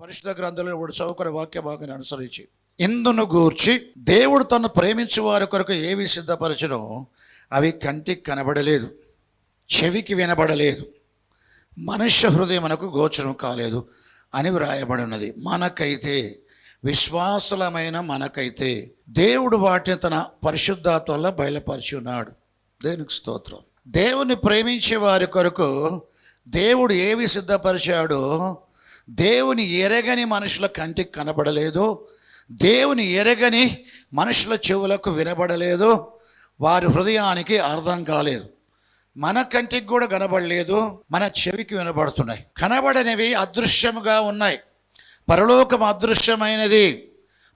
పరిశుద్ధ గ్రంథంలో ఇప్పుడు చదువుకునే వాక్య భాగాన్ని అనుసరించి ఇందును గూర్చి దేవుడు తను ప్రేమించు వారి కొరకు ఏవి సిద్ధపరచునో అవి కంటికి కనబడలేదు, చెవికి వినబడలేదు, మనుష్య హృదయమునకు గోచరం కాలేదు అని వ్రాయబడి ఉన్నది. మనకైతే, విశ్వాసులమైన మనకైతే దేవుడు వాటిని తన పరిశుద్ధాత్మ వల్ల బయలుపరిచి ఉన్నాడు. దేవునికి స్తోత్రం. దేవుని ప్రేమించే వారి కొరకు దేవుడు ఏవి సిద్ధపరిచాడో, దేవుని ఎరగని మనుషుల కంటికి కనబడలేదు, దేవుని ఎరగని మనుషుల చెవులకు వినబడలేదు, వారి హృదయానికి అర్థం కాలేదు. మన కంటికి కూడా కనబడలేదు, మన చెవికి వినబడుతున్నాయి. కనబడనివి అదృశ్యముగా ఉన్నాయి. పరలోకం అదృశ్యమైనది,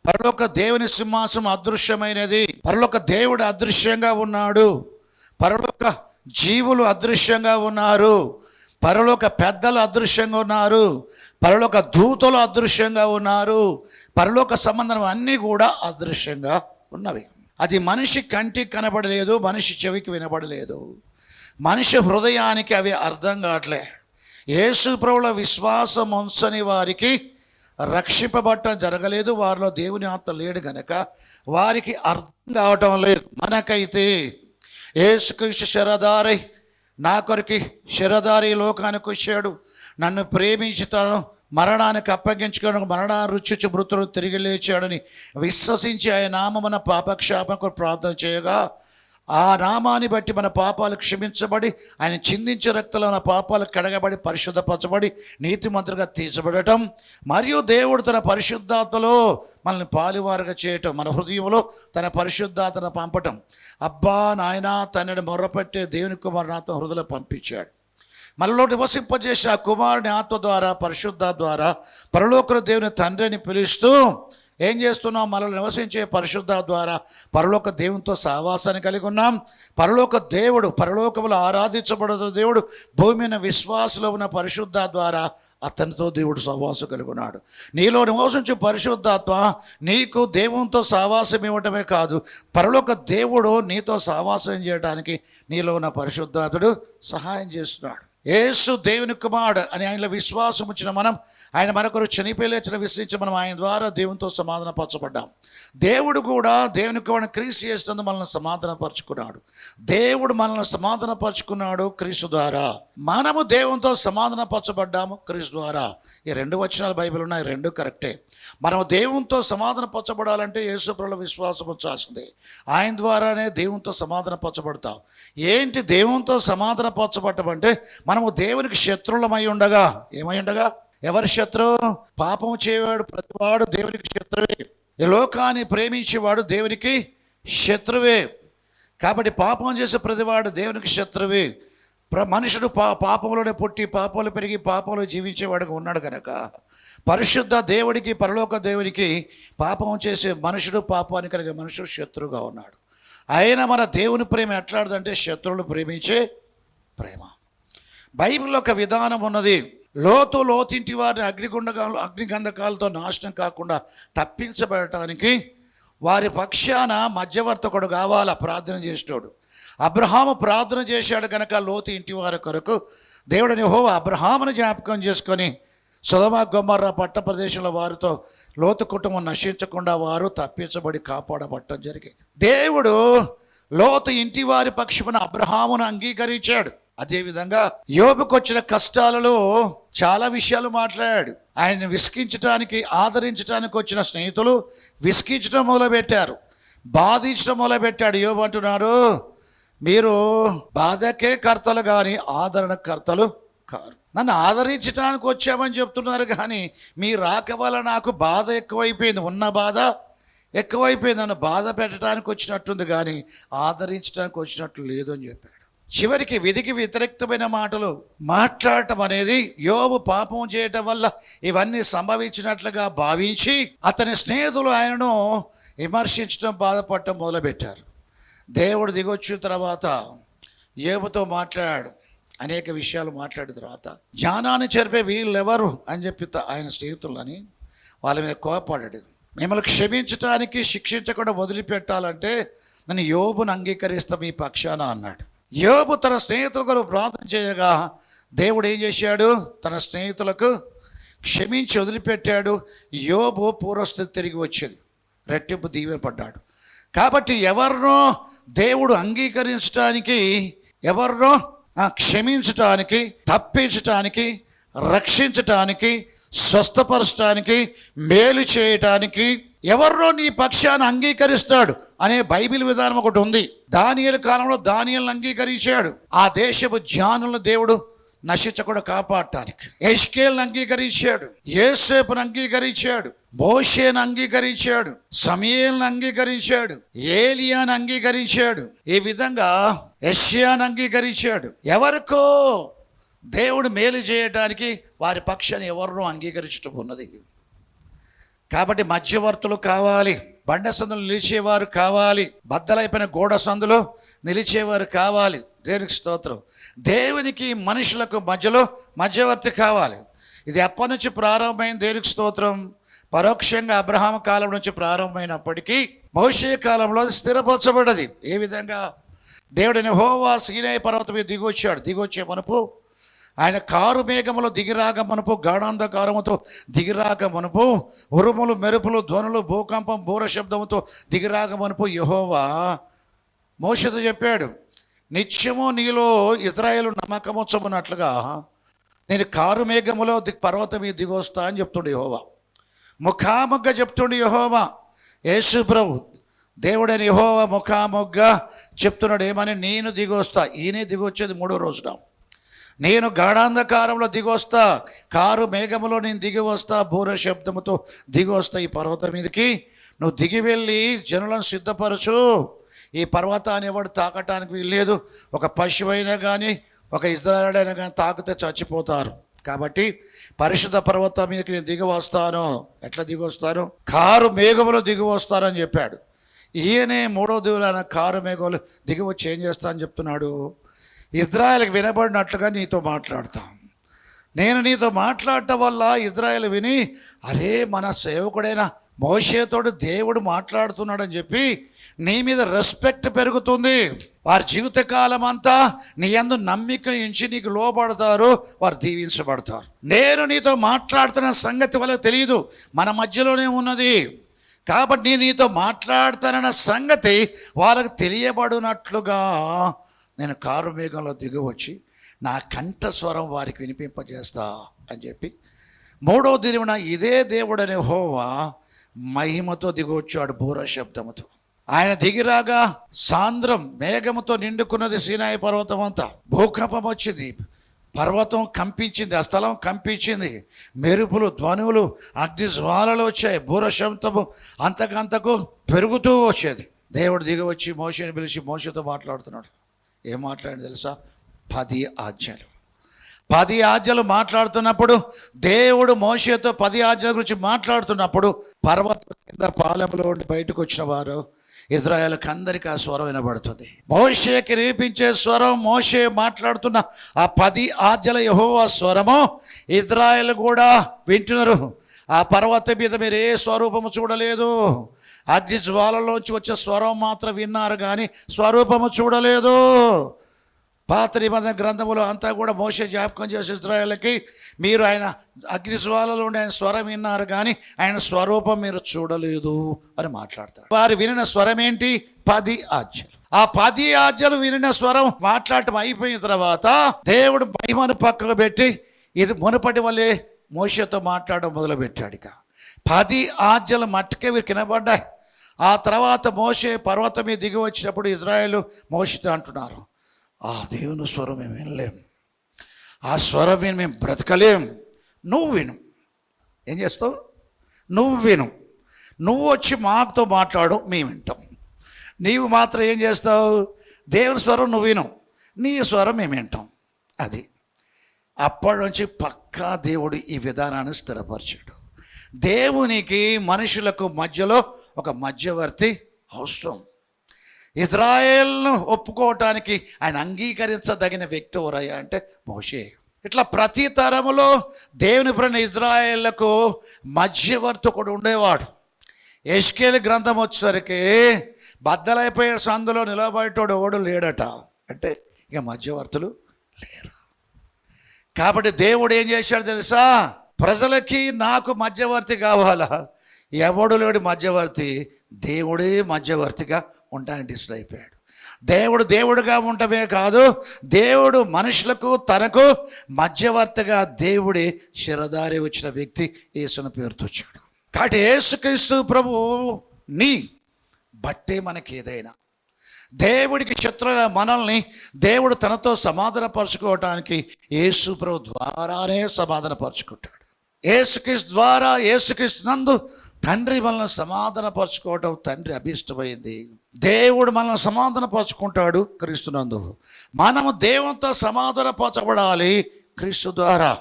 పరలోక దేవుని సింహాసనం అదృశ్యమైనది, పరలోక దేవుడు అదృశ్యంగా ఉన్నాడు, పరలోక జీవులు అదృశ్యంగా ఉన్నారు, పరలోక పెద్దలు అదృశ్యంగా ఉన్నారు, పరలోక దూతలు అదృశ్యంగా ఉన్నారు, పరలోక సంబంధం అన్నీ కూడా అదృశ్యంగా ఉన్నవి. అది మనిషి కంటికి కనబడలేదు, మనిషి చెవికి వినబడలేదు, మనిషి హృదయానికి అవి అర్థం కావట్లే. యేసు ప్రభువుల విశ్వాసం ఉంచని వారికి రక్షింపబడటం జరగలేదు, వారిలో దేవుని ఆత్మ లేడు గనక వారికి అర్థం కావటం లేదు. మనకైతే యేసుక్రీస్తు శరధారి, నా కొరికి శరధారి లోకానికి వచ్చాడు, నన్ను ప్రేమించి తను మరణానికి అప్పగించుకోవడానికి మరణాన్ని రుచి మృతులు తిరిగి లేచాడని విశ్వసించి ఆయన నామమున పాపక్షాపణకు ప్రార్థన చేయగా ఆ నామాన్ని బట్టి మన పాపాలు క్షమించబడి ఆయన చిందించే రక్తంలో మన పాపాలు కడగబడి పరిశుద్ధపరచబడి నీతిమంతులుగా తీర్చబడటం, మరియు దేవుడు తన పరిశుద్ధాత్మలో మనల్ని పాలువారుగా చేయటం, మన హృదయంలో తన పరిశుద్ధాత్మను పంపటం. అబ్బా నాయనా తండ్రిని మొర్రపెట్టే దేవుని కుమారుని ఆత్మ హృదయంలో పంపించాడు. మనలో నివసింపజేసి ఆ కుమారుని ఆత్మ ద్వారా పరిశుద్ధాత్మ ద్వారా పరలోక దేవుని తండ్రిని పిలుస్తూ ఏం చేస్తున్నాం? మనల్ని నివసించే పరిశుద్ధాత్మ ద్వారా పరలోక దేవునితో సహవాసాన్ని కలిగి ఉన్నాం. పరలోక దేవుడు, పరలోకములో ఆరాధించబడుతున్న దేవుడు భూమి మీద విశ్వాసంలో ఉన్న పరిశుద్ధాత్మ ద్వారా అతనితో దేవుడు సహవాసం కలిగి ఉన్నాడు. నీలో నివసించే పరిశుద్ధాత్మ నీకు దేవునితో సహవాసం ఇవ్వటమే కాదు, పరలోక దేవుడు నీతో సహవాసం చేయడానికి నీలో ఉన్న పరిశుద్ధాత్ముడు సహాయం చేస్తున్నాడు. యేసు దేవుని కుమారుడు అని ఆయనలో విశ్వాసం వచ్చిన మనం, ఆయన మన కొరకు చనిపోయి లేచిన విశ్వసించి మనం ఆయన ద్వారా దేవునితో సమాధానపరచబడ్డాం. దేవుడు కూడా దేవుని కుమారుని క్రీస్తు చేస్తున్నందుకు మనల్ని సమాధానపరుచుకున్నాడు. దేవుడు మనల్ని సమాధానపరుచుకున్నాడు క్రీస్తు ద్వారా. మనము దేవునితో సమాధానపరచబడ్డాము క్రీస్తు ద్వారా. ఈ రెండు వచనాలు బైబిల్ ఉన్నాయి, రెండు కరెక్టే. మనము దేవునితో సమాధానపరచబడాలంటే యేసు ప్రభువులో విశ్వాసం వచ్చాల్సిందే. ఆయన ద్వారానే దేవునితో సమాధానపరచబడతాం. ఏంటి దేవునితో సమాధానపరచబడటం అంటే, మనము దేవునికి శత్రువులమై ఉండగా, ఏమై ఉండగా? ఎవరి శత్రువు? పాపం చేయవాడు ప్రతివాడు దేవునికి శత్రువే. ఈ లోకాన్ని ప్రేమించేవాడు దేవునికి శత్రువే. కాబట్టి పాపం చేసే ప్రతివాడు దేవునికి శత్రువే. మనుషుడు పాపంలోనే పుట్టి పాపంలో పెరిగి పాపంలో జీవించేవాడుగా ఉన్నాడు కనుక పరిశుద్ధ దేవుడికి, పరలోక దేవుడికి పాపం చేసే మనుషుడు, పాపాన్ని కలిగే మనుషుడు శత్రువుగా ఉన్నాడు. అయినా మన దేవుని ప్రేమ ఎట్లాంటిదంటే శత్రువులు ప్రేమించే ప్రేమ. బైబిల్లో ఒక విధానం ఉన్నది. లోతింటి వారిని అగ్నిగంధకాలతో నాశనం కాకుండా తప్పించబడటానికి వారి పక్షాన మధ్యవర్తకుడు కావాలా, ప్రార్థన చేసేటోడు. అబ్రహాము ప్రార్థన చేశాడు కనుక లోతు ఇంటి వారి కొరకు దేవుడిని యెహోవా అబ్రహామును జ్ఞాపకం చేసుకొని సొదొమ గొమొర్రా పట్ట ప్రదేశంలో వారితో లోతు కుటుంబం నశించకుండా వారు తప్పించబడి కాపాడబడటం జరిగింది. దేవుడు లోతు ఇంటి వారి పక్షమున అబ్రహామును అంగీకరించాడు. అదేవిధంగా యోబుకు వచ్చిన కష్టాలలో చాలా విషయాలు మాట్లాడాడు. ఆయన్ని విసిగించడానికి, ఆదరించడానికి వచ్చిన స్నేహితులు విసిగించడం మొదలుపెట్టారు, బాధించడం మొదలుపెట్టాడు. యోబు అంటున్నారు, మీరు బాధకే కర్తలు కానీ ఆదరణ కర్తలు కారు. నన్ను ఆదరించడానికి వచ్చామని చెప్తున్నారు కానీ మీ రాక వల్ల నాకు బాధ ఎక్కువైపోయింది, ఉన్న బాధ ఎక్కువైపోయింది, నన్ను బాధ పెట్టడానికి వచ్చినట్టుంది కానీ ఆదరించడానికి వచ్చినట్లు లేదు అని చెప్పాడు. చివరికి విధికి వ్యతిరేక్తమైన మాటలు మాట్లాడటం అనేది యోబు పాపం చేయటం వల్ల ఇవన్నీ సంభవించినట్లుగా భావించి అతని స్నేహితులు ఆయనను విమర్శించడం, బాధపడటం మొదలుపెట్టారు. దేవుడు దిగొచ్చిన తర్వాత యోబుతో మాట్లాడాడు, అనేక విషయాలు మాట్లాడిన తర్వాత జ్ఞానాన్ని చెరిపే వీళ్ళెవరు అని చెప్పి ఆయన స్నేహితులని వాళ్ళ మీద కోపపడ్డాడు. మిమ్మల్ని క్షమించటానికి, శిక్షించకుండా వదిలిపెట్టాలంటే నన్ను యోబును అంగీకరిస్తా మీ పక్షాన అన్నాడు. యోబు తన స్నేహితుల కొరకు ప్రార్థన చేయగా దేవుడు ఏం చేశాడు? తన స్నేహితులకు క్షమించి వదిలిపెట్టాడు. యోబు పూర్వస్థితి తిరిగి వచ్చింది, రెట్టింపు దీవెన పడ్డాడు. కాబట్టి ఎవరినో దేవుడు అంగీకరించడానికి, ఎవరినో క్షమించటానికి, తప్పించటానికి, రక్షించటానికి, స్వస్థపరచడానికి, మేలు చేయటానికి ఎవరినో నీ పక్షాన్ని అంగీకరిస్తాడు అనే బైబిల్ విధానం ఒకటి ఉంది. దానియేలు కాలంలో దానియేలును అంగీకరించాడు. ఆ దేశపు జ్ఞానులను దేవుడు నశించకుండా కాపాడటానికి. ఎజ్కేలును అంగీకరించాడు, యోసేపును అంగీకరించాడు, మోషేను అంగీకరించాడు, సమూయేలును అంగీకరించాడు, ఏలియాను అంగీకరించాడు. ఈ విధంగా యెషయాను అంగీకరించాడు. ఎవరికో దేవుడు మేలు చేయడానికి వారి పక్షాన్ని ఎవరినో అంగీకరించడం ఉన్నది. కాబట్టి మధ్యవర్తులు కావాలి, బండ సందులు నిలిచేవారు కావాలి, బద్దలైపోయిన గోడ సందులో నిలిచేవారు కావాలి. దేవునికి స్తోత్రం. దేవునికి మనుషులకు మధ్యలో మధ్యవర్తి కావాలి. ఇది ఎప్పటి నుంచి ప్రారంభమైంది? దేవునికి స్తోత్రం. పరోక్షంగా అబ్రహాము కాలం నుంచి ప్రారంభమైనప్పటికీ మోషే కాలంలో స్థిరపరచబడ్డది. ఏ విధంగా? దేవుడిని యెహోవా సీనాయి పర్వతం మీద దిగొచ్చాడు. దిగొచ్చే మనపు ఆయన కారు మేఘములో దిగిరాక మనపు, గాఢాంధకారముతో దిగిరాక మనపు, ఉరుములు, మెరుపులు, ధ్వనులు, భూకంపం, బూర శబ్దముతో దిగిరాక మనపు యెహోవా మోషేతో చెప్పాడు, నిత్యము నీలో ఇజ్రాయేలు నమ్మకము చొప్పునట్లుగా నేను కారు మేఘములో పర్వతం మీద దిగొస్తా అని చెప్తుండే యెహోవా. ముఖాముగ్గా చెప్తుండే యెహోవా. యేసు ప్రభు దేవుడైన యెహోవా ముఖాముగ్గా చెప్తున్నాడు ఏమని? నేను దిగొస్తా. ఈయనే దిగొచ్చేది మూడో రోజున. నేను గాఢాంధకారంలో దిగొస్తా, కారు మేఘములో నేను దిగి వస్తా, బూర శబ్దముతో దిగి వస్తా ఈ పర్వతం మీదకి. నువ్వు దిగి వెళ్ళి జనులను సిద్ధపరచు. ఈ పర్వతాన్ని ఎవడు తాకటానికి వీల్లేదు. ఒక పశువైనా కానీ, ఒక ఇజ్రాయేలుడైనా కానీ తాకితే చచ్చిపోతారు. కాబట్టి పరిశుద్ధ పర్వతం మీదకి నేను దిగి వస్తాను. ఎట్లా దిగి వస్తాను? కారు మేఘములో దిగి వస్తానని చెప్పాడు. ఈయనే మూడో దేవులైన కారు మేఘములు దిగి వచ్చి ఏం చేస్తా అని చెప్తున్నాడు? ఇజ్రాయేల్కి వినబడినట్లుగా నీతో మాట్లాడతాం. నేను నీతో మాట్లాడటం వల్ల ఇజ్రాయేల్ విని, అరే మన సేవకుడైన మోషేతోడు దేవుడు మాట్లాడుతున్నాడని చెప్పి నీ మీద రెస్పెక్ట్ పెరుగుతుంది. వారి జీవితకాలం అంతా నీ యందు నమ్మిక ఉంచి నీకు లోబడతారు, వారు దీవించబడతారు. నేను నీతో మాట్లాడుతున్న సంగతి వాళ్ళకి తెలియదు, మన మధ్యలోనే ఉన్నది. కాబట్టి నేను నీతో మాట్లాడుతానన్న సంగతి వాళ్ళకి తెలియబడినట్లుగా నేను కారు మేఘంలో దిగి వచ్చి నా కంఠస్వరం వారికి వినిపింపజేస్తా అని చెప్పి మూడో దినమున ఇదే దేవుడనే యెహోవా మహిమతో దిగొచ్చాడు, బూర శబ్దముతో. ఆయన దిగిరాగా సాంద్రం మేఘముతో నిండుకున్నది సీనాయి పర్వతం అంతా. భూకంపం వచ్చింది, పర్వతం కంపించింది, ఆ స్థలం కంపించింది. మెరుపులు, ధ్వనులు, అగ్ని జ్వాలలు వచ్చాయి, బూర శబ్దము అంతకంతకు పెరుగుతూ వచ్చేది. దేవుడు దిగి వచ్చి మోషేని పిలిచి మోషేతో మాట్లాడుతున్నాడు. ఏం మాట్లాడి తెలుసా? 10 ఆజ్ఞలు. 10 ఆజ్ఞలు మాట్లాడుతున్నప్పుడు, దేవుడు మోషేతో 10 ఆజ్ఞల గురించి మాట్లాడుతున్నప్పుడు, పర్వతం కింద పాలెంలో ఉండి బయటకు వచ్చిన వారు ఇజ్రాయేలుకి అందరికీ ఆ స్వరం వినబడుతుంది. మోషేకి వినిపించే స్వరం, మోషే మాట్లాడుతున్న ఆ 10 ఆజ్ఞల యెహోవా స్వరము ఇజ్రాయేల్ కూడా వింటున్నారు. ఆ పర్వతం మీద మీరు ఏ స్వరూపము చూడలేదు, అగ్ని జ్వాలలోంచి వచ్చే స్వరం మాత్రం విన్నారు కానీ స్వరూపము చూడలేదు. పాత నిబంధన గ్రంథములో అంతా కూడా మోషే జ్ఞాపకం చేసి ఇజ్రాయేలుకి, మీరు ఆయన అగ్ని జ్వాలలో ఉండి ఆయన స్వరం విన్నారు కానీ ఆయన స్వరూపం మీరు చూడలేదు అని మాట్లాడతారు. వారు వినిన స్వరం ఏంటి? 10 ఆజ్ఞలు. ఆ 10 ఆజ్ఞలు వినిన స్వరం మాట్లాడటం అయిపోయిన తర్వాత దేవుడు మహిమను పక్కకు పెట్టి ఇది మునుపటి వల్లే మోషేతో మాట్లాడడం మొదలుపెట్టాడు. ఇక 10 ఆజ్ఞలు మట్టుకే వీరికి వినబడ్డాయి. ఆ తర్వాత మోషే పర్వతం మీద దిగి వచ్చినప్పుడు ఇజ్రాయేలు మోషేతో అంటున్నారు, ఆ దేవుని స్వరం మేము వినలేం, ఆ స్వరం విని మేము బ్రతకలేం, నువ్వు విను. ఏం చేస్తావు? నువ్వు విను, నువ్వు వచ్చి మాతో మాట్లాడు, మేము వింటాం. నీవు మాత్రం ఏం చేస్తావు? దేవుని స్వరం నువ్వు విను, నీ స్వరం మేము వింటాం. అది అప్పటి నుంచి పక్కా దేవుడు ఈ విధానాన్ని స్థిరపరిచాడు. దేవునికి మనుషులకు మధ్యలో ఒక మధ్యవర్తి అవసరం. ఇజ్రాయేల్ను ఒప్పుకోవటానికి ఆయన అంగీకరించదగిన వ్యక్తి ఎవరయ్యా అంటే మోషే. ఇట్లా ప్రతి తరములో దేవుని ప్రేమ ఇజ్రాయేళ్లకు మధ్యవర్తకుడు ఉండేవాడు. యెహెజ్కేలు గ్రంథం వచ్చేసరికి బద్దలైపోయే సందులో నిలబడేటోడు ఎవడు లేడట, అంటే ఇక మధ్యవర్తులు లేరు. కాబట్టి దేవుడు ఏం చేశాడు తెలుసా? ప్రజలకి నాకు మధ్యవర్తి కావాలా? ఎవడు లేడు మధ్యవర్తి, దేవుడే మధ్యవర్తిగా ఉంటానికి డిసైడ్ అయిపోయాడు. దేవుడుగా ఉండటమే కాదు, దేవుడు మనుషులకు తనకు మధ్యవర్తిగా దేవుడే శిరధారి వచ్చిన వ్యక్తి యేసుని పేరుతో వచ్చాడు. కాబట్టి యేసుక్రీస్తు ప్రభువు నీ బట్టే మనకి ఏదైనా దేవుడికి శత్రువుల మనల్ని దేవుడు తనతో సమాధానపరచుకోవటానికి యేసు ప్రభు ద్వారానే సమాధానపరచుకుంటాడు. యేసుక్రీస్తు ద్వారా, యేసుక్రీస్తు నందు తండ్రి మనల్ని సమాధానపరచుకోవటం తండ్రి అభిష్టమైంది. దేవుడు మనల్ని సమాధానపరచుకుంటాడు క్రీస్తునందు. మనము దేవునితో సమాధానపరచబడాలి క్రీస్తు ద్వారా.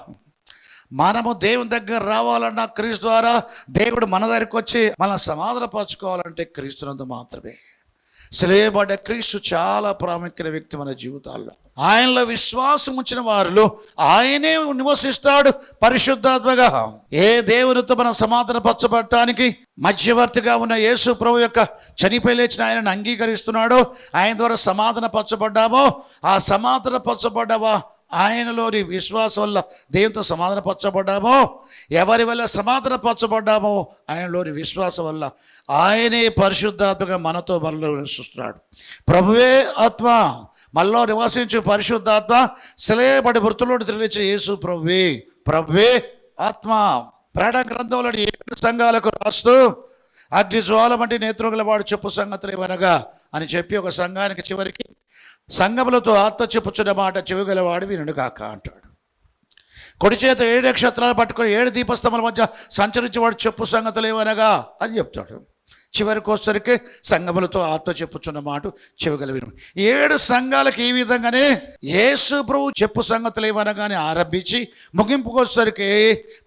మనము దేవుని దగ్గర రావాలన్నా క్రీస్తు ద్వారా, దేవుడు మన దగ్గరికి వచ్చి మనల్ని సమాధానపరచుకోవాలంటే క్రీస్తునందు మాత్రమే. సిలువబడ్డ క్రీస్తు చాలా ప్రాముఖ్యమైన వ్యక్తి మన జీవితాల్లో. ఆయనలో విశ్వాసం ఉంచిన వారిలో ఆయనే నివసిస్తాడు పరిశుద్ధాత్మగా. ఏ దేవునితో మనం సమాధానపరచబడటానికి మధ్యవర్తిగా ఉన్న యేసు ప్రభు యొక్క చనిపోయి లేచిన ఆయనను అంగీకరిస్తున్నాడో, ఆయన ద్వారా సమాధానపరచబడ్డామో, ఆ సమాధానపరచబడ్డావా ఆయనలోని విశ్వాసం వల్ల దేవునితో సమాధానపరచబడ్డామో, ఎవరి వల్ల సమాధానపరచబడ్డామో ఆయనలోని విశ్వాసం వల్ల ఆయనే పరిశుద్ధాత్మగా మనలో నివసిస్తున్నాడు. ప్రభువే ఆత్మ, మనలో నివసించు పరిశుద్ధాత్మ, సిలువబడి మృతుల్లో తిరిగిచ్చే యేసు ప్రభువే ఆత్మ. ప్రకటన గ్రంథంలోని 7 సంఘాలకు రాస్తూ అగ్ని జ్వాల వంటి నేత్రముల వాడు చెప్పు సంగతులు ఏమనగా అని చెప్పి ఒక సంఘానికి చివరికి సంఘములతో ఆత్మ చెప్పుచున్న మాట చెవిగలవాడు వినుడు కాక అంటాడు. కుడి చేత 7 నక్షత్రాలు పట్టుకొని 7 దీపస్తంభాల మధ్య సంచరించేవాడు చెప్పు సంగతులు ఏమనగా అని చెప్తాడు. చివరికి వచ్చరికి సంఘములతో ఆత్మ చెప్పుచున్న మాట చెవిగల వినుడు. 7 సంఘాలకు ఈ విధంగానే యేసు ప్రభు చెప్పు సంగతులు ఏమనగానే ఆరంభించి ముగింపుకు వచ్చరికి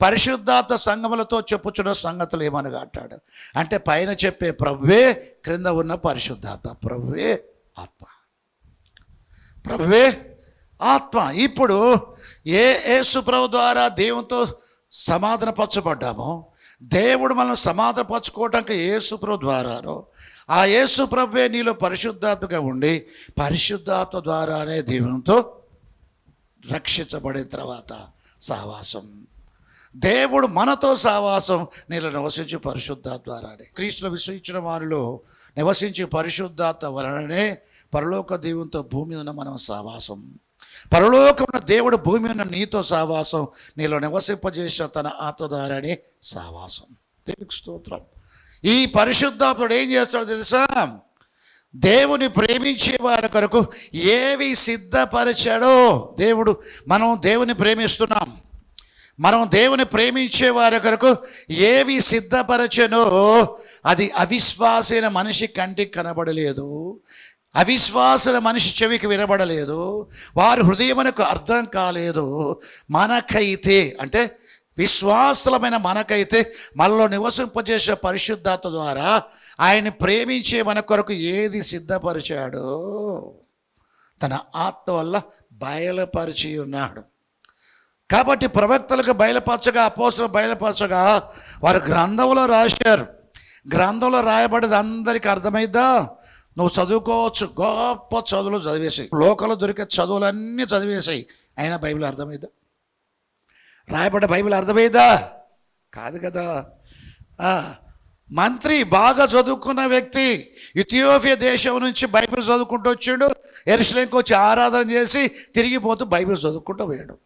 పరిశుద్ధాత్మ సంఘములతో చెప్పుచున్న సంగతులు ఏమనగా అంటాడు. అంటే పైన చెప్పే ప్రభువే, క్రింద ఉన్న పరిశుద్ధాత్మ. ప్రభువే ఆత్మ. ఇప్పుడు యేసు ప్రభు ద్వారా దేవునితో సమాధానపరచబడ్డామో, దేవుడు మనల్ని సమాధానపరచుకోవటానికి యేసు ప్రభు ద్వారానో, ఆ యేసు ప్రభువే నీలో పరిశుద్ధాత్మగా ఉండి పరిశుద్ధాత్మ ద్వారానే దేవునితో రక్షించబడిన తర్వాత సహవాసం. దేవుడు మనతో సహవాసం నీలో నివసించే పరిశుద్ధాత్మ ద్వారానే. క్రీస్తులో విశ్వసించిన వారిలో నివసించే పరిశుద్ధాత్మ వలననే పరలోక దేవునితో భూమి ఉన్న మనం సహవాసం. పరలోకమున్న దేవుడు భూమి ఉన్న నీతో సహవాసం, నీలో నివసింపజేసిన తన ఆత్మ ద్వారానే సహవాసం. దేవునికి స్తోత్రం. ఈ పరిశుద్ధాత్ముడు ఏం చేస్తాడో తెలుసా? దేవుని ప్రేమించే వారి కొరకు ఏవి సిద్ధపరిచాడో దేవుడు. మనం దేవుని ప్రేమిస్తున్నాం, మనం దేవుని ప్రేమించే వారి కొరకు ఏవి సిద్ధపరచనో అది అవిశ్వాసైన మనిషి కంటికి కనబడలేదు, అవిశ్వాసుల మనిషి చెవికి వినబడలేదు, వారి హృదయమునకు అర్థం కాలేదు. మనకైతే, అంటే విశ్వాసులమైన మనకైతే మనలో నివసింపజేసే పరిశుద్ధాత్మ ద్వారా ఆయన్ని ప్రేమించే మన కొరకు ఏది సిద్ధపరిచాడో తన ఆత్మ వల్ల బయలుపరిచి ఉన్నాడు. కాబట్టి ప్రవక్తలకు బయలుపరచగా, అపోస్తలులకు బయలుపరచగా వారు గ్రంథంలో రాశారు. గ్రంథంలో రాయబడేది అందరికీ అర్థమైద్దా? నువ్వు చదువుకోవచ్చు, గొప్ప చదువులు చదివేసాయి, లోకంలో దొరికే చదువులన్నీ చదివేసాయి, అయినా బైబిల్ అర్థమైందా? రాయబడ్డ బైబిల్ అర్థమైందా? కాదు కదా. మంత్రి, బాగా చదువుకున్న వ్యక్తి, ఇథియోపియా దేశం నుంచి బైబిల్ చదువుకుంటూ వచ్చాడు. యెరూషలేముకి వచ్చి ఆరాధన చేసి తిరిగిపోతూ బైబిల్ చదువుకుంటూ పోయాడు.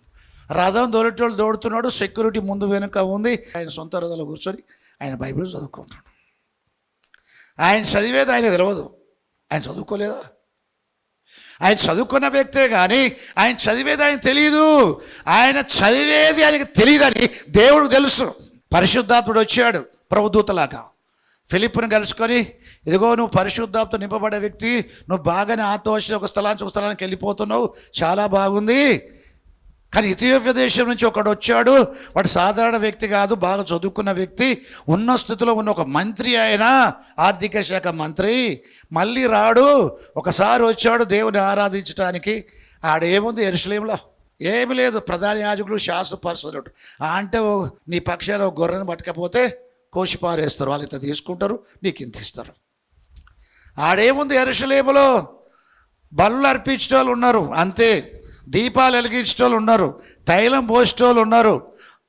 రథం దొరికేటోళ్ళు దోడుతున్నాడు, సెక్యూరిటీ ముందు వెనుక ఉంది, ఆయన సొంత రథంలో కూర్చొని ఆయన బైబిల్ చదువుకుంటాడు. ఆయన చదివేది ఆయన తెలియదు, ఆయన చదువుకోలేదా? ఆయన చదువుకున్న వ్యక్తే కానీ ఆయన చదివేది ఆయన తెలియదు. ఆయన చదివేది ఆయనకు తెలియదని దేవుడు తెలుసు. పరిశుద్ధాత్ముడు వచ్చాడు ప్రభుదూతలాగా ఫిలిప్పుని కలుసుకొని, ఇదిగో నువ్వు పరిశుద్ధాత్మ నింపబడే వ్యక్తి, నువ్వు బాగానే ఆత్మవశ ఒక స్థలానికి వెళ్ళిపోతున్నావు, చాలా బాగుంది. కానీ ఇథియోపియా దేశం నుంచి ఒకడు వచ్చాడు, వాడు సాధారణ వ్యక్తి కాదు, బాగా చదువుకున్న వ్యక్తి, ఉన్న స్థితిలో ఉన్న ఒక మంత్రి, ఆయన ఆర్థిక శాఖ మంత్రి. మళ్ళీ రాడు, ఒకసారి వచ్చాడు దేవుని ఆరాధించడానికి. ఆడేముంది యెరూషలేములో? ఏమి లేదు, ప్రధాన యాజకులు, శాస్త్ర పరిశోధకులు అంటే నీ పక్షాన ఒక గొర్రెను పట్టకపోతే కోసి పారేస్తారు, వాళ్ళు ఇంత తీసుకుంటారు, నీకు ఇంత ఇస్తారు. ఆడేముంది యెరూషలేములో? బలులు అర్పించేవాళ్ళు ఉన్నారు అంతే, దీపాలు వెలిగించేటోళ్ళు ఉన్నారు, తైలం పోసేటోళ్ళు ఉన్నారు,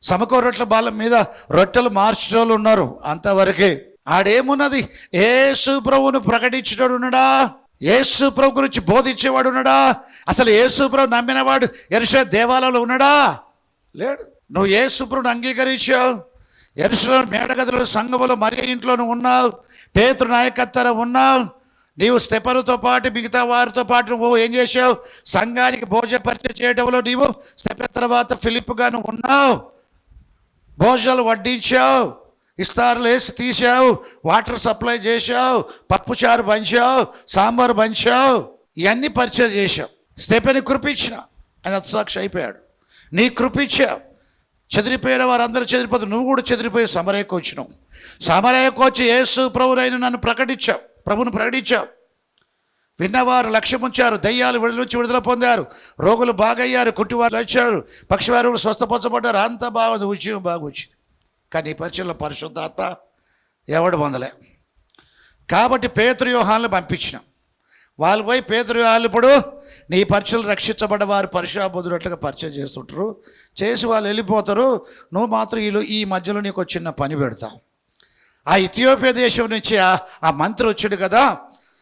సమకూరట్ల బాలం మీద రొట్టెలు మార్చిన వాళ్ళు ఉన్నారు, అంతవరకే. ఆడేమున్నది? యేసు ప్రభువును ప్రకటించేవాడు ఉన్నాడా? యేసు ప్రభు గురించి బోధించేవాడు ఉన్నాడా? అసలు యేసు ప్రభు నమ్మినవాడు యెరూషలేము దేవాలయంలో ఉన్నాడా? లేడు. నువ్వు యేసు ప్రభువును అంగీకరించావు, యెరూషలేము మేడగదిలో సంఘములో మరియ ఇంట్లోనూ ఉన్నావు, పేతురు నాయకత్వం ఉన్నావు. నీవు స్టెఫనుతో పాటు మిగతా వారితో పాటు నువ్వు ఏం చేసావు? సంఘానికి భోజన పరిచయం చేయడంలో నీవు స్టెఫెను తర్వాత ఫిలిప్పుగాను ఉన్నావు. భోజనాలు వడ్డించావు, ఇస్తారులు వేసి తీసావు, వాటర్ సప్లై చేసావు, పప్పుచారు పంచావు, సాంబారు పంచావు, ఇవన్నీ పరిచయం చేశావు. స్టెఫెను కృపించిన, ఆయన హతసాక్షి అయిపోయాడు. నీ కృపించావు. చెదిరిపోయిన వారందరూ చెదిరిపోతే నువ్వు కూడా చెదిరిపోయి సమరయకు వచ్చినావు. సమరయకు వచ్చి యేసు ప్రభువునైన నన్ను ప్రకటించావు, ప్రభువును ప్రకటించావు. విన్నవారు లక్ష్యం ఉంచారు, దయ్యాలు నుంచి విడుదల పొందారు, రోగులు బాగయ్యారు, కుట్టివారు వచ్చారు, పక్షివారు స్వస్థపరచబడ్డారు. అంతా బాగా ఉద్యోగం బాగా వచ్చింది. కానీ ఈ పరిచయంలో పరిశుద్ధాత్మ ఎవడు పొందలే. కాబట్టి పేతురు యోహానులు పంపించినాం. వాళ్ళు పోయి పేతురు యోహానులు ఇప్పుడు నీ పరిచయలు రక్షించబడ్డ వారు పరిశుద్ధున్నట్లుగా పరిచయం చేస్తుంటారు, చేసి వాళ్ళు వెళ్ళిపోతారు. నువ్వు మాత్రం ఈ మధ్యలో నీకు ఒక చిన్న పని పెడతావు. ఆ ఇథియోపియా దేశం నుంచి ఆ మంత్రి వచ్చాడు కదా,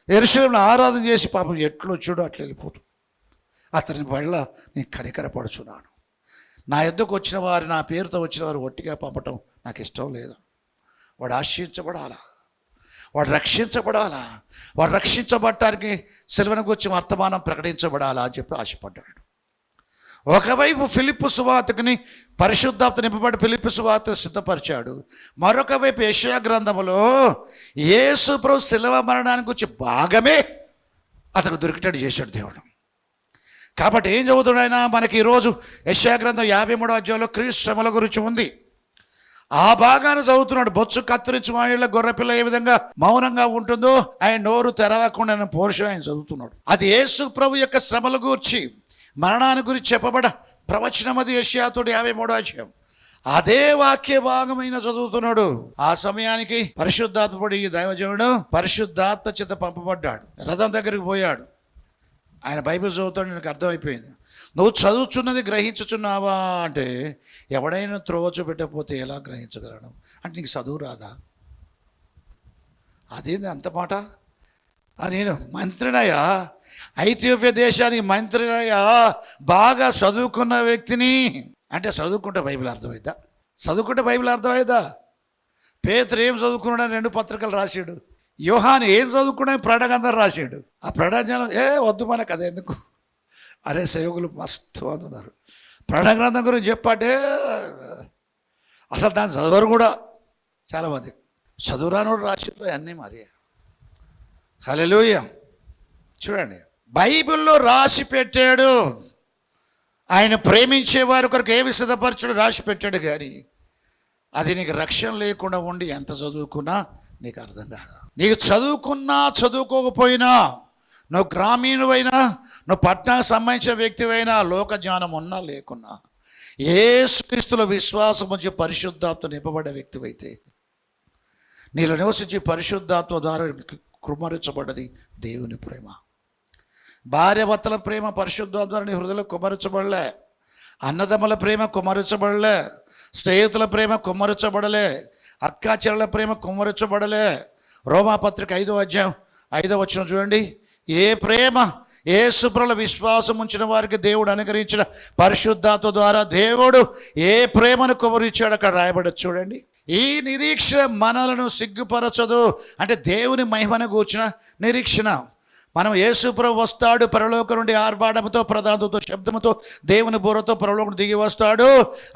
యెరూషలేములో ఆరాధన చేసి పాపం ఎట్లు వచ్చాడో అట్లా వెళ్ళిపోతాడు. అతని పట్ల నేను కనికరపడుచున్నాను. నా యొద్దకు వచ్చిన వారు, నా పేరుతో వచ్చిన వారు ఒట్టిగా పంపటం నాకు ఇష్టం లేదు. వాడు ఆశీర్వదించబడాలా, వాడు రక్షించబడాలా, వాడు రక్షించబడటానికి సిలువను గురించి వర్తమానం ప్రకటించబడాలా అని చెప్పి ఆశపడ్డాడు. ఒకవైపు ఫిలిప్పు సువార్తకుని పరిశుద్ధాత్మ నింపబడి ఫిలిప్పు సువార్త సిద్ధపరిచాడు. మరొక వైపు యెషయా గ్రంథములో యేసు ప్రభు శిలువ మరణానికి గురించి భాగమే అతను దొరికినట్టు చేశాడు దేవుడు. కాబట్టి ఏం చదువుతున్నాడు ఆయన? మనకి ఈరోజు యెషయా గ్రంథం 53వ అధ్యాయంలో క్రీస్తు శ్రమల గురించి ఉంది. ఆ భాగాన్ని చదువుతున్నాడు. బొచ్చు కత్తిరించు వాయిళ్ళ గొర్రెపిల్ల ఏ విధంగా మౌనంగా ఉంటుందో ఆయన నోరు తెరవకుండా పోర్షన్ ఆయన చదువుతున్నాడు. అది యేసు ప్రభు యొక్క శ్రమల గురించి, మరణాన్ని గురించి చెప్పబడ ప్రవచనం. అది యెషయాతోటి 53వ అధ్యాయం. అదే వాక్య భాగమైన చదువుతున్నాడు. ఆ సమయానికి పరిశుద్ధాత్ముడు, ఈ దైవజనుడు పరిశుద్ధాత్మ చేత పంపబడ్డాడు. రథం దగ్గరికి పోయాడు. ఆయన బైబిల్ చదువుతాడు. నాకు అర్థమైపోయింది. నువ్వు చదువుతున్నది గ్రహించుచున్నావా అంటే, ఎవడైనా త్రోవ చూపెట్టకపోతే ఎలా గ్రహించగలను అంటే, నీకు చదువు రాదా? అదేంది అంత మాట? నేను మంత్రినయ్యా, ఐథియోపియా దేశానికి మంత్రినయ్యా, బాగా చదువుకున్న వ్యక్తిని అంటే. చదువుకుంటే బైబిల్ అర్థమైద్దా? చదువుకుంటే బైబిల్ అర్థమైద్దా? పేతురు ఏం చదువుకున్నాడని 2 పత్రికలు రాశాడు. యోహాను ఏం చదువుకున్నాడని ప్రణగంధం రాశాడు. ఆ ప్రణజనం వద్దు మనకు, అదే ఎందుకు? అరే సేవకులు మస్తు అందున్నారు. ప్రణగ్రంథం గురించి చెప్పాటే అసలు దాన్ని చదవరు కూడా చాలామంది. చదువురానోడు రాసిర్రు అన్నీ. మరి హల్లెలూయా. చూడండి, బైబిల్లో రాసి పెట్టాడు. ఆయన ప్రేమించే వారి కొరకు ఏవి సిద్ధపరచుడు రాసి పెట్టాడు. కానీ అది నీకు రక్షణ లేకుండా ఉండి ఎంత చదువుకున్నా నీకు అర్థం కాదు. నీకు చదువుకున్నా చదువుకోకపోయినా, నువ్వు గ్రామీణువైనా, నువ్వు పట్టణానికి సంబంధించిన వ్యక్తివైనా, లోక జ్ఞానం ఉన్నా లేకున్నా, యేసుక్రీస్తులో విశ్వాసం వచ్చి పరిశుద్ధాత్మ నింపబడ్డ వ్యక్తివైతే, నీలో నివసించి పరిశుద్ధాత్మ ద్వారా కుమ్మరించబడ్డది దేవుని ప్రేమ. భార్యాభర్తల ప్రేమ పరిశుద్ధాత్మ ద్వారా నీ హృదయంలో కుమ్మరించబడలే. అన్నదమ్ముల ప్రేమ కుమ్మరించబడలే. స్నేహితుల ప్రేమ కుమ్మరించబడలే. అక్కాచెల్లెల ప్రేమ కుమ్మరించబడలే. రోమాపత్రిక 5వ అధ్యాయం 5వ వచనం చూడండి. ఏ ప్రేమ? యేసు ప్రభువులో విశ్వాసం ఉంచిన వారికి దేవుడు అనుగ్రహించిన పరిశుద్ధాత్మ ద్వారా దేవుడు ఏ ప్రేమను కుమ్మరించాడు అక్కడ రాయబడదు. చూడండి, ఈ నిరీక్షణ మనలను సిగ్గుపరచదు. అంటే దేవుని మహిమను గూర్చిన నిరీక్షణ. మనం యేసు ప్రభు వస్తాడు, పరలోకం నుండి ఆర్భాటముతో, ప్రధానతో, శబ్దముతో, దేవుని బుర్రతో పరలోకం దిగి వస్తాడు.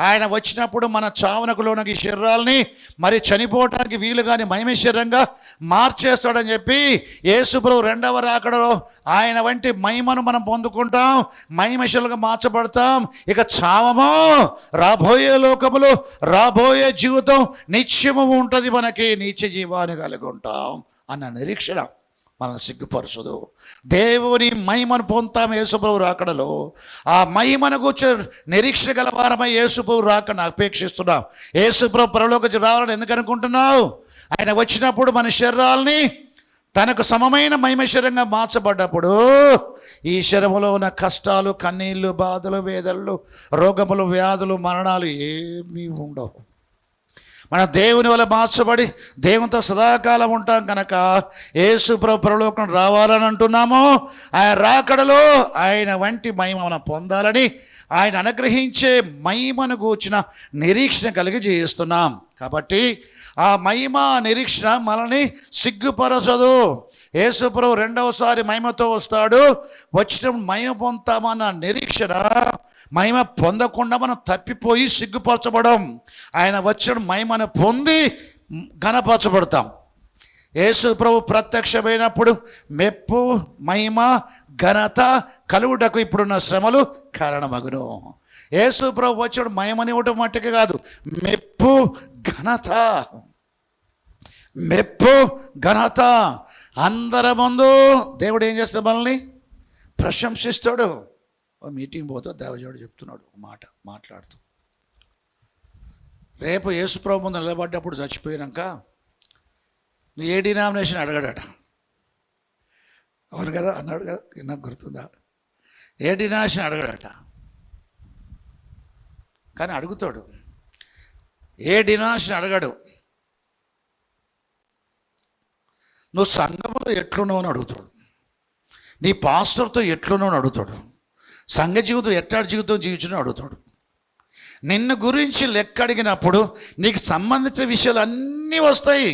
ఆయన వచ్చినప్పుడు మన చావునకు లోనకి శరీరాలని మరి చనిపోవటానికి వీలుగాని మహిమేశ్వరంగా మార్చేస్తాడని చెప్పి యేసు ప్రభు 2వ రాకడలో ఆయన వంటి మహిమను మనం పొందుకుంటాం, మహిమేశ్వరంగా మార్చబడతాం. ఇక చావము, రాబోయే లోకములు, రాబోయే జీవితం నిత్యము ఉంటుంది. మనకి నిత్య జీవాన్ని కలిగి ఉంటాం అన్న నిరీక్షణ మనం సిగ్గుపరచదు. దేవుని మహిమను పొందుతాం యేసుప్రభు రాకడలో. ఆ మహిమను కూర్చో నిరీక్షణ గల వారమై యేసుప్రభు రాకను అపేక్షిస్తున్నాం. యేసుప్రభు పరలోకి రావాలని ఎందుకు అనుకుంటున్నావు? ఆయన వచ్చినప్పుడు మన శరీరాలని తనకు సమమైన మహిమ శరీరంగా మార్చబడ్డప్పుడు ఈ శరీరంలో ఉన్న కష్టాలు, కన్నీళ్ళు, బాధలు, వేదనలు, రోగములు, వ్యాధులు, మరణాలు ఏమీ ఉండవు. మన దేవుని వల్ల మార్చబడి దేవునితో సదాకాలం ఉంటాం కనుక యేసు ప్రభు పరలోకం రావాలని అంటున్నాము. ఆయన రాకడలో ఆయన వంటి మహిమ మనం పొందాలని, ఆయన అనుగ్రహించే మహిమను గూర్చిన నిరీక్షణ కలిగి జీవిస్తున్నాం. కాబట్టి ఆ మహిమ నిరీక్షణ మనల్ని సిగ్గుపరచదు. యేసు ప్రభు రెండవసారి మహిమతో వస్తాడు. వచ్చినప్పుడు మహిమ పొందుతామన్న నిరీక్షణ, మహిమ పొందకుండా మనం తప్పిపోయి సిగ్గుపరచబడం. ఆయన వచ్చిన మహిమను పొంది ఘనపరచబడతాం. యేసు ప్రభు ప్రత్యక్షమైనప్పుడు మెప్పు, మహిమ, ఘనత కలుగుటకు ఇప్పుడున్న శ్రమలు కారణమగును. యేసు ప్రభు వచ్చిన మహిమనివ్వటం మట్టుకే కాదు, మెప్పు, ఘనత, మెప్పు, ఘనత అందరి ముందు దేవుడు ఏం చేస్తాడు? మనల్ని ప్రశంసిస్తాడు. మీటింగ్ పోతే దేవజోడు చెప్తున్నాడు మాట మాట్లాడుతూ, రేపు యేసుప్రభు ముందు నిలబడ్డప్పుడు చచ్చిపోయినాక నువ్వు ఏ డినామినేషన్ అడగడట. అవును కదా, అన్నాడు కదా, నాకు గుర్తుందా? ఏ డినామినేషన్ అడగడట, కానీ అడుగుతాడు. ఏ డినామినేషన్ అడగడు. నువ్వు సంఘంలో ఎట్లున్నావు అని అడుగుతాడు. నీ పాస్టర్తో ఎట్లున్నావు అని అడుగుతాడు. సంఘ జీవితం ఎట్టాడి జీవితం జీవించడం అడుగుతాడు. నిన్ను గురించి లెక్క అడిగినప్పుడు నీకు సంబంధించిన విషయాలు అన్నీ వస్తాయి.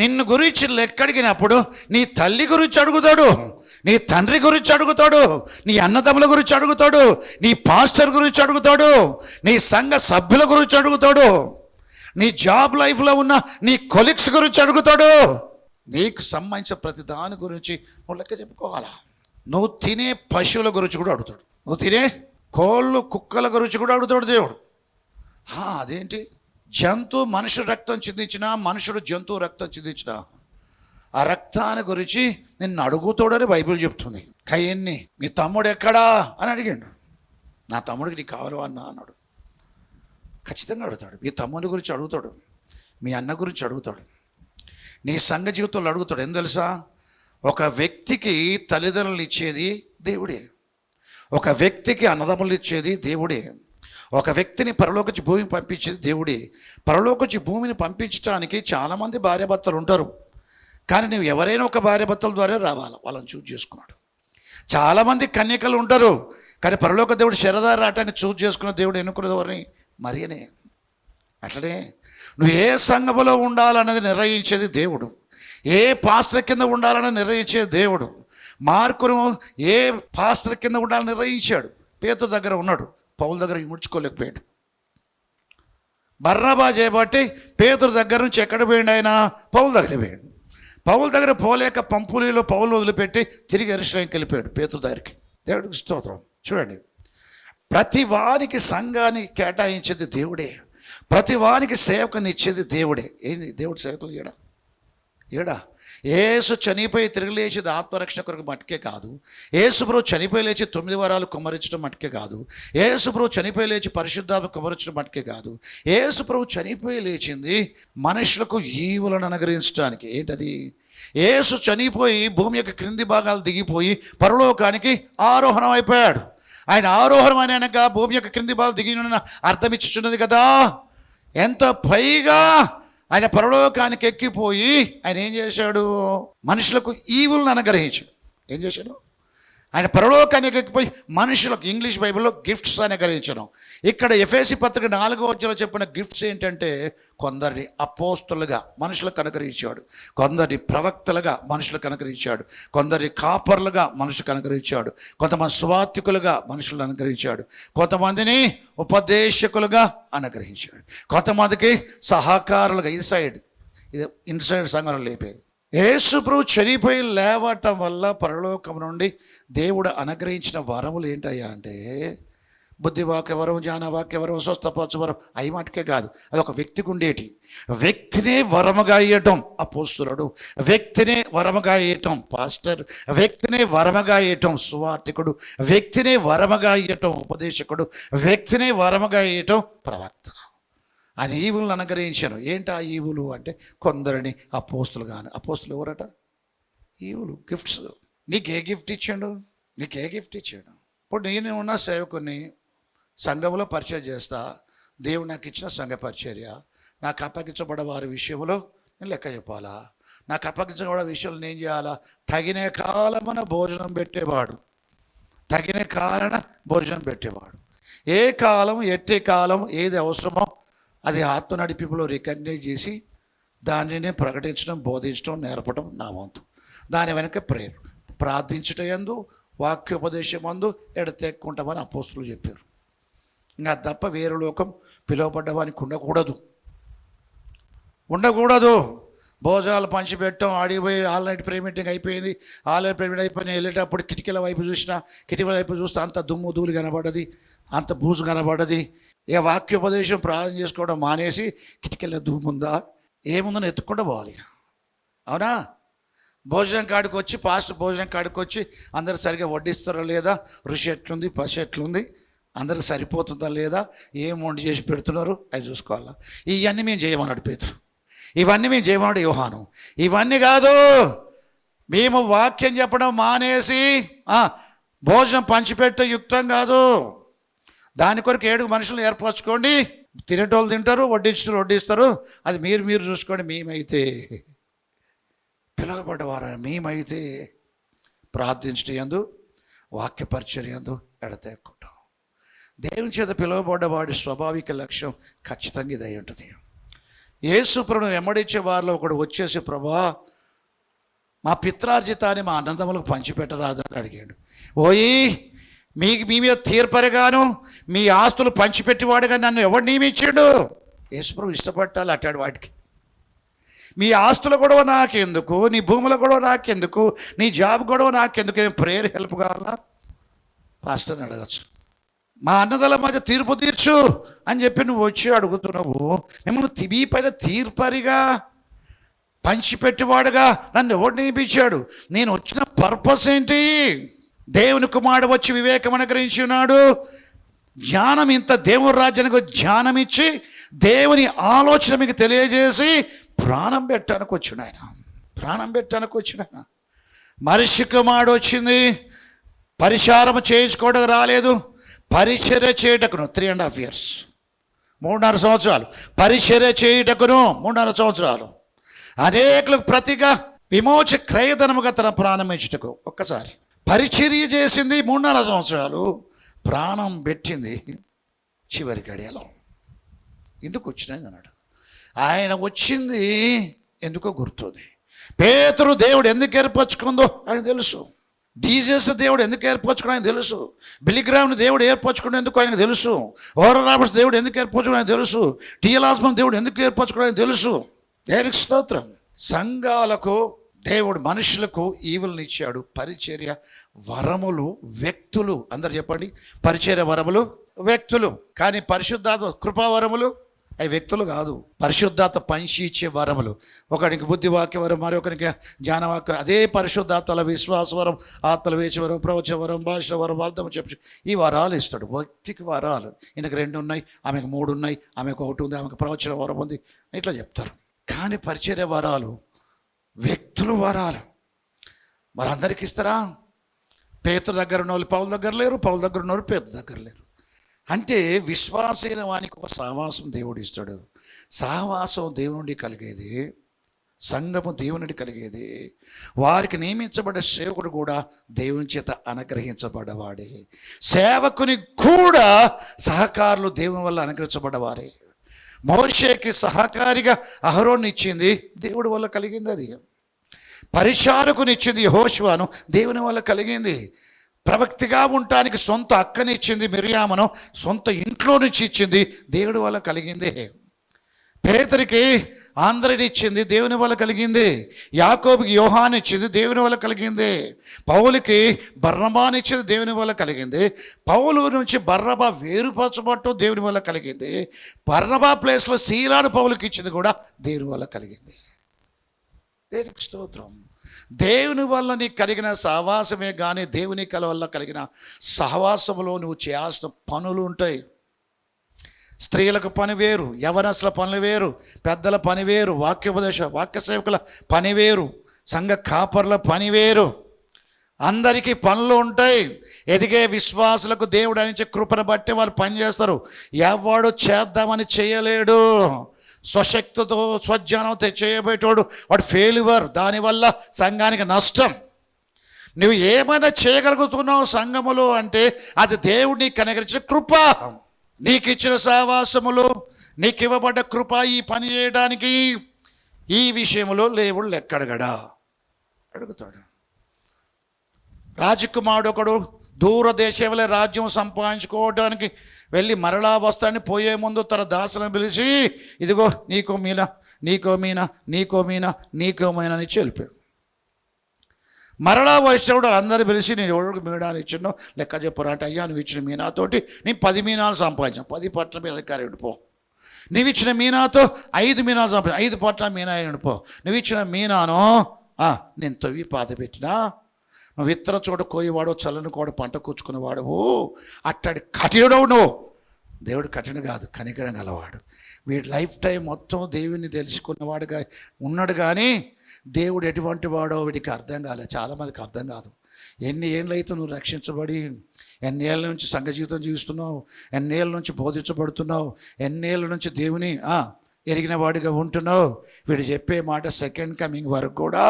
నిన్ను గురించి లెక్క అడిగినప్పుడు నీ తల్లి గురించి అడుగుతాడు, నీ తండ్రి గురించి అడుగుతాడు, నీ అన్నదమ్ముల గురించి అడుగుతాడు, నీ పాస్టర్ గురించి అడుగుతాడు, నీ సంఘ సభ్యుల గురించి అడుగుతాడు, నీ జాబ్ లైఫ్లో ఉన్న నీ కొలీగ్స్ గురించి అడుగుతాడు. నీకు సంబంధించిన ప్రతి దాని గురించి నువ్వు లెక్క చెప్పుకోవాలా. నువ్వు తినే పశువుల గురించి కూడా అడుగుతాడు. నువ్వు తినే కోళ్ళు, కుక్కల గురించి కూడా అడుగుతాడు దేవుడు. అదేంటి? జంతువు మనుషుడు రక్తం చిందించినా, మనుషుడు జంతువు రక్తం చిందించినా ఆ రక్తాన్ని గురించి నిన్ను అడుగుతాడని బైబిల్ చెప్తుంది. కయ్యన్ని మీ తమ్ముడు ఎక్కడా అని అడిగాడు. నా తమ్ముడికి నీకు కావాలా అన్నా అన్నాడు. ఖచ్చితంగా అడుగుతాడు. మీ తమ్ముడి గురించి అడుగుతాడు, మీ అన్న గురించి అడుగుతాడు, నీ సంఘ జీవితంలో అడుగుతాడు. ఏం తెలుసా? ఒక వ్యక్తికి తల్లిదండ్రులు ఇచ్చేది దేవుడే, ఒక వ్యక్తికి అన్నదమ్ములు ఇచ్చేది దేవుడే, ఒక వ్యక్తిని పరలోకించి భూమిని పంపించేది దేవుడే. పరలోకించి భూమిని పంపించడానికి చాలామంది భార్యాభర్తలు ఉంటారు, కానీ నువ్వు ఎవరైనా ఒక భార్యాభర్తల ద్వారా రావాలి, వాళ్ళని చూజ్ చేసుకున్నాడు. చాలామంది కన్యకలు ఉంటారు, కానీ పరలోక దేవుడు శరదారి రావటానికి చూజ్ చేసుకున్న దేవుడు ఎన్నుకున్నది ఎవరిని? మరియనే. అట్లనే నువ్వు ఏ సంఘములో ఉండాలన్నది నిర్ణయించేది దేవుడు, ఏ పాస్టర్ కింద ఉండాలని నిర్ణయించేది దేవుడు. మార్కును ఏ పాస్టర్ కింద ఉండాలని నిర్ణయించాడు. పేతురు దగ్గర ఉన్నాడు, పౌలు దగ్గర ముడుచుకోలేకపోయాడు. బర్నబా చేయబట్టి పేతురు దగ్గర నుంచి ఎక్కడ పోయిండు? ఆయన పౌలు దగ్గర పోయాడు. పౌలు దగ్గర పోలేక పంపులీలో పౌలు వదిలిపెట్టి తిరిగి యెరూషలేముకి వెళ్ళిపోయాడు పేతురు దగ్గరికి. దేవుడికి స్తోత్రం. చూడండి, ప్రతి వారికి సంఘానికి కేటాయించేది దేవుడే, ప్రతి వారికి సేవకుని ఇచ్చేది దేవుడే. ఏంది దేవుడు సేవకులు? ఏడా యేసు చనిపోయి తిరిగి లేచేది ఆత్మరక్షణ కొరకు మట్టుకే కాదు. యేసు ప్రభు చనిపోయి లేచి 9 వరాలు కుమ్మరించడం మట్టుకే కాదు. యేసు ప్రభు చనిపోయి లేచి పరిశుద్ధాత్మ కుమ్మరించడం మట్టుకే కాదు. యేసు ప్రభు చనిపోయి లేచింది మనుషులకు ఈవులను అనుగ్రహించడానికి. ఏంటది? యేసు చనిపోయి భూమి యొక్క క్రింది భాగాలు దిగిపోయి పరలోకానికి ఆరోహణం అయిపోయాడు. ఆయన ఆరోహణం అయినాక భూమి యొక్క క్రింది భాగాలు దిగి అర్థం ఇచ్చుచున్నది కదా. ఎంతో పైగా ఆయన పరలోకానికి ఎక్కిపోయి ఆయన ఏం చేశాడు? మనుషులకు ఈవులను అనుగ్రహించాడు. ఏం చేశాడు? ఆయన పరలోకానికి ఎక్కిపోయి మనుషులకు, ఇంగ్లీష్ బైబిల్లో గిఫ్ట్స్ అనుగ్రహించడం. ఇక్కడ ఎఫెసీ పత్రిక 4వ అధ్యాయంలో చెప్పిన గిఫ్ట్స్ ఏంటంటే, కొందరిని అపోస్తలుగా మనుషులకు అనుగ్రహించాడు, కొందరిని ప్రవక్తలుగా మనుషులకు అనుగ్రహించాడు, కొందరిని కాపర్లుగా మనుషులకు అనుగ్రహించాడు, కొంతమంది సువార్థికులుగా మనుషులను అనుగ్రహించాడు, కొంతమందిని ఉపదేశకులుగా అనుగ్రహించాడు, కొంతమందికి సహకారులుగా ఇన్సైడ్ సంఘంలో లేపేది. యేసు ప్రభు చనిపోయి లేవటం వల్ల పరలోకం నుండి దేవుడు అనుగ్రహించిన వరములు ఏంటయ్యా అంటే, బుద్ధివాక్య వరం, జ్ఞానవాక్య వరం, స్వస్థపరచు వరం. అవి మటుకే కాదు, అది ఒక వ్యక్తికి ఉండేటి. వ్యక్తినే వరముగా ఇయ్యటం అపోస్తులుడు, వ్యక్తినే వరముగా ఇయ్యటం పాస్టర్, వ్యక్తినే వరముగా ఇయ్యటం సువార్థికుడు, వ్యక్తినే వరముగా ఇయ్యటం ఉపదేశకుడు, వ్యక్తినే వరముగా ఇయ్యటం ప్రవక్త. ఆయన ఈవులను అనుగ్రహించాను. ఏంటి ఆ ఈవులు అంటే, కొందరిని అపోస్తులు. కానీ అపోస్తులు ఎవరట? ఈవులు గిఫ్ట్స్. నీకు ఏ గిఫ్ట్ ఇచ్చాడు? ఇప్పుడు నేను ఉన్న సేవకుని సంఘంలో పరిచయం చేస్తా. దేవుడు నాకు ఇచ్చిన సంఘ పరిచర్య, నాకు అప్పగించబడే వారి విషయంలో నేను లెక్క చెప్పాలా? నాకు అప్పగించబడే విషయంలో నేను చేయాలా? తగిన కాలమున భోజనం పెట్టేవాడు, ఏ కాలం ఎట్టి కాలం ఏది అవసరమో అది ఆత్మ నడిపింపులో రికగ్నైజ్ చేసి దానిని ప్రకటించడం, బోధించడం, నేర్పడం నా వంతు. దాని వెనక ప్రేయర్, ప్రార్థించుట యందు, వాక్యోపదేశం అందు ఎడతెక్కుంటామని అపోస్తులు చెప్పారు. ఇంకా తప్ప వేరే లోకం పిలువబడ్డవానికి ఉండకూడదు. భోజనాలు పంచిపెట్టడం, ఆడిపోయి ఆన్లైన్ ప్రేయర్ మీటింగ్ అయిపోయింది, ఆన్లైన్ ప్రేయర్ మీటింగ్ అయిపోయి వెళ్ళేటప్పుడు కిటికీల వైపు చూస్తే అంత దుమ్ము ధూళి కనబడ్డది, అంత బూజు కనబడ్డది. ఇక వాక్యోపదేశం ప్రార్థన చేసుకోవడం మానేసి కిటికీల దుమ్ముందా ఏముందని ఎత్తుకుండా పోవాలి. అవునా? భోజనం కాడికి వచ్చి భోజనం కాడికి వచ్చి అందరు సరిగా వడ్డిస్తారా లేదా, రుచి ఎట్లుంది, పసి ఎట్లుంది, అందరికి సరిపోతుందా లేదా, ఏం వండి చేసి పెడుతున్నారు అవి చూసుకోవాలా. ఇవన్నీ మేము చేయమన్నాడు పేతురు, ఇవన్నీ మేము చేయమన్నాడు యోహాను. ఇవన్నీ కాదు, మేము వాక్యం చెప్పడం మానేసి భోజనం పంచిపెట్టే యుక్తం కాదు. దాని కొరకు 7 మనుషులు ఏర్పరచుకోండి, తినేటోళ్ళు తింటారు, వడ్డిస్తారు. అది మీరు చూసుకోండి. మేమైతే పిలవబడ్డవారు, మేమైతే ప్రార్థించడం యందు, వాక్య పరిచర్య యందు ఎడతెక్కుంటాం. దేవుని చేత పిలువబడ్డవాడి స్వాభావిక లక్ష్యం ఖచ్చితంగా ఇది అయి ఉంటుంది. యేసు ప్రభువును వెంబడించే వారిలో ఒకడు వచ్చేసి, ప్రభా మా పిత్రార్జితాన్ని మా అన్నదమ్ములకు పంచిపెట్టరాదని అడిగాడు. మీ మీద తీర్పరిగాను మీ ఆస్తులు పంచిపెట్టేవాడుగా నన్ను ఎవడు నియమించాడు? యేసు ప్రభు ఇష్టపట్టాలి అట్టాడు వాటికి. మీ ఆస్తుల గొడవ నాకెందుకు, నీ భూముల గొడవ నాకెందుకు, నీ జాబ్ గొడవ నాకెందుకు, ఏం ప్రేయర్ హెల్ప్ కావాలా? పాస్టర్ని అడగచ్చు. మా అన్నదల మధ్య తీర్పు తీర్చు అని చెప్పి నువ్వు వచ్చి అడుగుతున్నావు. మిమ్మల్ని మీ పైన తీర్పరిగా పంచిపెట్టేవాడుగా నన్ను ఎవడు నియమించాడు? నేను వచ్చిన పర్పస్ ఏంటి? దేవుని కుమారుడు వచ్చి వివేకం అనుగ్రహించి ఉన్నాడు. జ్ఞానం, ఇంత దేవుని రాజ్యానికి జ్ఞానం ఇచ్చి దేవుని ఆలోచన మీకు తెలియజేసి ప్రాణం పెట్టడానికి వచ్చిన ఆయన. మనిషి కుమారుడు వచ్చింది పరిచారం చేయించుకోవడం రాలేదు, పరిచర్య చేయటకును 3.5 years, 3.5 సంవత్సరాలు పరిచర్య చేయటకును 3.5 సంవత్సరాలు అనేకులకు ప్రతిగా విమోచ క్రయధనముగా తన ప్రాణం ఇచ్చుటకు. ఒక్కసారి పరిచర్య చేసింది 3.5 సంవత్సరాలు, ప్రాణం పెట్టింది చివరి గడియలో. ఎందుకు వచ్చినాయి అన్నాడు. ఆయన వచ్చింది ఎందుకో గుర్తుంది. పేతురు దేవుడు ఎందుకు ఏర్పరచుకుందో ఆయన తెలుసు. జీసస్ దేవుడు ఎందుకు ఏర్పరచుకున్నా ఆయన తెలుసు. బిలిగ్రామ్ని దేవుడు ఏర్పరచుకునే ఎందుకు ఆయనకు తెలుసు. ఓరల్ రాబర్ట్స్ దేవుడు ఎందుకు ఏర్పరచుకున్నా ఆయన తెలుసు. టి.ఎల్. ఆస్మాన్ దేవుడు ఎందుకు ఏర్పరచుకున్నా ఆయన తెలుసు. దేవునికి స్తోత్రం. సంఘాలకు దేవుడు మనుషులకు ఈవులను ఇచ్చాడు. పరిచర్య వరములు వ్యక్తులు. అందరు చెప్పండి, పరిచర్య వరములు వ్యక్తులు. కానీ పరిశుద్ధాత్మ కృపావరములు అవి వ్యక్తులు కాదు. పరిశుద్ధాత్మ పంచి ఇచ్చే వరములు. ఒకరికి బుద్ధివాక్య వరం, మరొకరికి జ్ఞానవాక్య. అదే పరిశుద్ధాత్మల విశ్వాసవరం, ఆత్మల వేచవరం, ప్రవచన వరం, భాష వరం, అర్థం చెప్పు. ఈ వరాలు ఇస్తాడు వ్యక్తికి. వరాలు ఈయనకు 2 ఉన్నాయి, ఆమెకు 3 ఉన్నాయి, ఆమెకు 1 ఉంది, ఆమెకు ప్రవచన వరం ఉంది, ఇట్లా చెప్తారు. కానీ పరిచర్య వరాలు వ్యక్తులు వరాలు. వారందరికీ ఇస్తారా? పేతురు దగ్గర ఉన్న వాళ్ళు పౌలు దగ్గర లేరు, పౌలు దగ్గర ఉన్నవారు పేతురు దగ్గర లేరు. అంటే విశ్వాసైన వానికి ఒక సహవాసం దేవుడు ఇస్తాడు. సహవాసం దేవుని నుండి కలిగేది, సంఘము దేవుని నుండి కలిగేది. వారికి నియమించబడ్డ సేవకుడు కూడా దేవుని చేత అనుగ్రహించబడ్డవాడే. సేవకుని కూడా సహకారులు దేవుని వల్ల అనుగ్రహించబడ్డవారే. మోషేకి సహకారిగా అహరోన్ని ఇచ్చింది దేవుడి వల్ల కలిగింది. అది పరిచారకునిచ్చింది యెహోషువను దేవుని వల్ల కలిగింది. ప్రవక్తిగా ఉండటానికి సొంత అక్కనిచ్చింది మిర్యామును, సొంత ఇంట్లో నుంచి ఇచ్చింది దేవుడి వల్ల కలిగింది. పేతురికి ఆంధ్రని ఇచ్చింది దేవుని వల్ల కలిగింది. యాకోబుకి యోహాను ఇచ్చింది దేవుని వల్ల కలిగింది. పౌలుకి బర్నబాని ఇచ్చింది దేవుని వల్ల కలిగింది. పౌలు నుంచి బర్నబా వేరుపరచబట్టు దేవుని వల్ల కలిగింది. బర్నబా ప్లేస్లో సీలాను పౌలుకి ఇచ్చింది కూడా దేవుని వల్ల కలిగింది. దేవునికి స్తోత్రం. దేవుని వల్ల నీకు కలిగిన సహవాసమే కానీ దేవుని వల్ల కలిగిన సహవాసంలో నువ్వు చేయాల్సిన పనులు ఉంటాయి. స్త్రీలకు పని వేరు, యవనస్తుల పనులు వేరు, పెద్దల పని వేరు, వాక్య సేవకుల పని వేరు, సంఘ కాపర్ల పని వేరు. అందరికీ పనులు ఉంటాయి. ఎదిగే విశ్వాసులకు దేవుడు అందించే కృపను బట్టి వాళ్ళు పనిచేస్తారు. ఎవడు చేద్దామని చేయలేడు. స్వశక్తితో స్వజ్ఞానంతో చేయబోయేటోడు వాడు ఫెయిల్యూర్. దానివల్ల సంఘానికి నష్టం. నువ్వు ఏమైనా చేయగలుగుతున్నావు సంఘములో అంటే అది దేవుడు నీకు కనుగరించిన కృప. నీకు ఇచ్చిన సహవాసములు, నీకు ఇవ్వబడ్డ కృప ఈ పని చేయడానికి. ఈ విషయంలో దేవుడు లెక్కడగడా అడుగుతాడు. రాజకుమారుడు ఒకడు దూరదేశంలో రాజ్యం సంపాదించుకోవడానికి వెళ్ళి మరలా వస్తాడని పోయే ముందు తన దాసులను పిలిచి, ఇదిగో నీకో మీనా, నీకో మీనా, నీకో మీనా, నీకో మీనా అని చెప్పాడు. మరలా వచ్చినప్పుడు అందరూ పిలిచి, నేను ఎవరికి మీనాలు ఇచ్చినో లెక్క చెప్పరా అంటే, అయ్యా నువ్వు ఇచ్చిన మీనాతోటి నేను 10 మీనాలు సంపాదించాను. 10 పట్ల మీద అధికారి పో. నువ్వు ఇచ్చిన మీనాతో 5 మీనాలు సంపాదించాను. 5 పట్ల మీనా పో. నువ్వు ఇచ్చిన మీనాను నేను తవ్వి పాత పెట్టినా, నువ్వు ఇతర చోట కోయేవాడు, చల్లని కూడా పంట కూర్చుకునేవాడువు, అట్టడి కఠినుడవు నువ్వు. దేవుడు కఠిన కాదు, కనికరం గలవాడు. వీడి లైఫ్ టైం మొత్తం దేవుడిని తెలుసుకున్నవాడుగా ఉన్నాడు. కానీ దేవుడు ఎటువంటి వాడో వీడికి అర్థం కాలేదు. చాలామందికి అర్థం కాదు. ఎన్ని ఏళ్ళు అయితే నువ్వు రక్షించబడి, ఎన్ని ఏళ్ళ నుంచి సంఘ జీవితం జీవిస్తున్నావు, ఎన్ని ఏళ్ళ నుంచి బోధించబడుతున్నావు, ఎన్ని ఏళ్ళ నుంచి దేవుని ఎరిగిన వాడిగా ఉంటున్నావు. వీడు చెప్పే మాట సెకండ్ కమింగ్ వరకు కూడా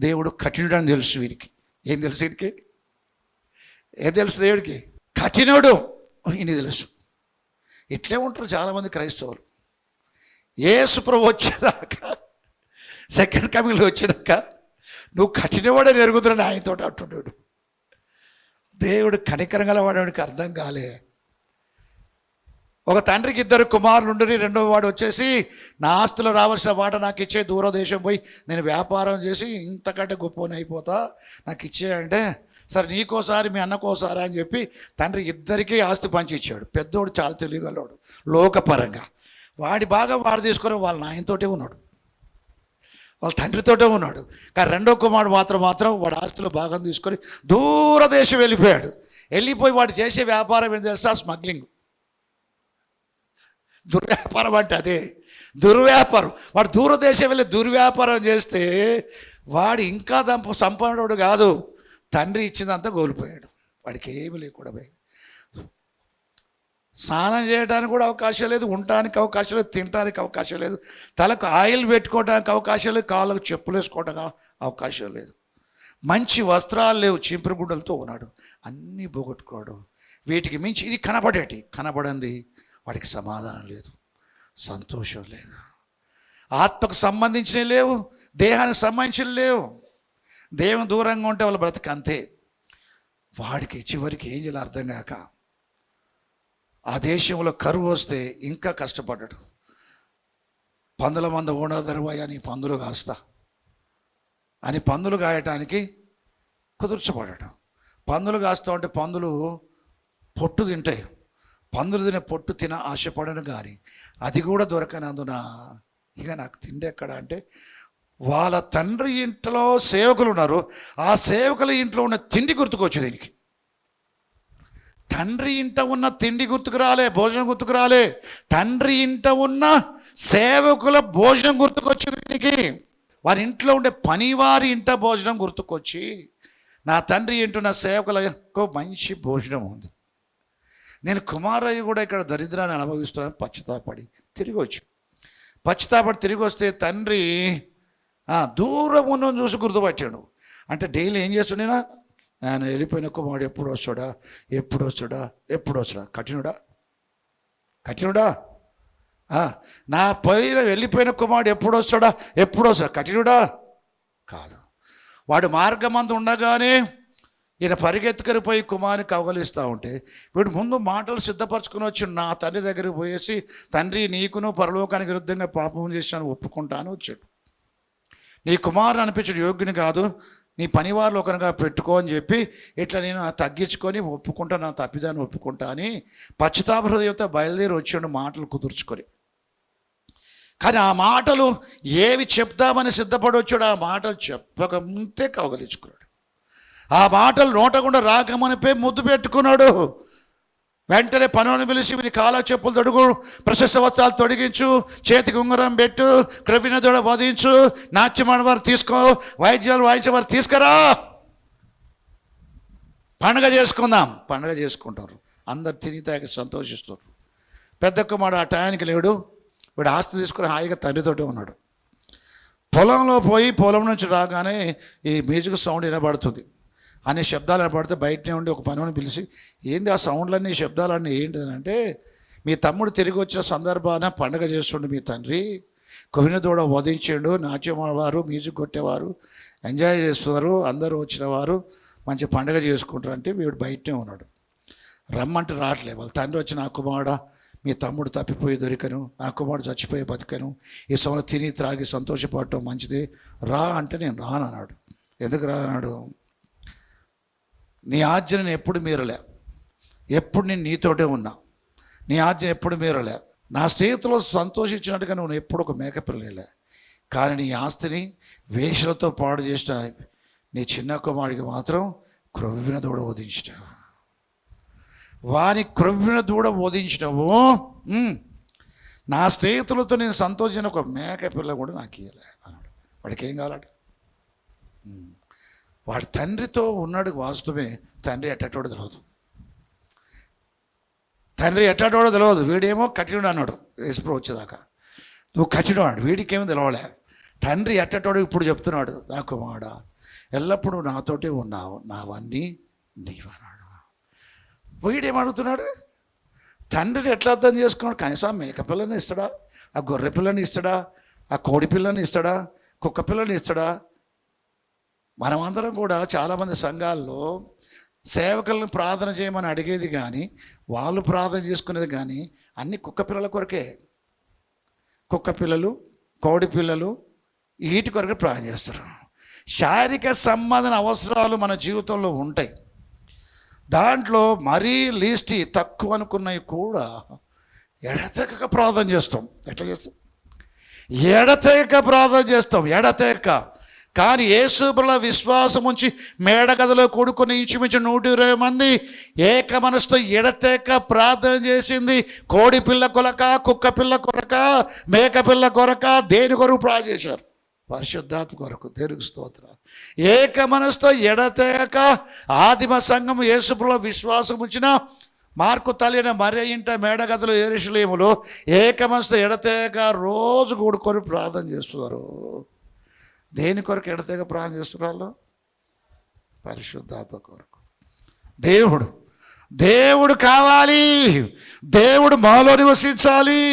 దేవుడు కఠినుడని తెలుసు వీడికి. ఏం తెలుసు వీడికి? ఏం తెలుసు దేవుడికి? కఠినుడు ఈయన తెలుసు. ఇట్లే ఉంటారు చాలామంది క్రైస్తవులు. యేసు ప్రభువు వచ్చేదాకా, సెకండ్ కమింగ్లో వచ్చేదాకా నువ్వు కఠినవాడని ఎరుగుతున్నాడు ఆయనతో అంటున్నాడు. దేవుడు కనికరం గలవాడికి అర్థం కాలే. ఒక తండ్రికి 2 కుమారులు ఉండని, రెండవ వాడు వచ్చేసి, నా ఆస్తులు రావాల్సిన వాట నాకు ఇచ్చే, దూరదేశం పోయి నేను వ్యాపారం చేసి ఇంతకంటే గొప్పని అయిపోతా, నాకు ఇచ్చేయంటే, సరే నీకోసారి మీ అన్నకోసారి అని చెప్పి తండ్రి ఇద్దరికీ ఆస్తి పంచి ఇచ్చాడు. పెద్దోడు చాలా తెలియగలవాడు లోకపరంగా. వాడి భాగం వాడు తీసుకొని వాళ్ళ నాయనతోటే ఉన్నాడు, వాళ్ళ తండ్రితోటే ఉన్నాడు. కానీ రెండో కుమారుడు మాత్రం వాడు ఆస్తులు భాగం తీసుకొని దూరదేశం వెళ్ళిపోయాడు. వెళ్ళిపోయి వాడు చేసే వ్యాపారం ఏం తెలుసా? స్మగ్లింగ్. దుర్వ్యాపారం అంటే అదే, దుర్వ్యాపారం. వాడు దూరదేశం వెళ్ళి దుర్వ్యాపారం చేస్తే వాడు ఇంకా సంపన్నుడు కాదు, తండ్రి ఇచ్చిందంతా కోల్పోయాడు. వాడికి ఏమి లేకుండా పోయింది. స్నానం చేయడానికి కూడా అవకాశం లేదు, ఉండటానికి అవకాశం లేదు, తినడానికి అవకాశం లేదు, తలకు ఆయిల్ పెట్టుకోవడానికి అవకాశం లేదు, కాళ్ళకు చెప్పులు వేసుకోవడానికి అవకాశం లేదు, మంచి వస్త్రాలు లేవు, చింపురు గుడ్డలతో ఉన్నాడు. అన్నీ పోగొట్టుకోడు. వీటికి మించి ఇది కనబడింది వాడికి సమాధానం లేదు, సంతోషం లేదు. ఆత్మకు సంబంధించినవి లేవు, దేహానికి సంబంధించినవి లేవు. దేవుని దూరంగా ఉంటే వాళ్ళ బ్రతికి అంతే. వాడికి చివరికి ఏం చేయాలో అర్థం కాక ఆ దేశంలో కరువు వస్తే ఇంకా కష్టపడ్డాడు. పందుల మంద ఓడదరువాయ నీ పందులు కాస్తా అని పందులు కాయటానికి కుదుర్చబడ్డాడు. పందులు కాస్తా ఉంటే పందులు పొట్టు తింటాయి. పందులు తినే పొట్టు ఆశపడను కానీ అది కూడా దొరకనందున ఇక నాకు తిండి ఎక్కడ అంటే, వాళ్ళ తండ్రి ఇంట్లో సేవకులు ఉన్నారు, ఆ సేవకుల ఇంట్లో ఉన్న తిండి గుర్తుకొచ్చు దీనికి. తండ్రి ఇంట ఉన్న తిండి గుర్తుకు రాలే, భోజనం గుర్తుకు రాలే, తండ్రి ఇంట ఉన్న సేవకుల భోజనం గుర్తుకొచ్చింది దీనికి. వారి ఇంట్లో ఉండే పనివారి ఇంట భోజనం గుర్తుకొచ్చి, నా తండ్రి ఇంటున్న సేవకులకు మంచి భోజనం ఉంది, నేను కుమారయ్య కూడా ఇక్కడ దరిద్రాన్ని అనుభవిస్తున్నాను, పశ్చాత్తాపడి తిరిగి వస్తే తండ్రి దూరం ఉన్న చూసి గుర్తుపట్టాడు. అంటే డైలీ ఏం చేస్తున్నా, నేను వెళ్ళిపోయిన కుమారుడు ఎప్పుడు వస్తాడా, కఠినుడా నా పైన వెళ్ళిపోయిన కుమారుడు ఎప్పుడు వస్తాడా, కఠినుడా కాదు. వాడు మార్గమందు ఉండగానే ఈయన పరిగెత్తుకొని పోయి కుమారుని కవలిస్తూ ఉంటే, వీడు ముందు మాటలు సిద్ధపరచుకుని వచ్చి నా తండ్రి దగ్గరికి పోయేసి, తండ్రి నీకును పరలోకానికి విరుద్ధంగా పాపం చేశాను ఒప్పుకుంటాను వచ్చాడు. నీ కుమారుని అనిపించడు యోగ్యుని కాదు, నీ పనివారిలో ఒకరిగా పెట్టుకో అని చెప్పి ఇట్లా నేను తగ్గించుకొని ఒప్పుకుంటా, నా తప్పిదాన్ని ఒప్పుకుంటా అని పశ్చాత్తాప హృదయంతో బయలుదేరి వచ్చాడు మాటలు కుదుర్చుకొని. కానీ ఆ మాటలు ఏవి చెప్దామని సిద్ధపడి వచ్చాడు, ఆ మాటలు చెప్పకముందే కవగలించుకున్నాడు. ఆ మాటలు నోట గుండా రాకమనిపై ముద్దు పెట్టుకున్నాడు. వెంటనే పనులను పిలిచి నీ కాళ్ళ చెప్పులు తొడుగు, ప్రశస్త వస్త్రాలు తొడిగించు, చేతికి ఉంగరం పెట్టు, క్రొవ్విన దూడ వధించు, నాట్యమాడ వారు తీసుకో, వాయిద్యాలు వాయించేవారు తీసుకురా, పండుగ చేసుకుందాం. పండుగ చేసుకుంటారు, అందరు తిని తాగి సంతోషిస్తారు. పెద్ద కుమారుడు ఆ టయానికి లేడు. వీడు ఆస్తి తీసుకుని హాయిగా తండ్రితోటే ఉన్నాడు. పొలంలో పోయి పొలం నుంచి రాగానే ఈ మ్యూజిక్ సౌండ్ వినబడుతుంది. అనే శబ్దాలు వినబడితే బయటనే ఉండి ఒక పనిని పిలిచి, ఏంది ఆ సౌండ్లన్నీ శబ్దాలన్నీ ఏంటిది అంటే, మీ తమ్ముడు తిరిగి వచ్చిన సందర్భాన పండుగ చేస్తుండే మీ తండ్రి, కొవిన దూడ వధించిండు, నాట్యం వారు మ్యూజిక్ కొట్టేవారు ఎంజాయ్ చేస్తున్నారు, అందరూ వచ్చిన వారు మంచి పండుగ చేసుకుంటారు అంటే వీడు బయటనే ఉన్నాడు. రమ్మంటే రావట్లే. వాళ్ళ తండ్రి వచ్చి, నా కుమారుడా, మీ తమ్ముడు తప్పిపోయి దొరికను, నా కుమారుడు చచ్చిపోయి బతికను, ఈ సమయంలో తిని త్రాగి సంతోషపడటం మంచిది, రా అంటే నేను రానన్నాడు. ఎందుకు రానన్నాడు? నీ ఆజ్ఞ నేను ఎప్పుడు మీరలే, ఎప్పుడు నేను నీతోటే ఉన్నా, నీ ఆజ్ఞ ఎప్పుడు మీరలే, నా స్నేహితులు సంతోషించినట్టుగా నువ్వు ఎప్పుడు ఒక మేకపిల్లలే, కానీ నీ ఆస్తిని వేషలతో పాడు చేసిన నీ చిన్న కుమారుడికి మాత్రం క్రొవ్విన దూడ వధించావు. వాని క్రొవ్విన దూడ వధించినవు, నా స్నేహితులతో నేను సంతోషించిన ఒక మేక పిల్ల కూడా నాకు ఇవ్వలే అన్నాడు. వాడికి ఏం కావాలట? వాడి తండ్రితో ఉన్నాడు వాస్తవమే, తండ్రి ఎట్టటోడు తెలియదు, తండ్రి ఎట్టటోడో తెలియదు. వీడేమో కఠినుడు అన్నాడు యేసు వచ్చేదాకా, నువ్వు కఠినుడు అన్నాడు, వీడికేమో తెలవలే. తండ్రి ఎట్టటోడు ఇప్పుడు చెప్తున్నాడు, నా కుమారుడా ఎల్లప్పుడూ నాతోటే ఉన్నావు, నావన్నీ నీవన్నాడు. వీడేమడుగుతున్నాడు? తండ్రిని ఎట్లా అర్థం చేసుకున్నాడు? కనీసం మేక పిల్లని ఇస్తాడా, ఆ గొర్రె పిల్లని ఇస్తాడా, ఆ కోడి పిల్లని ఇస్తాడా, కుక్క పిల్లని ఇస్తాడా? మనమందరం కూడా చాలామంది సంఘాల్లో సేవకులను ప్రార్థన చేయమని అడిగేది కానీ, వాళ్ళు ప్రార్థన చేసుకునేది కానీ అన్ని కుక్క పిల్లల కొరకే. కుక్క పిల్లలు, కోడి పిల్లలు, వీటి కొరకే ప్రార్థన చేస్తారు. శారీరక సంబంధన అవసరాలు మన జీవితంలో ఉంటాయి. దాంట్లో మరీ లీస్ట్ తక్కువ అనుకున్నవి కూడా ఎడతెగక ప్రార్థన చేస్తాం. ఎట్లా చేస్తాం? ఎడతెగక ప్రార్థన చేస్తాం, ఎడతెగక. కానీ యేసుప్రభుల విశ్వాసం ఉంచి మేడగదిలో కూడుకుని ఇంచుమించు 120 మంది ఏక మనసుతో ఎడతెగక ప్రార్థన చేసింది. కోడి పిల్ల కొరక, కుక్క పిల్ల కొరక, మేక పిల్ల కొరక, దేని కొరకు ప్రార్థన చేశారు? పరిశుద్ధాత్మ కొరకు. దేవునికి స్తోత్రం. ఏక మనసుతో ఎడతెగక ఆదిమ సంఘం యేసుప్రభుల విశ్వాసం ఉంచిన మార్కు తల్లిన మరియ ఇంట మేడగదిలో యెరూషలేములో ఏక మనసుతో ఎడతెగక రోజు కూడుకొని ప్రార్థన చేస్తున్నారు. దేని కొరకు ఎడతెగక ప్రార్థన చేస్తున్నారు? పరిశుద్ధాత్మ కొరకు. దేవుడు కావాలి, దేవుడు మాలో నివసించాలి.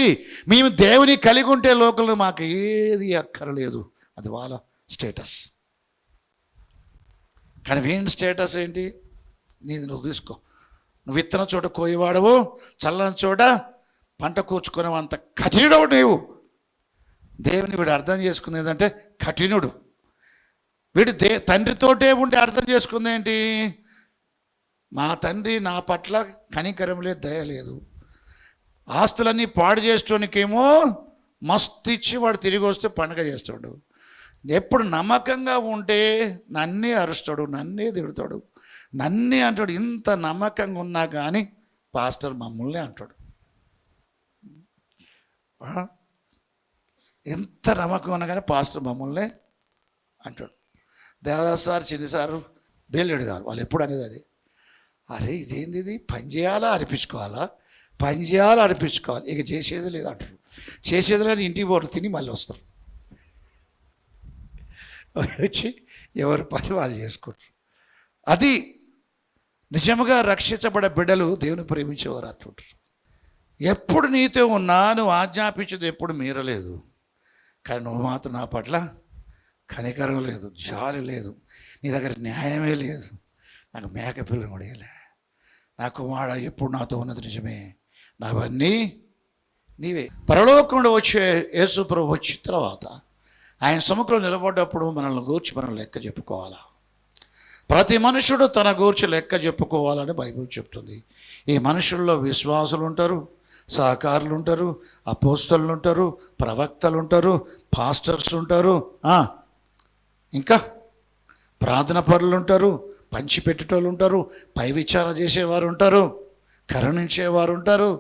మేము దేవుని కలిగి ఉంటే లోకంలో మాకు ఏది అక్కర్లేదు. అది వాళ్ళ స్టేటస్. కానీ వీని స్టేటస్ ఏంటి? నీది నువ్వు తీసుకో. నువ్వు విత్తన చోట కోయివాడవు, చల్లని చోట పంట కూర్చుకునేవంత కఠినుడు నీవు. దేవుని వీడు అర్థం చేసుకుంది ఏంటంటే కఠినుడు. వీడు తండ్రితోటే ఉండి అర్థం చేసుకుంది ఏంటి? మా తండ్రి నా పట్ల కనికరం లేదు, దయ లేదు. ఆస్తులన్నీ పాడు చేసేటోనికేమో మస్తు ఇచ్చి వాడు తిరిగి వస్తే పండుగ చేస్తాడు. ఎప్పుడు నమ్మకంగా ఉంటే నన్నే అరుస్తాడు, నన్నే తిడతాడు, నన్నే అంటాడు. ఇంత నమ్మకంగా ఉన్నా కానీ పాస్టర్ మమ్మల్ని అంటాడు. ఎంత నమ్మకం ఉన్నా కానీ పాస్టర్ మమ్మల్ని అంటాడు. దేవదాస్ సార్, చిన్నిసారు, బేలేడు గారు వాళ్ళు ఎప్పుడు అనేది అది, అరే ఇదేంది, ఇది పని చేయాలా అనిపించుకోవాలా, పని చేయాలా అనిపించుకోవాలి, ఇక చేసేది లేదు అంటారు. చేసేది లేని ఇంటికి పోరు, తిని మళ్ళీ వస్తారు. వచ్చి ఎవరి పని వాళ్ళు చేసుకుంటారు. అది నిజంగా రక్షించబడే బిడ్డలు దేవుని ప్రేమించేవారు అట్లుంటారు. ఎప్పుడు నీతో ఉన్నా, నువ్వు ఆజ్ఞాపించేది ఎప్పుడు మీరలేదు, కానీ నువ్వు మాత్రం నా పట్ల కనికరం లేదు, జాలి లేదు, నీ దగ్గర న్యాయమే లేదు. నాకు మేక పిల్లని కూడా వేయలే, నా కుమారుడు ఎప్పుడు నాతో ఉన్నది నిజమే, నావన్నీ నీవే. పరలోకంలో వచ్చే యేసు ప్రభు వచ్చిన తర్వాత ఆయన సముఖంలో నిలబడ్డప్పుడు మనల్ని గూర్చి మనం లెక్క చెప్పుకోవాలా. ప్రతి మనుషుడు తన గూర్చి లెక్క చెప్పుకోవాలని బైబిల్ చెప్తుంది. ఈ మనుషుల్లో విశ్వాసులు ఉంటారు, సహకారులు ఉంటారు, అపోస్తలులు ఉంటారు, ప్రవక్తలు ఉంటారు, పాస్టర్స్ ఉంటారు, ఇంకా ప్రార్థన పరులు ఉంటారు, పంచిపెట్టేటోళ్ళు ఉంటారు, పై విచారణ చేసేవారు ఉంటారు. కరుణించేవారు ఉంటారు,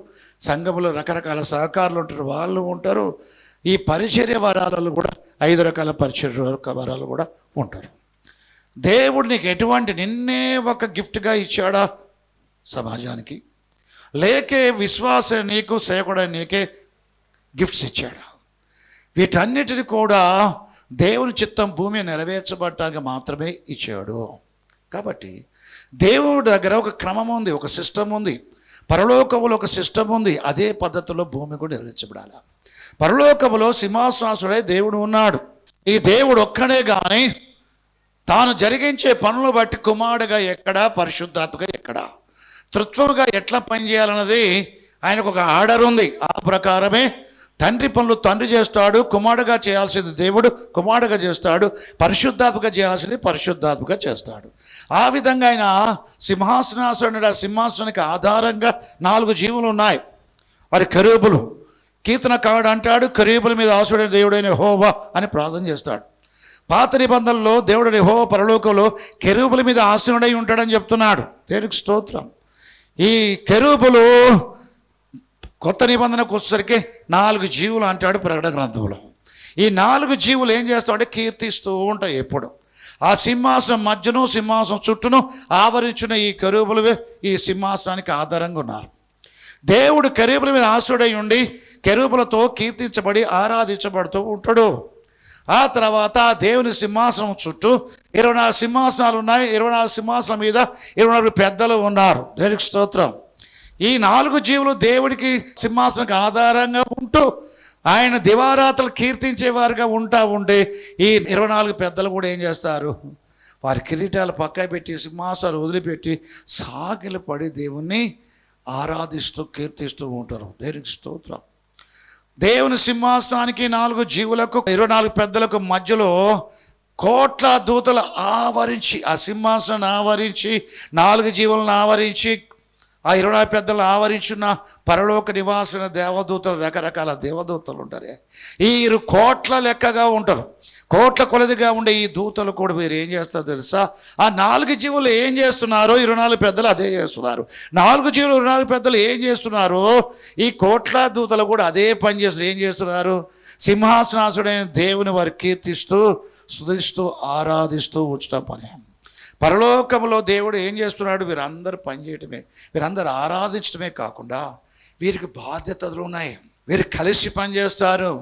సంఘములో రకరకాల సహకారులు ఉంటారు, వాళ్ళు ఉంటారు. ఈ పరిచర్య వరాలలో కూడా 5 రకాల పరిచర్య వరాలు కూడా ఉంటారు. దేవుడు నీకు ఎటువంటి నిన్నే ఒక గిఫ్ట్గా ఇచ్చాడా సమాజానికి, లేకే విశ్వాస నీకు సేవకుడా నీకే గిఫ్ట్స్ ఇచ్చాడా? వీటన్నిటిని కూడా దేవుని చిత్తం భూమి నెరవేర్చబడటానికి మాత్రమే ఇచ్చాడు. కాబట్టి దేవుడి దగ్గర ఒక క్రమం ఉంది, ఒక సిస్టమ్ ఉంది. పరలోకములో ఒక సిస్టమ్ ఉంది, అదే పద్ధతిలో భూమి కూడా నెరవేర్చబడాలి. పరలోకములో సింహాసనాసుడై దేవుడు ఉన్నాడు. ఈ దేవుడు ఒక్కడే కానీ తాను జరిగించే పనులు బట్టి కుమారుడుగా ఎక్కడా, పరిశుద్ధాత్మగా ఎక్కడా, తృత్వముగా ఎట్లా పనిచేయాలన్నది ఆయనకు ఒక ఆర్డర్ ఉంది. ఆ ప్రకారమే తండ్రి పనులు తండ్రి చేస్తాడు, కుమారుడుగా చేయాల్సింది దేవుడు కుమారుడుగా చేస్తాడు, పరిశుద్ధాత్మగా చేయాల్సింది పరిశుద్ధాత్మగా చేస్తాడు. ఆ విధంగా ఆయన సింహాసనాసుడు. ఆ సింహాసనానికి ఆధారంగా 4 జీవులు ఉన్నాయి. వారి కెరూబులు. కీర్తనకారుడు అంటాడు, కెరూబుల మీద ఆసుడైన దేవుడైన యెహోవా అని ప్రార్థన చేస్తాడు. పాత నిబంధనలో దేవుడు యెహోవా పరలోకంలో కెరూబుల మీద ఆసీనుడై ఉంటాడని చెప్తున్నాడు. దేవునికి స్తోత్రం. ఈ కెరూబులు కొత్త నిబంధనకు వచ్చేసరికి 4 జీవులు అంటాడు ప్రకటన గ్రంథంలో. ఈ 4 జీవులు ఏం చేస్తామంటే కీర్తిస్తూ ఉంటాయి ఎప్పుడు. ఆ సింహాసనం మధ్యను సింహాసనం చుట్టూను ఆవరించిన ఈ కెరూబులు ఈ సింహాసనానికి ఆధారంగా ఉన్నారు. దేవుడు కెరూబుల మీద ఆసుడై ఉండి కెరూబులతో కీర్తించబడి ఆరాధించబడుతూ ఉంటాడు. ఆ తర్వాత దేవుని సింహాసనం చుట్టూ 24 సింహాసనాలు ఉన్నాయి. 24 సింహాసనం మీద 24 పెద్దలు ఉన్నారు. దేవునికి స్తోత్రం. ఈ 4 జీవులు దేవుడికి సింహాసనానికి ఆధారంగా ఉంటూ ఆయన దివారాత్రులు కీర్తించేవారుగా ఉంటే ఈ 24 పెద్దలు కూడా ఏం చేస్తారు? వారి కిరీటాలు పక్క పెట్టి సింహాసనాలు వదిలిపెట్టి సాగిలు పడి దేవుణ్ణి ఆరాధిస్తూ కీర్తిస్తూ ఉంటారు. దేవునికి స్తోత్రం. దేవుని సింహాసనానికి 4 జీవులకు 24 పెద్దలకు మధ్యలో కోట్ల దూతలు ఆవరించి, ఆ సింహాసనాన్ని ఆవరించి, 4 జీవులను ఆవరించి, ఆ 24 పెద్దలను ఆవరించిన పరలోక నివాసిన దేవదూతలు, రకరకాల దేవదూతలు ఉంటారు. ఈ కోట్ల లెక్కగా ఉంటారు. కోట్ల కొలదిగా ఉండే ఈ దూతలు కూడా మీరు ఏం చేస్తారో తెలుసా? ఆ 4 జీవులు ఏం చేస్తున్నారో 24 పెద్దలు అదే చేస్తున్నారు. 4 జీవులు 24 పెద్దలు ఏం చేస్తున్నారో ఈ కోట్ల దూతలు కూడా అదే పని చేస్తున్నారు. ఏం చేస్తున్నారు? సింహాసనాసుడైన దేవుని వారు కీర్తిస్తూ స్తుతిస్తూ ఆరాధిస్తూ ఉంచడం పని. పరలోకంలో దేవుడు ఏం చేస్తున్నాడు? వీరందరూ పనిచేయటమే, వీరందరూ ఆరాధించడమే కాకుండా వీరికి బాధ్యతలు ఉన్నాయి. వీరు కలిసి పనిచేస్తారు,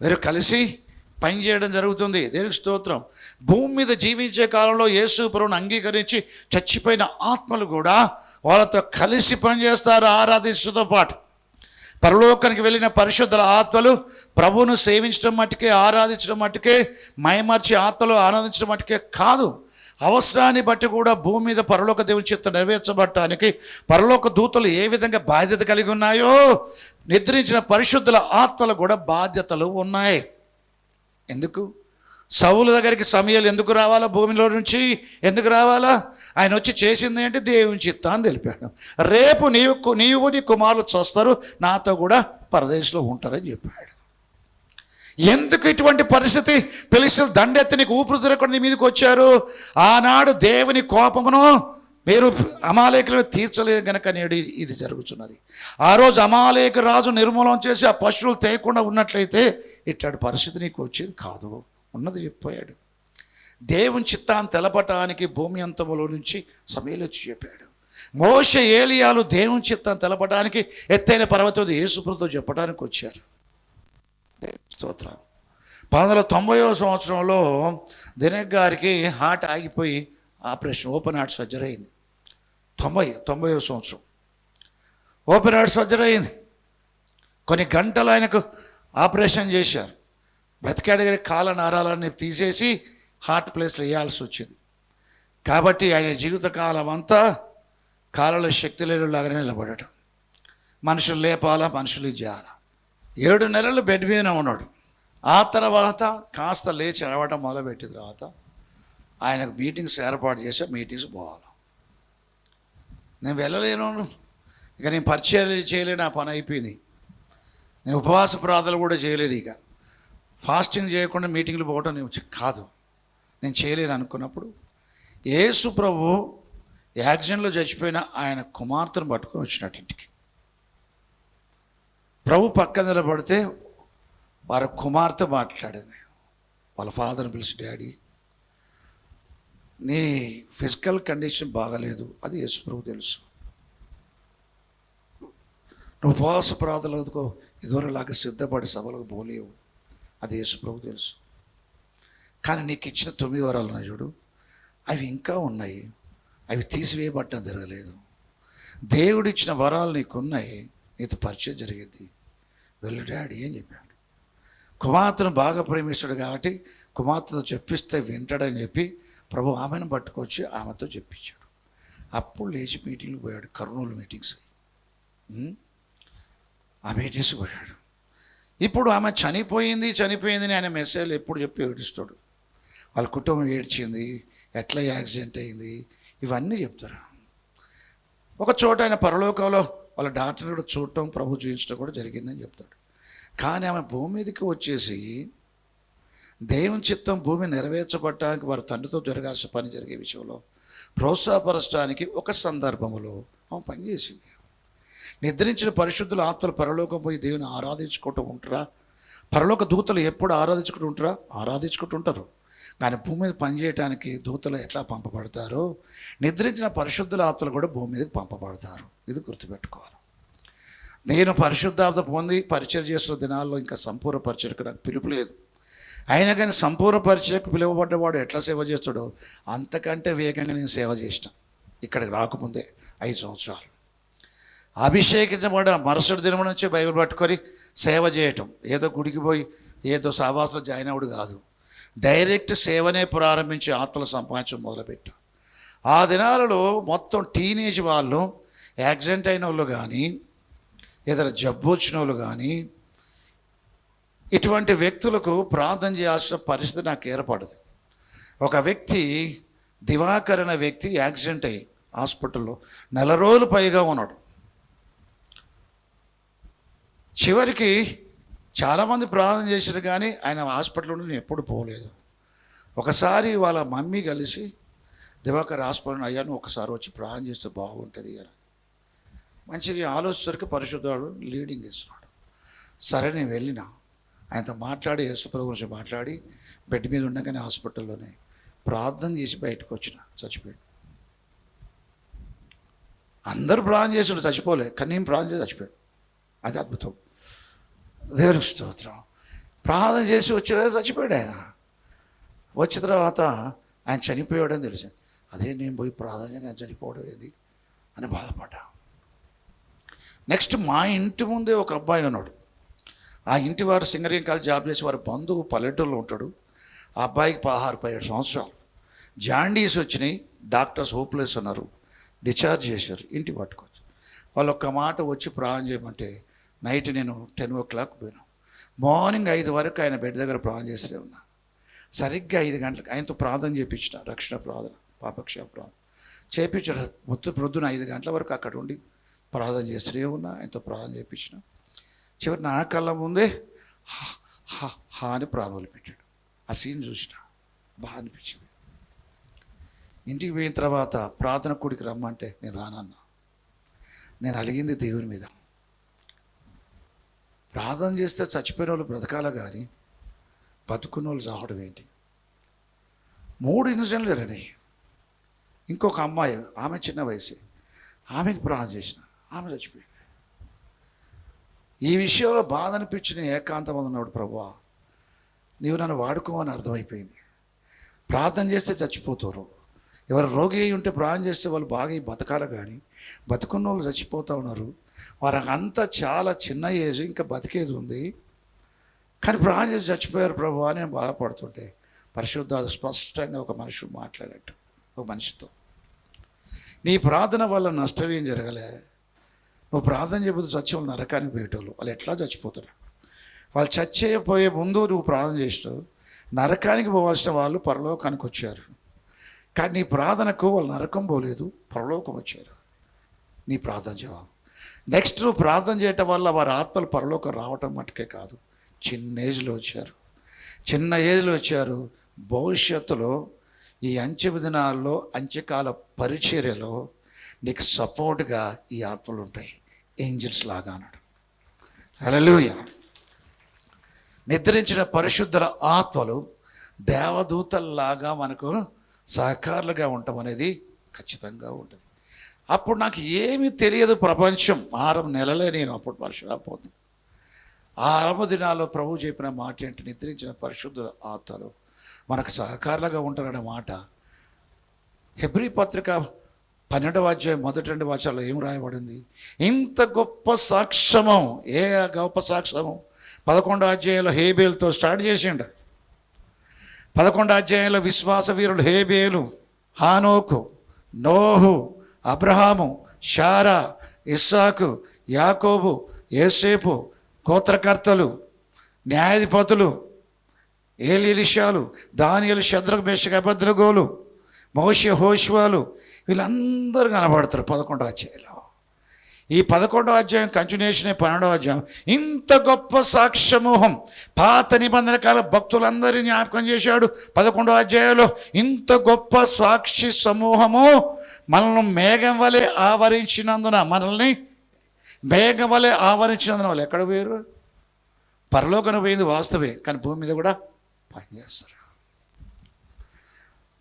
వీరు కలిసి పని చేయడం జరుగుతుంది. దేవునికి స్తోత్రం. భూమి మీద జీవించే కాలంలో యేసు ప్రభువును అంగీకరించి చచ్చిపోయిన ఆత్మలు కూడా వాళ్ళతో కలిసి పనిచేస్తారు ఆరాధించడంతో పాటు. పరలోకానికి వెళ్ళిన పరిశుద్ధ ఆత్మలు ప్రభువును సేవించడం మట్టుకే, ఆరాధించడం మట్టుకే, మైమర్చి ఆత్మలు ఆనందించడం మట్టుకే కాదు, అవసరాన్ని బట్టి కూడా భూమి మీద పరలోక దేవుని చిత్తం నెరవేర్చబడటానికి పరలోక దూతలు ఏ విధంగా బాధ్యత కలిగి ఉన్నాయో నిద్రించిన పరిశుద్ధుల ఆత్మలు కూడా బాధ్యతలు ఉన్నాయి. ఎందుకు? సౌలు దగ్గరికి సమయాలు ఎందుకు రావాలా? భూమిలో నుంచి ఎందుకు రావాలా? ఆయన వచ్చి చేసింది ఏంటి? దేవుని చిత్తాన్ని తెలిపాడు. రేపు నీవు నీ కుమారులు చూస్తారు, నాతో కూడా పరదేశంలో ఉంటారని చెప్పాడు. ఎందుకు ఇటువంటి పరిస్థితి? ఫిలిష్తీయులు దండెత్తి నీకు ఊపిరి తిరగకుండా నీ మీదకి వచ్చారు. ఆనాడు దేవుని కోపమును మీరు అమాలేకులు తీర్చలేదు కనుక నేడు ఇది జరుగుతున్నది. ఆ రోజు అమాలేకు రాజు నిర్మూలన చేసి ఆ పశువులు తేయకుండా ఉన్నట్లయితే ఇట్లాంటి పరిస్థితి నీకు వచ్చేది కాదు. ఉన్నది చెప్పాడు. దేవుని చిత్తాన్ని తెలపటానికి భూమి అంతములో నుంచి సమూయేలు వచ్చి చెప్పాడు. మోషే ఏలియాలు దేవుని చిత్తాన్ని తెలపడానికి ఎత్తైన పర్వతం యేసు ప్రభువుతో చెప్పడానికి వచ్చారు. స్తోత్రం. 1990వ సంవత్సరంలో దినేష్ గారికి హార్ట్ ఆగిపోయి ఆపరేషన్, ఓపెన్ హార్ట్ సర్జరీ అయింది. 90వ సంవత్సరం ఓపెన్ హార్ట్ సర్జరీ అయింది. కొన్ని గంటలు ఆయనకు ఆపరేషన్ చేశారు. బ్రతికాడగరి కాళ్ళ నరాలన్నీ తీసేసి హార్ట్ ప్లేస్లో వేయాల్సి వచ్చింది. కాబట్టి ఆయన జీవితకాలం అంతా కాళ్ళలో శక్తి లేనిలాగానే నిలబడటం, మనుషులు లేపాలా, మనుషులు చేయాలా. 7 నెలలు బెడ్ మీద ఉన్నాడు. ఆ తర్వాత కాస్త లేచి నడవడం మొదలుపెట్టిన తర్వాత ఆయనకు మీటింగ్స్ ఏర్పాటు చేసి మీటింగ్స్ పోవాలి. నేను వెళ్ళలేను, ఇక నేను పరిచయాలు చేయలేను, నా పని అయిపోయింది. నేను ఉపవాస ప్రార్థనలు కూడా చేయలేదు. ఇక ఫాస్టింగ్ చేయకుండా మీటింగ్లు పోవటం కాదు, నేను చేయలేను అనుకున్నప్పుడు యేసు ప్రభు యాక్సిడెంట్లో చచ్చిపోయిన ఆయన కుమార్తెను పట్టుకొని వచ్చినట్టు ఇంటికి. ప్రభు పక్కన నిలబడితే వారి కుమార్తె మాట్లాడింది. వాళ్ళ ఫాదర్ని పిలిచి, డాడీ నీ ఫిజికల్ కండిషన్ బాగలేదు, అది యేసు ప్రభు తెలుసు. నువ్వు ఉపవాస ప్రార్థనలకు ఇదివరలాగా సిద్ధపడి సభలకు పోలేవు, అది యేసు ప్రభు తెలుసు. కానీ నీకు ఇచ్చిన 9 వరాలు ఉన్నాయి చూడు, అవి ఇంకా ఉన్నాయి, అవి తీసివేయబట్టడం జరగలేదు. దేవుడిచ్చిన వరాలు నీకున్నాయి, నీతో పరిచయం జరిగింది, వెళ్ళు డాడీ అని చెప్పాడు. కుమార్తెను బాగా ప్రేమిస్తాడు కాబట్టి కుమార్తెతో చెప్పిస్తే వింటాడని చెప్పి ప్రభు ఆమెను పట్టుకొచ్చి ఆమెతో చెప్పించాడు. అప్పుడు లేచి మీటింగ్కి పోయాడు, కర్నూలు మీటింగ్స్. ఆ మీటింగ్స్కి పోయాడు. ఇప్పుడు ఆమె చనిపోయింది అని ఆయన మెసేజ్లు ఎప్పుడు చెప్పి ఏడుస్తాడు. వాళ్ళ కుటుంబం ఏడ్చింది, ఎట్లా యాక్సిడెంట్ అయింది, ఇవన్నీ చెప్తారు. ఒక చోట ఆయన పరలోకంలో వాళ్ళ డాక్టర్ కూడా చూడటం, ప్రభు చూపించడం కూడా జరిగిందని చెప్తాడు. కానీ ఆమె భూమి మీదకి వచ్చేసి దేవుని చిత్తం భూమి నెరవేర్చబడటానికి వారి తండ్రితో జరగాల్సిన పని జరిగే విషయంలో ప్రోత్సాహపరచడానికి ఒక సందర్భంలో ఆమె పనిచేసింది. నిద్రించిన పరిశుద్ధుల ఆత్మలు పరలోకం పోయి దేవుని ఆరాధించుకుంటూ ఉంటారా? పరలోక దూతలు ఎప్పుడు ఆరాధించుకుంటూ ఉంటారా? ఆరాధించుకుంటూ ఉంటారు. కానీ భూమి మీద పనిచేయడానికి దూతలు ఎట్లా పంపబడతారో, నిద్రించిన పరిశుద్ధుల ఆత్మలు కూడా భూమి మీదకి పంపబడతారు. ఇది గుర్తుపెట్టుకోవాలి. నేను పరిశుద్ధాత్మ పొంది పరిచయం చేస్తున్న దినాల్లో ఇంకా సంపూర్ణ పరిచయకు నాకు పిలుపు లేదు. అయినా కానీ సంపూర్ణ పరిచయకు పిలువబడ్డవాడు ఎట్లా సేవ చేస్తాడో అంతకంటే వేగంగా నేను సేవ చేసిన. ఇక్కడికి రాకముందే 5 సంవత్సరాలు అభిషేకించబడ్డ మరుసటి దినం నుంచి బైబిల్ పట్టుకొని సేవ చేయటం. ఏదో గుడికి పోయి ఏదో సహవాసంలో జాయిన్ అవ్వడు కాదు, డైరెక్ట్ సేవనే ప్రారంభించి ఆత్మల సంపాదించడం మొదలుపెట్టాం. ఆ దినాలలో మొత్తం టీనేజ్ వాళ్ళు, యాక్సిడెంట్ అయిన వాళ్ళు కానీ, ఏదైనా జబ్బు వచ్చిన వాళ్ళు కానీ, ఇటువంటి వ్యక్తులకు ప్రార్థన చేయాల్సిన పరిస్థితి నాకు ఏర్పడదు. ఒక వ్యక్తి, దివాకర్ అనే వ్యక్తి యాక్సిడెంట్ అయ్యి హాస్పిటల్లో 4 రోజులు పైగా ఉన్నాడు. చివరికి చాలామంది ప్రార్థన చేశారు కానీ ఆయన హాస్పిటల్లో నేను ఎప్పుడు పోలేదు. ఒకసారి వాళ్ళ మమ్మీ కలిసి, దివాకర్ హాస్పిటల్ అయ్యాను, ఒకసారి వచ్చి ప్రార్థన చేస్తే బాగుంటుంది అని మంచిది ఆలోచించరికి పరిశుద్ధాడు లీడింగ్ ఇస్తున్నాడు. సరే నేను వెళ్ళిన, ఆయనతో మాట్లాడి యేసుప్రభు గురించి మాట్లాడి బెడ్ మీద ఉండగానే హాస్పిటల్లోనే ప్రార్థన చేసి బయటకు వచ్చిన. చచ్చిపోయాడు. అందరూ ప్రార్థన చేసాడు, చచ్చిపోలే, కానీ నేను ప్రార్థన చేసి చచ్చిపోయాడు. అది అద్భుతం. దేవునికి స్తోత్రం. ప్రార్థన చేసి వచ్చిన చచ్చిపోయాడు ఆయన. వచ్చిన తర్వాత ఆయన చనిపోయాడని తెలిసింది. అదే నేను పోయి ప్రార్థన ఆయన చనిపోవడం ఏది అని బాధపడ్డా. నెక్స్ట్ మా ఇంటి ముందే ఒక అబ్బాయి ఉన్నాడు. ఆ ఇంటి వారు సింగరేణి కాలేజ్ జాబ్ చేసి వారి బంధువు పల్లెటూరులో ఉంటాడు. ఆ అబ్బాయికి 16-17 సంవత్సరాలు. జాండీస్ వచ్చినాయి, డాక్టర్స్ హోప్లెస్ అన్నారు, డిశ్చార్జ్ చేశారు, ఇంటికి పట్టుకోవచ్చు. వాళ్ళు ఒక్క మాట వచ్చి ప్రార్థన చేయమంటే నైట్ నేను 10 o'clock పోయాను. మార్నింగ్ 5 వరకు ఆయన బెడ్ దగ్గర ప్రార్థన చేస్తూనే ఉన్నా. సరిగ్గా 5 గంటలకు ఆయనతో ప్రార్థన చేయించిన, రక్షణ ప్రార్థన, పాపక్షేమ ప్రార్థన చేయించారు. పొద్దున 5 గంటల వరకు అక్కడ ఉండి ప్రార్థన చేస్తూనే ఉన్నా, ఆయనతో ప్రార్థన చేయించిన. చివరి నా కళ్ళ ముందే హా అని ప్రాణాలు పెట్టాడు. ఆ సీన్ చూసిన బాగా అనిపించింది. ఇంటికి పోయిన తర్వాత ప్రార్థన కూడికి రమ్మంటే నేను రానన్నా. నేను అలిగింది దేవుని మీద. ప్రార్థన చేస్తే చచ్చిపోయిన వాళ్ళు బ్రతకాల కానీ బతుకున్న వాళ్ళు చావడం ఏంటి? 3 ఇన్సిడెంట్లు జరిగినాయి. ఇంకొక అమ్మాయి, ఆమె చిన్న వయసు, ఆమెకి ప్రార్థన చేసిన, ఆమె చచ్చిపోయింది. ఈ విషయంలో బాధ అనిపించిన ఏకాంతం ఉన్నాడు. ప్రభువా, నీవు నన్ను వాడుకోమని అర్థమైపోయింది. ప్రార్థన చేస్తే చచ్చిపోతారు. ఎవరు రోగి అయి ఉంటే ప్రార్థన చేస్తే వాళ్ళు బాగా బతకాలి కానీ బతుకున్న వాళ్ళు చచ్చిపోతూ ఉన్నారు. వారికి అంతా చాలా చిన్న ఏజ్, ఇంకా బతికేది ఉంది కానీ ప్రార్థన చేసి చచ్చిపోయారు ప్రభువా అని నేను బాధపడుతుంటే పరిశుద్ధాత్మ స్పష్టంగా ఒక మనిషి మాట్లాడట్టు, ఒక మనిషితో, నీ ప్రార్థన వల్ల నష్టం ఏం జరగలే. నువ్వు ప్రార్థన చేయబోతు చచ్చి వాళ్ళు నరకానికి పోయేటోళ్ళు, వాళ్ళు ఎట్లా చచ్చిపోతారు? వాళ్ళు చచ్చిపోయే ముందు నువ్వు ప్రార్థన చేస్తావు. నరకానికి పోవాల్సిన వాళ్ళు పరలోకానికి వచ్చారు. కానీ నీ ప్రార్థనకు వాళ్ళు నరకం పోలేదు, పరలోకం వచ్చారు. నీ ప్రార్థన జవాబు. నెక్స్ట్ నువ్వు ప్రార్థన చేయటం వల్ల వారి ఆత్మలు పరలోకం రావటం మటుకే కాదు, చిన్న ఏజ్లో వచ్చారు. భవిష్యత్తులో ఈ అంచె దినాల్లో అంత్యకాల పరిచర్యలో నీకు సపోర్ట్గా ఈ ఆత్మలు ఉంటాయి, ఏంజల్స్ లాగా అన్నాడు. హల్లెలూయా. నిద్రించిన పరిశుద్ధుల ఆత్మలు దేవదూతల్లాగా మనకు సహకారులుగా ఉండటం అనేది ఖచ్చితంగా ఉంటుంది. అప్పుడు నాకు ఏమీ తెలియదు ప్రపంచం. 6 నెలలే నేను అప్పుడు పరిశుద్ధపోతుంది. 6వ దినాల్లో ప్రభు చెప్పిన మాట ఏంటి? నిద్రించిన పరిశుద్ధుల ఆత్మలు మనకు సహకారులుగా ఉంటారన్న మాట. హెబ్రీ పత్రిక 12వ అధ్యాయం 1-2 వచనాల్లో ఏం రాయబడింది? ఇంత గొప్ప సాక్ష్యము, ఏ గొప్ప సాక్ష్యము? 11వ అధ్యాయంలో హేబేలుతో స్టార్ట్ చేసిండు. 11వ అధ్యాయంలో విశ్వాస వీరులు హేబేలు, హానోకు, నోహు, అబ్రహాము, షారా, ఇస్సాకు, యాకోబు, యోసేపు, గోత్రకర్తలు, న్యాయాధిపతులు, ఏలీషాలు, దానియేలు, షద్రక్, మేషక్, అబేద్నెగోలు, మోషే, హోషువలు, వీళ్ళందరూ కనబడతారు 11వ అధ్యాయంలో. ఈ 11వ అధ్యాయం కంటిన్యూషన్ 12వ అధ్యాయం. ఇంత గొప్ప సాక్ష్యమూహం, పాత నిబంధన కాల భక్తులందరినీ జ్ఞాపకం చేశాడు 11వ అధ్యాయంలో. ఇంత గొప్ప సాక్షి సమూహము మనల్ని మేఘం వలె ఆవరించినందున, మనల్ని మేఘం వలె ఆవరించినందున వాళ్ళు ఎక్కడ పోయారు? పరలోకన పోయింది వాస్తవే, కానీ భూమి మీద కూడా పనిచేస్తారు.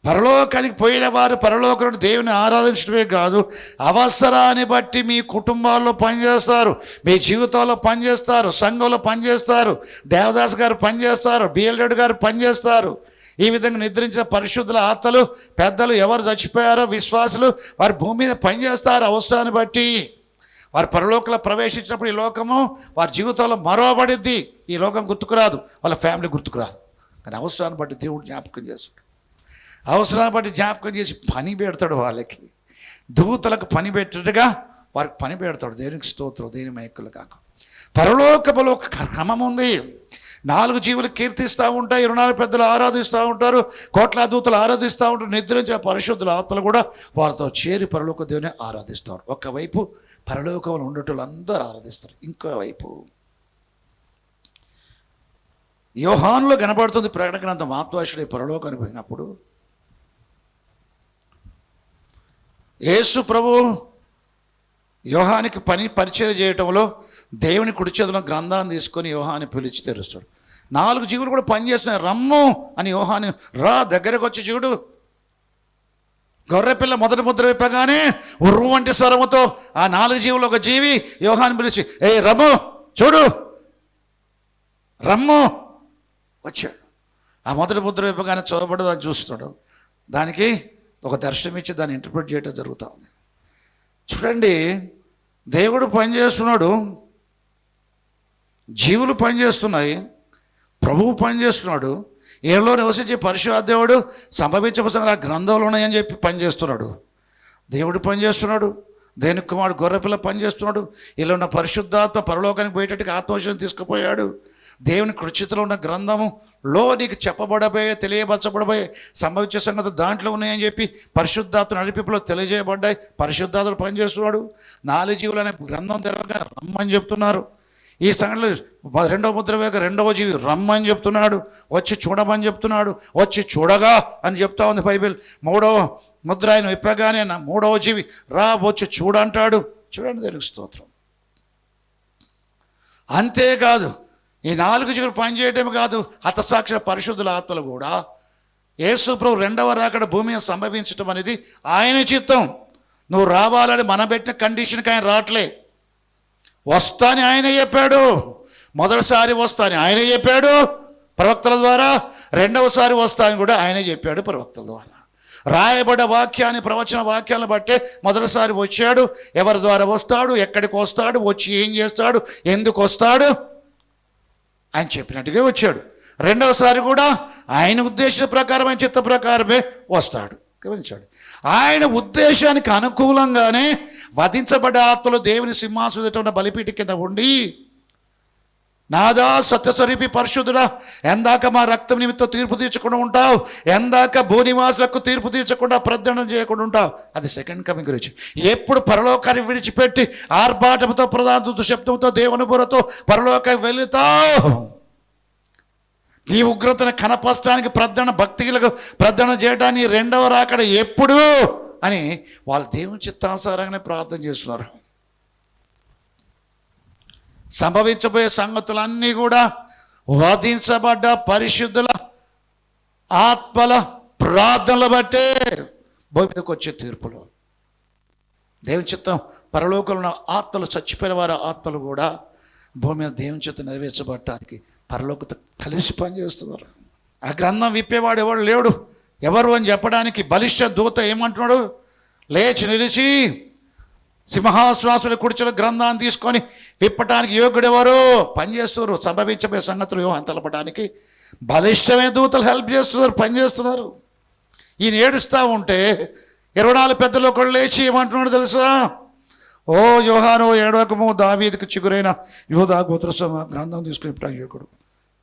పరలోకానికి పోయిన వారు పరలోకంలో దేవుని ఆరాధించడమే కాదు, అవసరాన్ని బట్టి మీ కుటుంబాల్లో పనిచేస్తారు, మీ జీవితాల్లో పనిచేస్తారు, సంఘంలో పనిచేస్తారు, దేవదాస్ గారు పనిచేస్తారు, బిఎల్రెడ్డి గారు పనిచేస్తారు. ఈ విధంగా నిద్రించిన పరిశుద్ధుల ఆత్మలు, పెద్దలు ఎవరు చచ్చిపోయారో విశ్వాసులు, వారు భూమి మీద పనిచేస్తారు. అవసరాన్ని బట్టి వారు పరలోకంలో ప్రవేశించినప్పుడు ఈ లోకము వారి జీవితంలో మరోబడిద్ది. ఈ లోకం గుర్తుకురాదు, వాళ్ళ ఫ్యామిలీ గుర్తుకురాదు, కానీ అవసరాన్ని బట్టి దేవుడు జ్ఞాపకం చేస్తాడు. అవసరాన్ని బట్టి జ్ఞాపకం చేసి పని పెడతాడు. వాళ్ళకి దూతలకు పని పెట్టేట్టుగా వారికి పని పెడతాడు. దేవునికి స్తోత్రం, దేని మైకులు కాక. పరలోకములో ఒక క్రమం ఉంది. 4 జీవులు కీర్తిస్తూ ఉంటాయి, 24 పెద్దలు ఆరాధిస్తూ ఉంటారు, కోట్ల దూతలు ఆరాధిస్తూ ఉంటారు. నిద్రించిన పరిశుద్ధుల ఆత్మలు కూడా వారితో చేరి పరలోక దేవుని ఆరాధిస్తారు. ఒకవైపు పరలోకంలో ఉండేటోళ్ళు అందరూ ఆరాధిస్తారు, ఇంకోవైపు యోహానులో కనబడుతుంది. ప్రకటన గ్రంథం ఆత్మవాసుడే పరలోకానికి పోయినప్పుడు యేసు ప్రభు యోహానికి పరిచయం చేయటంలో దేవుని కుడి చేతిలో గ్రంథాన్ని తీసుకొని యోహాన్ని పిలిచి తెరుస్తాడు. 4 జీవులు కూడా పనిచేస్తున్నాయి. రమ్ము అని యోహాని, రా దగ్గరకు వచ్చి చూడు. గొర్రెపిల్ల మొదటి ముద్ర విప్పగానే ఉర్రు వంటి స్వరముతో ఆ 4 జీవులు ఒక జీవి యోహాన్ని పిలిచి, ఏ రమ్ము చూడు, రమ్ము వచ్చాడు. ఆ మొదటి ముద్ర విప్పగానే చదవబడు అని చూస్తున్నాడు. దానికి ఒక దర్శనం ఇచ్చి దాన్ని ఇంటర్ప్రిట్ చేయడం జరుగుతూ ఉంది. చూడండి, దేవుడు పనిచేస్తున్నాడు, జీవులు పనిచేస్తున్నాయి, ప్రభువు పనిచేస్తున్నాడు. ఏలో నివసించే పరిశుద్ధ దేవుడు సంభవించవలసిన ఆ గ్రంథంలో ఉన్నాయని చెప్పి పనిచేస్తున్నాడు. దేవుడు పనిచేస్తున్నాడు, దేని కుమారుడు గొర్రెపిల్ల పనిచేస్తున్నాడు. ఇలా ఉన్న పరిశుద్ధాత్మ పరలోకానికి పోయేటట్టుగా ఆత్మవిషయం తీసుకుపోయాడు. దేవుని కృచితలో ఉన్న గ్రంథములో నీకు చెప్పబడబోయే, తెలియపరచబడబోయే సంభవించే సంగతులు దాంట్లో ఉన్నాయని చెప్పి పరిశుద్ధాత్మ నడిపింపులో తెలియజేయబడ్డాయి. పరిశుద్ధాత్మ పనిచేస్తున్నాడు. 4 జీవులు అనే గ్రంథం తెరవగా రమ్మని చెప్తున్నారు. ఈ సంఘటనలో 2వ ముద్ర వేగ 2వ జీవి రమ్మని చెప్తున్నాడు, వచ్చి చూడమని చెప్తున్నాడు, వచ్చి చూడగా అని చెప్తా ఉంది బైబిల్. 3వ ముద్ర ఆయన విప్పగానే 3వ జీవి రా వచ్చి చూడంటాడు. చూడండి, దేవునికి స్తోత్రం. అంతేకాదు, ఈ 4 జీవులు పనిచేయటమే కాదు, హతసాక్షి పరిశుద్ధుల ఆత్మలు కూడా యేసు ప్రభు 2వ రాకడ భూమి మీద సంభవించటం అనేది ఆయన చిత్తం. నువ్వు రావాలని మనం పెట్టిన కండిషన్కి ఆయన రావట్లే. వస్తాని ఆయన చెప్పాడు. మొదటిసారి వస్తాని ఆయన చెప్పాడు ప్రవక్తల ద్వారా, 2వసారి వస్తాని కూడా ఆయనే చెప్పాడు ప్రవక్తల ద్వారా. రాయబడ్డ వాక్యాన్ని, ప్రవచన వాక్యాలను బట్టే మొదటిసారి వచ్చాడు. ఎవరి ద్వారా వస్తాడు, ఎక్కడికి వస్తాడు, వచ్చి ఏం చేస్తాడు, ఎందుకు వస్తాడు, ఆయన చెప్పినట్టుగా వచ్చాడు. 2వసారి కూడా ఆయన ఉద్దేశ ప్రకారం, ఆయన చిత్త ప్రకారమే వస్తాడు. గమనించాడు. ఆయన ఉద్దేశానికి అనుకూలంగానే వధించబడ్డ ఆత్మలు దేవుని సింహాసనం ఉన్న బలిపీఠ కింద ఉండి, నాదా సత్యస్వరూపి పరిశుద్ధుడా, ఎందాక మా రక్తం నిమిత్తం తీర్పు తీర్చకుండా ఉంటావు, ఎందాక భూనివాసులకు తీర్పు తీర్చకుండా ప్రదర్శన చేయకుండా ఉంటావు. అది సెకండ్ కమింగ్ గురించి. ఎప్పుడు పరలోకాన్ని విడిచిపెట్టి ఆర్భాటంతో, ప్రధాన శబ్దంతో, దేవుని బుర్రతో పరలోకానికి వెళుతావు, నీ ఉగ్రతను కనపరచడానికి భక్తులకు ప్రార్థన చేయడానికి రెండవ రాకడ ఎప్పుడు అని వాళ్ళు దేవుని చిత్తానుసారంగానే ప్రార్థన చేస్తున్నారు. సంభవించబోయే సంగతులన్నీ కూడా వధించబడ్డ పరిశుద్ధుల ఆత్మల ప్రార్థనలు బట్టే భూమి మీదకి వచ్చే తీర్పులు. దేవుని చిత్తం పరలోకంలో ఉన్న ఆత్మలు, చచ్చిపోయిన వారి ఆత్మలు కూడా భూమి మీద దేవుని చిత్తం నెరవేర్చబడటానికి పరలోకతో కలిసి పనిచేస్తున్నారు. ఆ గ్రంథం విప్పేవాడు ఎవడు లేడు. ఎవరు అని చెప్పడానికి బలిష్ట దూత ఏమంటున్నాడు? లేచి నిలిచి సింహాసనాసుని కుడిచిన గ్రంథాన్ని తీసుకొని విప్పటానికి యోగ్యుడు ఎవరు? పనిచేస్తున్నారు. సంభవించబోయే సంగతులు యోహాను తెలపడానికి బలిష్టమైన దూతలు హెల్ప్ చేస్తున్నారు, పనిచేస్తున్నారు. ఈయన ఏడుస్తూ ఉంటే 24 పెద్దలు ఒకళ్ళు లేచి ఏమంటున్నాడు తెలుసా? ఓ యోహాను ఏడవకము, దావీదుకు చిగురైన యోధా గోత్రస్వామి గ్రంథం తీసుకుని ఇప్పుడు యోగుడు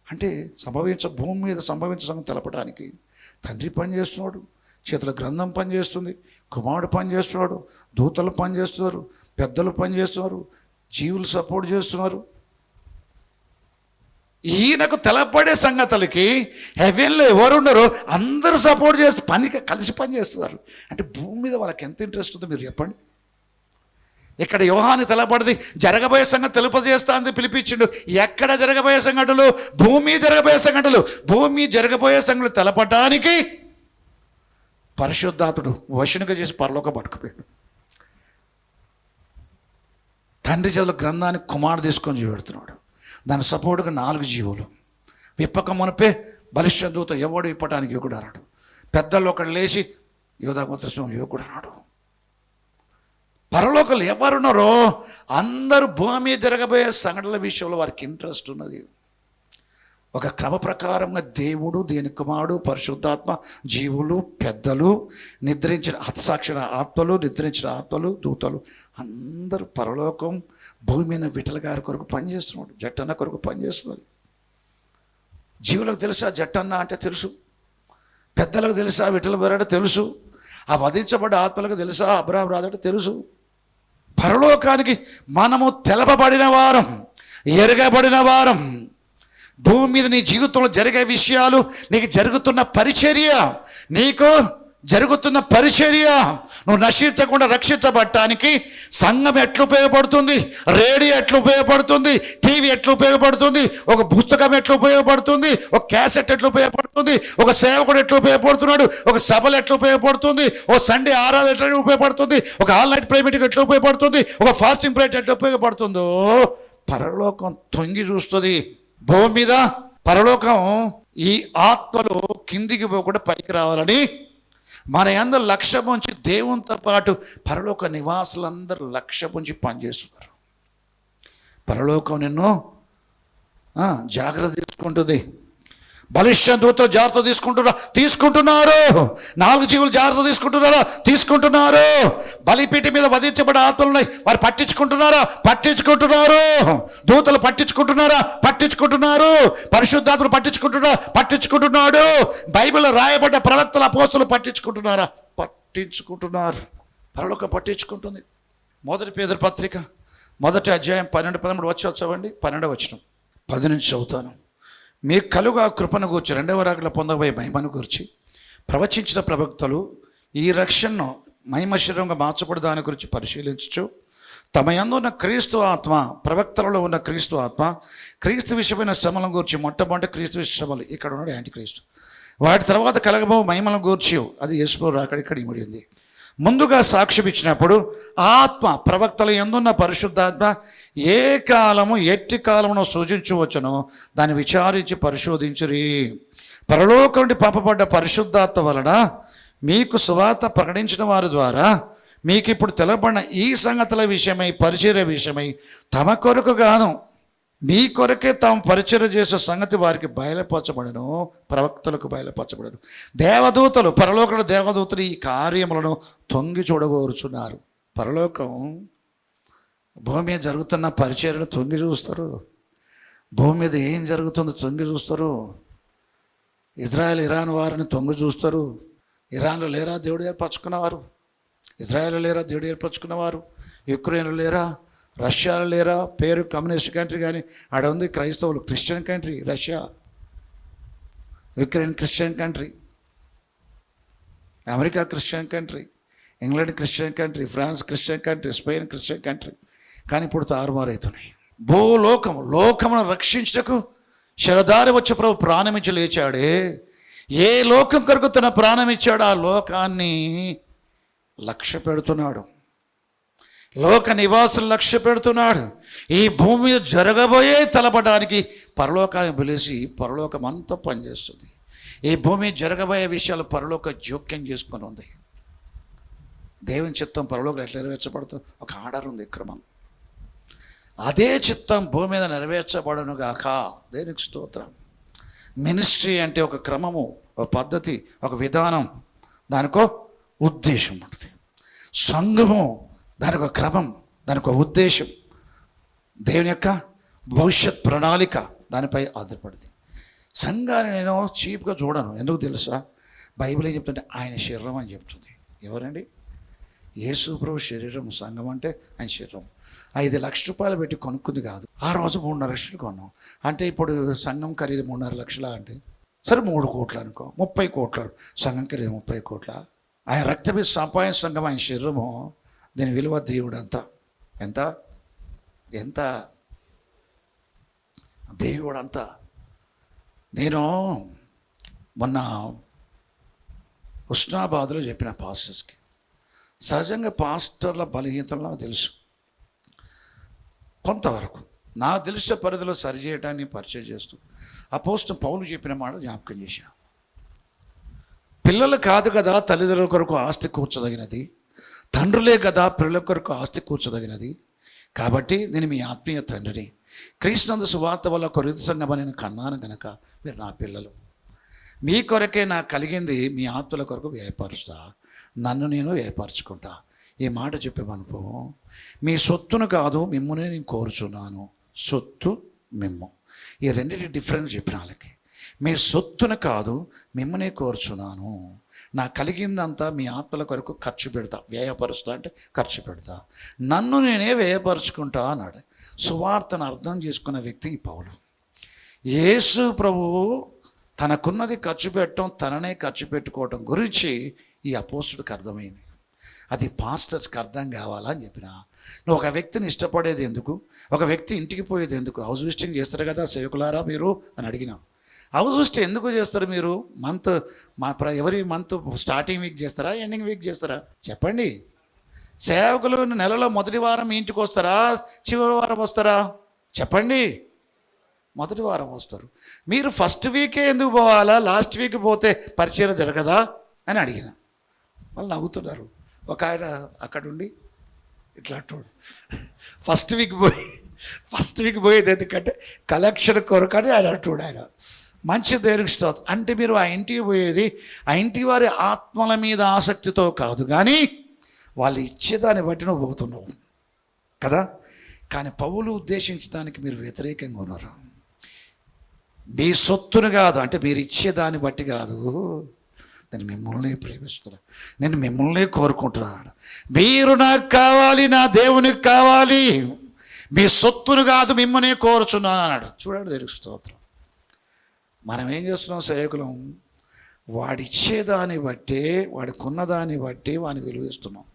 అంటే భూమి మీద సంభవించ సంగతి తెలపడానికి తండ్రి పనిచేస్తున్నాడు, చేతుల గ్రంథం పనిచేస్తుంది, కుమారుడు పనిచేస్తున్నాడు, దూతలు పనిచేస్తున్నారు, పెద్దలు పనిచేస్తున్నారు, జీవులు సపోర్ట్ చేస్తున్నారు. ఈయనకు తెలపడే సంగతులకి హెవెన్లో ఎవరున్నారో అందరూ సపోర్ట్ చేస్తూ కలిసి పనిచేస్తున్నారు. అంటే భూమి మీద వాళ్ళకి ఎంత ఇంట్రెస్ట్ ఉందో మీరు చెప్పండి. ఇక్కడ యోహాను తెలపడిది జరగబోయే సంగతి తెలుపజేస్తా అని పిలిపించిండు. ఎక్కడ జరగబోయే సంఘటనలు? భూమి జరగబోయే సంఘటనలు. భూమి జరగబోయే సంగతులు తెలపడానికి పరిశుద్ధాత్ముడు వశునిగా చేసి పరలోక పట్టుకుపోయాడు. తండ్రి చేతుల గ్రంథాన్ని కుమారుడు తీసుకొని చూపెడుతున్నాడు. దాని సపోర్టుగా 4 జీవులు. విప్పక మునిపే బలిష్ట దూత ఎవడు విప్పటానికి యోగుడు అన్నాడు. పెద్దలు ఒకడు లేచి యోధా గోత్రస్వామి యోగుడు అన్నాడు. పరలోకలు ఎవరున్నారో అందరూ భూమి జరగబోయే సంఘటనల విషయంలో వారికి ఇంట్రెస్ట్ ఉన్నది. ఒక క్రమ ప్రకారంగా దేవుడు, దేని కుమారుడు, పరిశుద్ధాత్మ, జీవులు, పెద్దలు, నిద్రించిన హతసాక్షిణ ఆత్మలు, నిద్రించిన ఆత్మలు, దూతలు అందరూ పరలోకం భూమి మీద విఠల గారి కొరకు పనిచేస్తున్నాడు. జట్టన్న కొరకు పనిచేస్తున్నది. జీవులకు తెలుసా జట్టన్న అంటే తెలుసు, పెద్దలకు తెలుసా విఠల బరాడ తెలుసు, ఆ వధించబడ్డ ఆత్మలకు తెలుసా అబ్రాహాం రాజు అంటే తెలుసు. పరలోకానికి మనము తెలపబడిన వారం, ఎరగబడిన వారం. భూమి మీద నీ జీవితంలో జరిగే విషయాలు, నీకు జరుగుతున్న పరిచర్య, నీకు జరుగుతున్న పరిచర్య, నువ్వు నశించకుండా రక్షించబడటానికి సంఘం ఎట్లా ఉపయోగపడుతుంది, రేడియో ఎట్లా ఉపయోగపడుతుంది, టీవీ ఎట్లా ఉపయోగపడుతుంది, ఒక పుస్తకం ఎట్లా ఉపయోగపడుతుంది, ఒక క్యాసెట్ ఎట్లా ఉపయోగపడుతుంది, ఒక సేవకుడు ఎట్లా ఉపయోగపడుతున్నాడు, ఒక సభలు ఎట్లా ఉపయోగపడుతుంది, ఒక సండే ఆరాధన ఎట్లా ఉపయోగపడుతుంది, ఒక ఆల్ నైట్ ప్రేయర్ మీటింగ్ ఎట్లా ఉపయోగపడుతుంది, ఒక ఫాస్టింగ్ ప్రేయర్ ఎట్లా ఉపయోగపడుతుందో పరలోకం తొంగి చూస్తుంది. భూమి మీద పరలోకం ఈ ఆత్మలు కిందికి పోకుండా పైకి రావాలని మన అందరూ లక్ష్యం ఉంచి దేవునితో పాటు పరలోక నివాసులందరూ లక్ష్యం ఉంచి పనిచేస్తున్నారు. పరలోకం నిన్ను జాగ్రత్త తీసుకుంటుంది. బలిష్ట దూతలు జాగ్రత్త తీసుకుంటున్నారు. 4 జీవులు జాగ్రత్త తీసుకుంటున్నారు. బలిపీఠం మీద వధించబడే ఆత్మలు ఉన్నాయి, వారు పట్టించుకుంటున్నారు. దూతలు పట్టించుకుంటున్నారు. పరిశుద్ధాత్మలు పట్టించుకుంటున్నాడు. బైబిల్లో రాయబడ్డ ప్రవక్తల అపోస్తలు పట్టించుకుంటున్నారు. పరలోకం పట్టించుకుంటుంది. 1 పేతురు పత్రిక 1వ అధ్యాయం 12-13 వచనాలు చదవండి. 12వ వచనం 10 నుంచి చదువుతాను. మీకు కలుగా కృపను గూర్చి 2వ రాకడ పొందబోయే మహిమను గూర్చి ప్రవచించిన ప్రవక్తలు ఈ రక్షణను మహిమ శరీరంగా మార్చబడి దాని గురించి పరిశీలించు తమ యందు ఉన్న క్రీస్తు ఆత్మ, ప్రవక్తలలో ఉన్న క్రీస్తు ఆత్మ, క్రీస్తు విషయమైన శ్రమలను గూర్చి మొట్టమొదటి క్రీస్తు శ్రమలు, ఇక్కడ ఉన్నాడు యాంటీ క్రీస్తు, వాటి తర్వాత కలగబో మహిమలను గూర్చి, అది యేసు రాకడ ఇక్కడ ఇమిడింది, ముందుగా సాక్ష్యం ఇచ్చినప్పుడు ఆత్మ ప్రవక్తల యందున్న పరిశుద్ధాత్మ ఏ కాలము ఎట్టి కాలమును సూచించవచ్చునో దాన్ని విచారించి పరిశోధించురి. పరలోకం నుండి పంపబడ్డ పరిశుద్ధాత్మ వలన మీకు సువార్త ప్రకటించిన వారి ద్వారా మీకు ఇప్పుడు తెలపడిన ఈ సంగతుల విషయమై, పరిచర్య విషయమై తమ కొరకు గాను మీ కొరకే తాము పరిచర్య చేసే సంగతి వారికి బయలుపరచబడను, ప్రవక్తలకు బయలుపరచబడను. దేవదూతలు, పరలోకంలో దేవదూతలు ఈ కార్యములను తొంగి చూడగోరుచున్నారు. పరలోకం భూమి మీద జరుగుతున్న పరిచర్యను తొంగి చూస్తారు. భూమి మీద ఏం జరుగుతుందో తొంగి చూస్తారు. ఇజ్రాయెల్ ఇరాన్ వారిని తొంగి చూస్తారు. ఇరాన్లో లేరా దేవుడు ఏర్పరచుకున్నవారు? ఇజ్రాయెల్ లేరా దేవుడు ఏర్పరచుకున్నవారు? యుక్రెయిన్లో లేరా? రష్యాలో లేరా? పేరు కమ్యూనిస్ట్ కంట్రీ కానీ ఆడ ఉంది క్రైస్తవులు, Christian country Russia. Ukraine Christian country, America Christian country, England Christian country, France Christian country, Spain Christian country. కానీ ఇప్పుడు తారుమారవుతున్నాయి. లోకమును రక్షించటకు శరదారి వచ్చి ప్రభు ప్రాణమిచ్చి లేచాడే. ఏ లోకం కొరకు తన ప్రాణం ఇచ్చాడు, ఆ లోకాన్ని లక్ష్య పెడుతున్నాడు. లోక నివాసులు లక్ష్య పెడుతున్నాడు. ఈ భూమి మీద జరగబోయే తలపడానికి పరలోకాన్ని పిలిచి పరలోకం అంతా పనిచేస్తుంది. ఈ భూమి జరగబోయే విషయాలు పరలోక జోక్యం చేసుకొని ఉంది. దేవుని చిత్తం పరలోకం ఎట్లా నెరవేర్చబడుతుంది? ఒక ఆర్డర్ ఉంది, క్రమం. అదే చిత్తం భూమి మీద నెరవేర్చబడును గాక. దేనికి స్తోత్రం. మినిస్ట్రీ అంటే ఒక క్రమము, ఒక పద్ధతి, ఒక విధానం, దానికో ఉద్దేశం ఉంటుంది. సంఘము దానికి ఒక క్రమం, దానికి ఒక ఉద్దేశం, దేవుని యొక్క భవిష్యత్ ప్రణాళిక దానిపై ఆధారపడింది. సంఘాన్ని నేను చీప్గా చూడను. ఎందుకు తెలుసా? బైబిల్ ఏం చెప్తుంటే ఆయన శరీరం అని చెప్తుంది. ఎవరండి? యేసు ప్రభు శరీరం. సంఘం అంటే ఆయన శరీరం. 5 లక్షల రూపాయలు పెట్టి కొనుక్కుంది కాదు. ఆ రోజు 3.5 లక్షలు కొన్నాం. అంటే ఇప్పుడు సంఘం ఖరీదు 3.5 లక్షల అంటే సరే 3 కోట్లు అనుకో, 30 కోట్లు. సంఘం ఖరీదు 30 కోట్ల. ఆయన రక్తబీ సంపాదన సంఘం, ఆయన శరీరము. దీని విలువ దేవుడు అంతా ఎంత ఎంత దేవుడు అంతా. నేను మొన్న హుస్నాబాద్లో చెప్పిన పాస్టర్స్కి, సహజంగా పాస్టర్ల బలహీనతలు నాకు తెలుసు. కొంతవరకు నాకు తెలిసిన పరిధిలో సరిచేయటాన్ని పరిచయం చేస్తూ అపోస్తలుడు పౌలు చెప్పిన మాట జ్ఞాపకం చేశా. పిల్లలు కాదు కదా తల్లిదండ్రుల కొరకు ఆస్తి కూర్చోదగినది, తండ్రులే కదా పిల్లల కొరకు ఆస్తి కూర్చోదగినది. కాబట్టి నేను మీ ఆత్మీయ తండ్రిని, క్రీస్తునందు సువార్త వల్ల కొరింథీ సంఘమని నేను కన్నాను గనక మీరు నా పిల్లలు. మీ కొరకే నాకు కలిగింది మీ ఆత్మల కొరకు వ్యయపరుస్తా, నన్ను నేను వ్యయపరచుకుంటా. ఈ మాట చెప్పేమనుకో, మీ సొత్తును కాదు మిమ్మునే నేను కోరుచున్నాను. సొత్తు మిమ్ము, ఈ రెండింటి డిఫరెన్స్ చెప్పిన వాళ్ళకి. మీ సొత్తును కాదు మిమ్మల్ని కోరుచున్నాను. నాకు కలిగిందంతా మీ ఆత్మల కొరకు ఖర్చు పెడతా. వ్యయపరుస్తా అంటే ఖర్చు పెడతా, నన్ను నేనే వ్యయపరుచుకుంటా అన్నాడు. సువార్తను అర్థం చేసుకున్న వ్యక్తి ఈ పౌలు. యేసు ప్రభువు తనకున్నది ఖర్చు పెట్టడం, తననే ఖర్చు పెట్టుకోవటం గురించి ఈ అపోస్తుడికి అర్థమైంది. అది పాస్టర్స్కి అర్థం కావాలని చెప్పిన. నువ్వు ఒక వ్యక్తిని ఇష్టపడేది ఎందుకు? ఒక వ్యక్తి ఇంటికి పోయేది ఎందుకు? హౌస్ విజిటింగ్ చేస్తారు కదా సేవకులారా మీరు అని అడిగినా. హౌస్ విజిట్ ఎందుకు చేస్తారు మీరు? ఎవరి మంత్ స్టార్టింగ్ వీక్ చేస్తారా, ఎండింగ్ వీక్ చేస్తారా? చెప్పండి. సేవకులు నెలలో మొదటి వారం మీ ఇంటికి వస్తారా, చివరి వారం వస్తారా? చెప్పండి. మొదటి వారం వస్తారు. మీరు ఫస్ట్ వీకే ఎందుకు పోవాలా? లాస్ట్ వీక్ పోతే పరిచయం జరగదా అని అడిగిన. వాళ్ళు నవ్వుతున్నారు. ఒక ఆయన అక్కడుండి ఇట్లా అంటాడు, ఫస్ట్ వీక్ పోయేది ఎందుకంటే కలెక్షన్ కొరకు అని ఆయన అంటాడు. ఆయన మంచి దేవునికి స్తోత్రం. అంటే మీరు ఆ ఇంటికి పోయేది ఆ ఇంటి వారి ఆత్మల మీద ఆసక్తితో కాదు, కానీ వాళ్ళు ఇచ్చేదాన్ని బట్టి నువ్వు పోతున్నావు కదా. కానీ పౌలు ఉద్దేశించడానికి మీరు వ్యతిరేకంగా ఉన్నారు. మీ సొత్తును కాదు, అంటే మీరు ఇచ్చేదాన్ని బట్టి కాదు, నేను మిమ్మల్ని ప్రేమిస్తున్నాను, నేను మిమ్మల్ని కోరుకుంటున్నాను. మీరు నాకు కావాలి, నా దేవునికి కావాలి. మీ సొత్తును కాదు మిమ్మల్ని కోరుచున్నాను అన్నాడు. చూడండి దేవునికి స్తోత్రం. మనం ఏం చేస్తున్నాం? సేవకులం వాడిచ్చేదాన్ని బట్టే, వాడికి ఉన్నదాన్ని బట్టి వాడిని విలువిస్తున్నాం.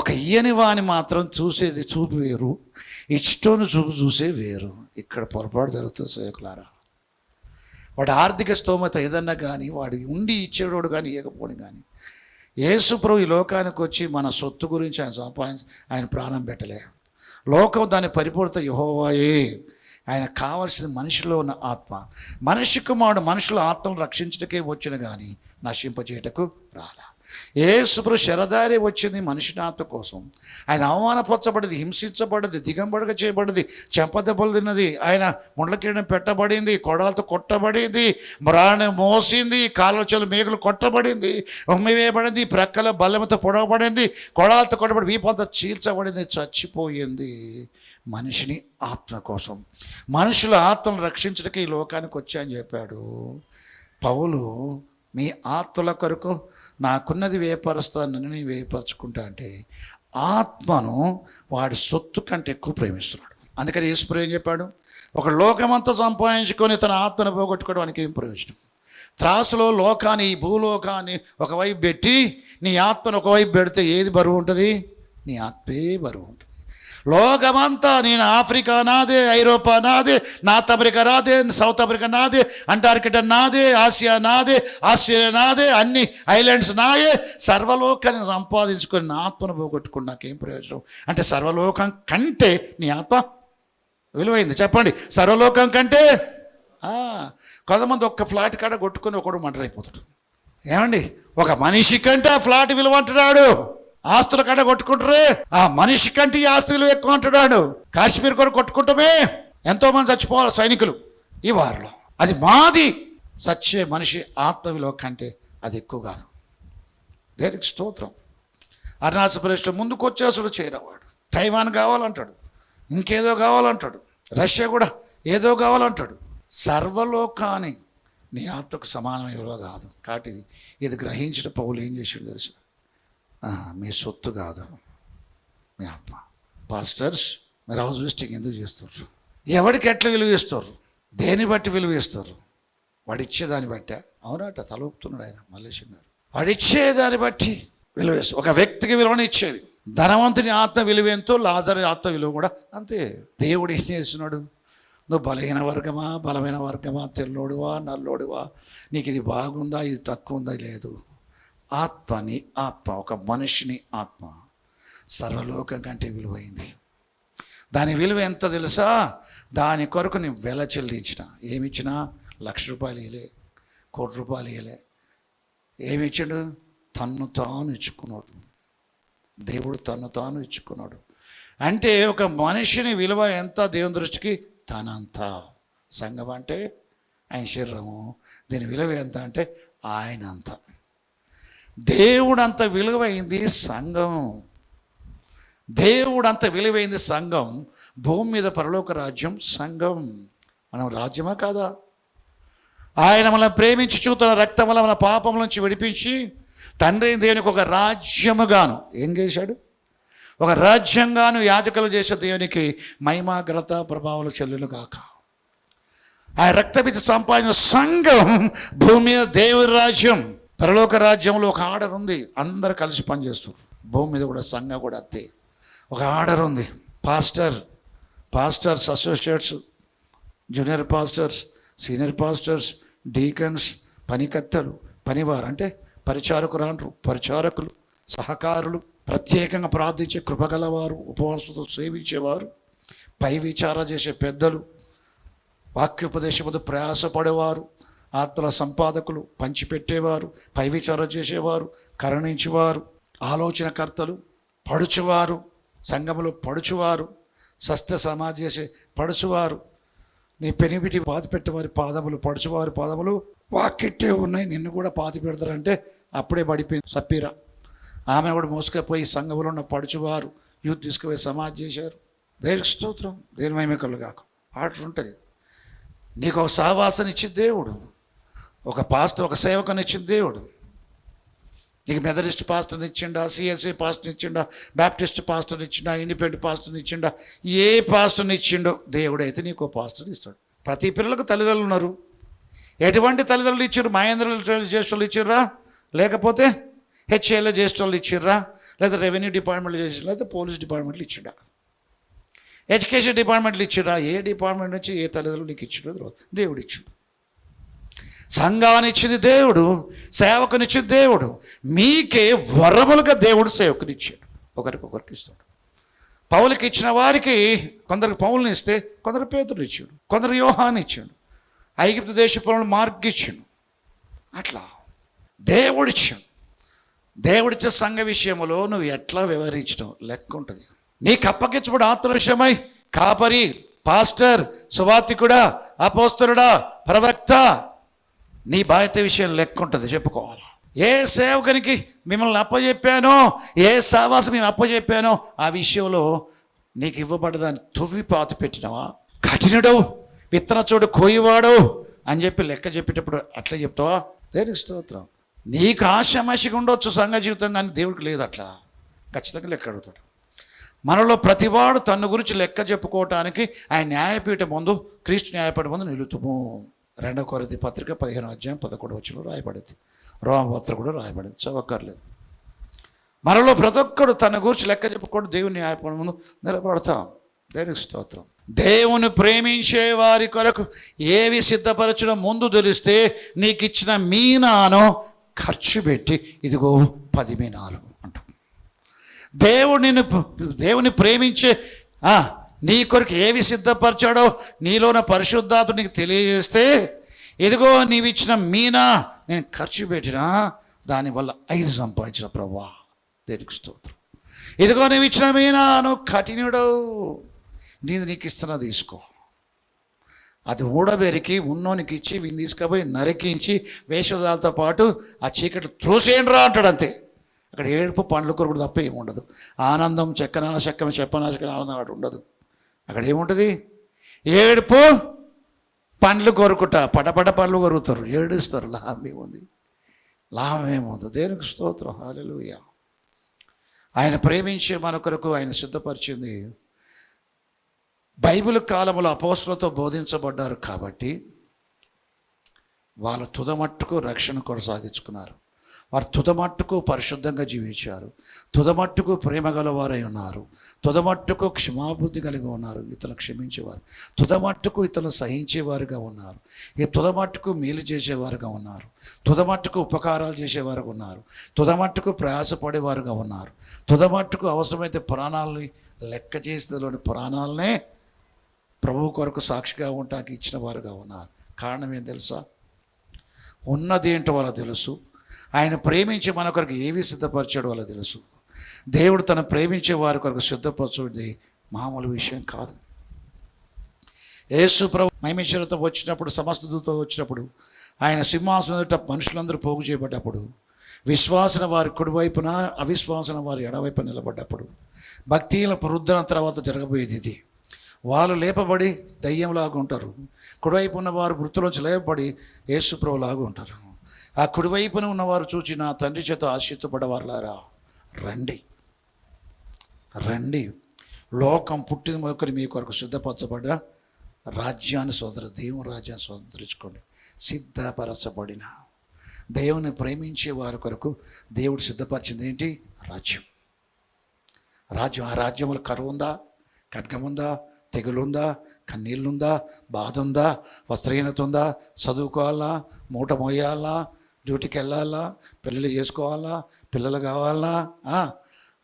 ఒక ఇయ్యని వాని మాత్రం చూసేది చూపు వేరు, ఇష్టోని చూసే వేరు. ఇక్కడ పొరపాటు జరుగుతుంది సేవకులారా. వాడి ఆర్థిక స్తోమత ఏదన్నా కానీ, వాడు ఉండి ఇచ్చేవాడు కానీ ఇవ్వకపోని కానీ, యేసు ప్రభు ఈ లోకానికి వచ్చి మన సొత్తు గురించి ఆయన ప్రాణం పెట్టలే. లోకం దాని పరిపూర్ణత యెహోవాయే. ఆయన కావాల్సిన మనిషిలో ఉన్న ఆత్మ. మనిషి కుమారుడు మనుషుల ఆత్మను రక్షించటకే వచ్చిన కానీ నశింపజేయటకు రాలా. యేసు ప్రభు శరదారి వచ్చింది మనిషిని ఆత్మ కోసం. ఆయన అవమానపరచబడింది, హింసించబడింది, దిగంబడిగా చేయబడింది, చెంపదెబ్బలు తిన్నది, ఆయన ముండ్లకీడం పెట్టబడింది, కొడాలతో కొట్టబడింది, మ్రాణి మోసింది, కాలువచలు మేకలు కొట్టబడింది, ఉమ్మివేయబడింది, ప్రక్కల బల్లెంతో పొడవబడింది, కొడాలతో కొట్టబడి వీపంతో చీల్చబడింది, చచ్చిపోయింది. మనిషిని ఆత్మ కోసం, మనుషుల ఆత్మను రక్షించడానికి ఈ లోకానికి వచ్చాయని చెప్పాడు పౌలు. మీ ఆత్మల కొరకు నాకున్నది వేయపరుస్తాను, నన్ను నేను వేయపరచుకుంటా అంటే ఆత్మను వాడి సొత్తు కంటే ఎక్కువ ప్రేమిస్తున్నాడు. అందుకని యేసు ఏం చెప్పాడు? ఒక లోకమంతా సంపాదించుకొని తన ఆత్మను పోగొట్టుకోవడానికి ఏం ప్రయోజనం? త్రాసులో లోకాన్ని, ఈ భూలోకాన్ని ఒకవైపు పెట్టి నీ ఆత్మను ఒకవైపు పెడితే ఏది బరువు ఉంటుంది? నీ ఆత్మే బరువు ఉంటుంది. లోకమంతా నేను ఆఫ్రికా నాదే, ఐరోపా నాదే, నార్త్ అమెరికా నాదే, సౌత్ అమెరికా నాదే, అంటార్కిటా నాదే, ఆసియా నాదే, ఆస్ట్రేలియా నాదే, అన్ని ఐలాండ్స్ నాయే, సర్వలోకాన్ని సంపాదించుకొని నా ఆత్మను పోగొట్టుకుని నాకేం ప్రయోజనం? అంటే సర్వలోకం కంటే నీ ఆత్మ విలువైంది. చెప్పండి, సర్వలోకం కంటే. కొంతమంది ఒక్క ఫ్లాట్ కాడ కొట్టుకొని ఒకడు మర్డర్ అయిపోతాడు. ఏమండి, ఒక మనిషి కంటే ఆ ఫ్లాట్ విలువ అంటున్నాడు. ఆస్తుల కంటే కొట్టుకుంటారే, ఆ మనిషి కంటే ఈ ఆస్తి విలువ ఎక్కువ అంటున్నాడు. కాశ్మీర్ కొరకు కొట్టుకుంటామే, ఎంతోమంది చచ్చిపోవాలి సైనికులు ఈ వారిలో. అది మాది. సచ్చే మనిషి ఆత్మ విలువ కంటే అది ఎక్కువ కాదు. దేనికి స్తోత్రం. అరుణాచల్ ప్రదేశ్లో ముందుకు వచ్చేసుడు చేరవాడు. తైవాన్ కావాలంటాడు, ఇంకేదో కావాలంటాడు, రష్యా కూడా ఏదో కావాలంటాడు. సర్వలోకాన్ని నీ ఆత్మకు సమానమైన విలువ కాదు. కాబట్టి ఇది గ్రహించిన పౌలు ఏం చేసాడు తెలుసు? మీ సొత్తు కాదు మీ ఆత్మ. పాస్టర్స్, మీరు హౌస్ విజిటింగ్ ఎందుకు చేస్తారు? ఎవడికి ఎట్లా విలువ ఇస్తారు? దేని బట్టి విలువ ఇస్తారు? వాడిచ్చేదాన్ని బట్టే. అవునట, తలూపుతున్నాడు ఆయన మల్లేశం గారు. వాడిచ్చేదాన్ని బట్టి విలువ ఇస్తారు. ఒక వ్యక్తికి విలువని ఇచ్చేది. ధనవంతుని ఆత్మ విలువ ఎంతో, లాజరు ఆత్మ విలువ కూడా అంతే. దేవుడు ఏం చేస్తున్నాడు? నువ్వు బలహీన వర్గమా, బలమైన వర్గమా, తెల్లోడువా, నల్లోడువా, నీకు ఇది బాగుందా, ఇది తక్కువ ఉందా? లేదు. ఆత్మ, నీ ఆత్మ, ఒక మనిషిని ఆత్మ సర్వలోకం కంటే విలువైంది. దాని విలువ ఎంత తెలుసా? దాని కొరకు నేను వెల చెల్లించిన. ఏమిచ్చినా? ₹1,00,000 ఇవ్వలే, ₹1,00,00,000 ఇవ్వలే. ఏమిచ్చాడు? తన్ను తాను ఇచ్చుకున్నాడు. దేవుడు తన్ను తాను ఇచ్చుకున్నాడు. అంటే ఒక మనిషిని విలువ ఎంత దేవుని దృష్టికి? తనంతా. సంఘం అంటే ఆయన శరీరము, దీని విలువ ఎంత అంటే ఆయన అంత. దేవుడు అంత విలువైంది సంఘం. దేవుడు అంత విలువైంది సంఘం. భూమి మీద పరలోక రాజ్యం సంఘం. మనం రాజ్యమా కాదా? ఆయన మనల్ని ప్రేమించి తన రక్తం వల్ల మన పాపం నుంచి విడిపించి తండ్రి దేవునికి ఒక రాజ్యముగాను ఏం చేశాడు? ఒక రాజ్యంగాను యాజకులు చేసే దేవునికి మహిమ, ఘనత, ప్రభావాలు చెల్లును గాక. ఆ రక్తపిచ్చి సంపాదించిన సంఘం భూమి మీద దేవుడి రాజ్యం. పరలోక రాజ్యంలో ఒక ఆర్డర్ ఉంది, అందరు కలిసి పనిచేస్తారు. భూమి మీద కూడా సంఘం కూడా అంతే. ఒక ఆర్డర్ ఉంది. Pastors, associates, junior pastors, senior pastors, deacons, పనికత్తెలు, పనివారు అంటే పరిచారకులు, సహకారులు, ప్రత్యేకంగా ప్రార్థించే కృపగలవారు, ఉపవాసంతో సేవించేవారు, పై విచార చేసే పెద్దలు, వాక్యోపదేశముతో ప్రయాసపడేవారు, ఆత్మల సంపాదకులు, పంచిపెట్టేవారు, పై విచారం చేసేవారు, కరుణించేవారు, ఆలోచనకర్తలు, పడుచువారు, సంఘములో పడుచువారు, సస్య సమాధి చేసే పడుచువారు, నీ పెనిమిటి పాతి పెట్టేవారి పాదములు, పడుచువారి పాదములు వాకిట్టే ఉన్నాయి, నిన్ను కూడా పాతి పెడతారంటే అప్పుడే పడిపోయింది సప్పీరా. ఆమె కూడా మోసుకపోయి సంఘములో ఉన్న పడుచువారు యూత్ తీసుకుపోయి సమాధి చేశారు. దేవునికి స్తోత్రం. దేని మహిమ కలుగాక. ఆర్డర్ ఉంటుంది. నీకు ఒక సహవాసాన్ని ఇచ్చింది దేవుడు, ఒక పాస్టర్, ఒక సేవకుని ఇచ్చింది దేవుడు. నీకు మెథడిస్ట్ పాస్టర్ని ఇచ్చిండా, సిఎస్ఐ పాస్టర్ని ఇచ్చిండా, బ్యాప్టిస్ట్ పాస్టర్ని ఇచ్చిండా, ఇండిపెండెంట్ పాస్టర్ని ఇచ్చిండా, ఏ పాస్టర్ని ఇచ్చిండో దేవుడైతే నీకు పాస్టర్ని ఇస్తాడు. ప్రతి పిల్లలకు తల్లిదండ్రులు ఉన్నారు. ఎటువంటి తల్లిదండ్రులు ఇచ్చారు? మహేంద్రలో జ్యేష్ఠులు ఇచ్చిర్రా, లేకపోతే హెచ్ఏలో జ్యేష్ఠులు ఇచ్చిర్రా, లేదా రెవెన్యూ డిపార్ట్మెంట్లో చేసి, లేదా పోలీస్ డిపార్ట్మెంట్లో ఇచ్చిరా, ఎడ్యుకేషన్ డిపార్ట్మెంట్లు ఇచ్చిరా? ఏ డిపార్ట్మెంట్ నుంచి ఏ తల్లిదండ్రులు నీకు ఇచ్చిండో దేవుడు ఇచ్చిండు. సంఘాన్ని ఇచ్చింది దేవుడు, సేవకునిచ్చింది దేవుడు. మీకే వరములుగా దేవుడు సేవకునిచ్చాడు. ఒకరికి ఇస్తాడు. పౌలుకి ఇచ్చిన వారికి కొందరికి పౌలుని ఇస్తే కొందరు పేతురు ఇచ్చాడు, కొందరు యోహాన్ని ఇచ్చాడు, ఐగుప్తు దేశపురంలో మార్క్ ఇచ్చాడు. అట్లా దేవుడిచ్చాడు. దేవుడిచ్చే సంఘ విషయంలో నువ్వు ఎట్లా వ్యవహరించడం లెక్క ఉంటుంది. నీకు అప్పగించబడి ఆత్మ విషయమై కాపరి, పాస్టర్, సువార్తికుడా, అపోస్తలుడా, ప్రవక్త, నీ బాధ్యత విషయం లెక్క ఉంటుంది, చెప్పుకోవాలి. ఏ సేవకునికి మిమ్మల్ని అప్పచెప్పానో, ఏ సావాసం మేము అప్పచెప్పానో ఆ విషయంలో నీకు ఇవ్వబడ్డదాన్ని తువ్వి పాతి పెట్టినవా? కఠినుడవు, విత్తన చోటు కోయివాడవు అని చెప్పి లెక్క చెప్పేటప్పుడు అట్లా చెప్తావా? దేవునికి స్తోత్రం. నీకు ఆశామాషిగా ఉండొచ్చు సంఘ జీవితం, కానీ దేవుడికి లేదు. అట్లా ఖచ్చితంగా లెక్క అడుగుతాడు. మనలో ప్రతివాడు తన గురించి లెక్క చెప్పుకోవటానికి ఆయన న్యాయపీఠం ముందు, క్రీస్తు న్యాయపీఠం ముందు నిలుతుము. 2 కొరింథీ పత్రిక 15 అధ్యాయం 11 రాయబడింది. రోమపత్రిక కూడా రాయబడింది, చదవక్కర్లేదు. మనలో ప్రతి ఒక్కడు తన గురించి లెక్క చెప్పుకోడు దేవుని న్యాయపీఠం ముందు నిలబడతాం. దేవునికి స్తోత్రం. దేవుని ప్రేమించే వారి కొరకు ఏవి సిద్ధపరచడో ముందు తెలిస్తే నీకు ఇచ్చిన మీనాను ఖర్చు పెట్టి ఇదిగో 10 మీనాలు అంటాం. దేవుని ప్రేమించే నీ కొరకు ఏవి సిద్ధపరచాడో నీలోన పరిశుద్ధాత్మ నీకు తెలియజేస్తే ఇదిగో నీవు ఇచ్చిన మీనా నేను ఖర్చు పెట్టినా దానివల్ల 5 సంపాదించిన ప్రభువా దేవునికి స్తోత్రం. ఇదిగో నువ్వు ఇచ్చిన మీనాను కఠినుడు నీకు ఇస్తున్నా తీసుకో. అది ఊడబెరికి ఉన్నోనికి ఇచ్చి వీని తీసుకుపోయి నరికించి వేషధాలతో పాటు ఆ చీకటి త్రోసేయండి రా అంటాడు. అంతే. అక్కడ ఏడుపు పండ్లు కొరకు తప్ప ఏముండదు. ఆనందం చెప్పనాశకం ఆనందం అక్కడ ఉండదు. అక్కడ ఏముంటుంది? ఏడుపు పండ్లు కొరుకుట, పడపడ పండ్లు కొరుకుతారు, ఏడుస్తారు. లాభం ఏముంది. దేవునికి స్తోత్రం. హల్లెలూయా. ఆయన ప్రేమించే మన కొరకు ఆయన సిద్ధపరిచింది. బైబిల్ కాలంలో అపోస్తలులతో బోధించబడ్డారు కాబట్టి వాళ్ళు తుదమట్టుకు రక్షణ కొనసాగించుకున్నారు. వారు తుదమట్టుకు పరిశుద్ధంగా జీవించారు. తుదమట్టుకు ప్రేమ గలవారై ఉన్నారు. తుదమట్టుకు క్షమాబుద్ధి కలిగి ఉన్నారు. ఇతరులు క్షమించేవారు. తుదమట్టుకు ఇతరులు సహించేవారుగా ఉన్నారు. ఈ తుదమట్టుకు మేలు చేసేవారుగా ఉన్నారు. తుదమట్టుకు ఉపకారాలు చేసేవారుగా ఉన్నారు. తుదమట్టుకు ప్రయాసపడేవారుగా ఉన్నారు. తుదమట్టుకు అవసరమైతే ప్రాణాలని లెక్క చేసేలోని ప్రాణాలనే ప్రభువు కొరకు సాక్షిగా ఉండటానికి ఇచ్చిన వారుగా ఉన్నారు. కారణం ఏం తెలుసా? ఉన్నది ఏంటో వాళ్ళకి తెలుసు. ఆయన ప్రేమించి మన కొరకు ఏవి సిద్ధపరిచాడో వాళ్ళకి తెలుసు. దేవుడు తను ప్రేమించే వారి కొరకు సిద్ధపరచుది మామూలు విషయం కాదు. యేసు ప్రభు మహిమేశ్వరతో వచ్చినప్పుడు, సమస్త దూతతో వచ్చినప్పుడు, ఆయన సింహాసనం ఎదుట మనుషులందరూ పోగు చేయబడ్డప్పుడు, విశ్వాసన వారి కుడివైపున అవిశ్వాసన వారి ఎడవైపున నిలబడ్డప్పుడు, భక్తిల పురుద్ధన తర్వాత జరగబోయేది ఇది. వాళ్ళు లేపబడి దయ్యంలాగా ఉంటారు. కుడివైపు ఉన్న వారు వృత్తిలోంచి లేపబడి యేసు ప్రభులాగా ఉంటారు. ఆ కుడివైపున ఉన్నవారు చూచి నా తండ్రి చేత ఆశించబడవారులారా రండి, రండి, లోకం పుట్టిన మొదలుకొని మీ కొరకు సిద్ధపరచబడ్డ రాజ్యాన్ని దేవుని రాజ్యాన్ని స్వతంత్రించుకోండి. సిద్ధపరచబడిన దేవుని ప్రేమించే వారి కొరకు దేవుడు సిద్ధపరిచింది ఏంటి? రాజ్యం. ఆ రాజ్యంలో కరువు ఉందా? ఖడ్గం ఉందా? తెగులుందా? కన్నీళ్ళుందా? బాధ ఉందా? వస్త్రహీనత ఉందా? చదువుకోవాలా? మూట మోయాలా? డ్యూటీకి వెళ్ళాలా? పెళ్ళిళ్ళు చేసుకోవాలా? పిల్లలు కావాలా?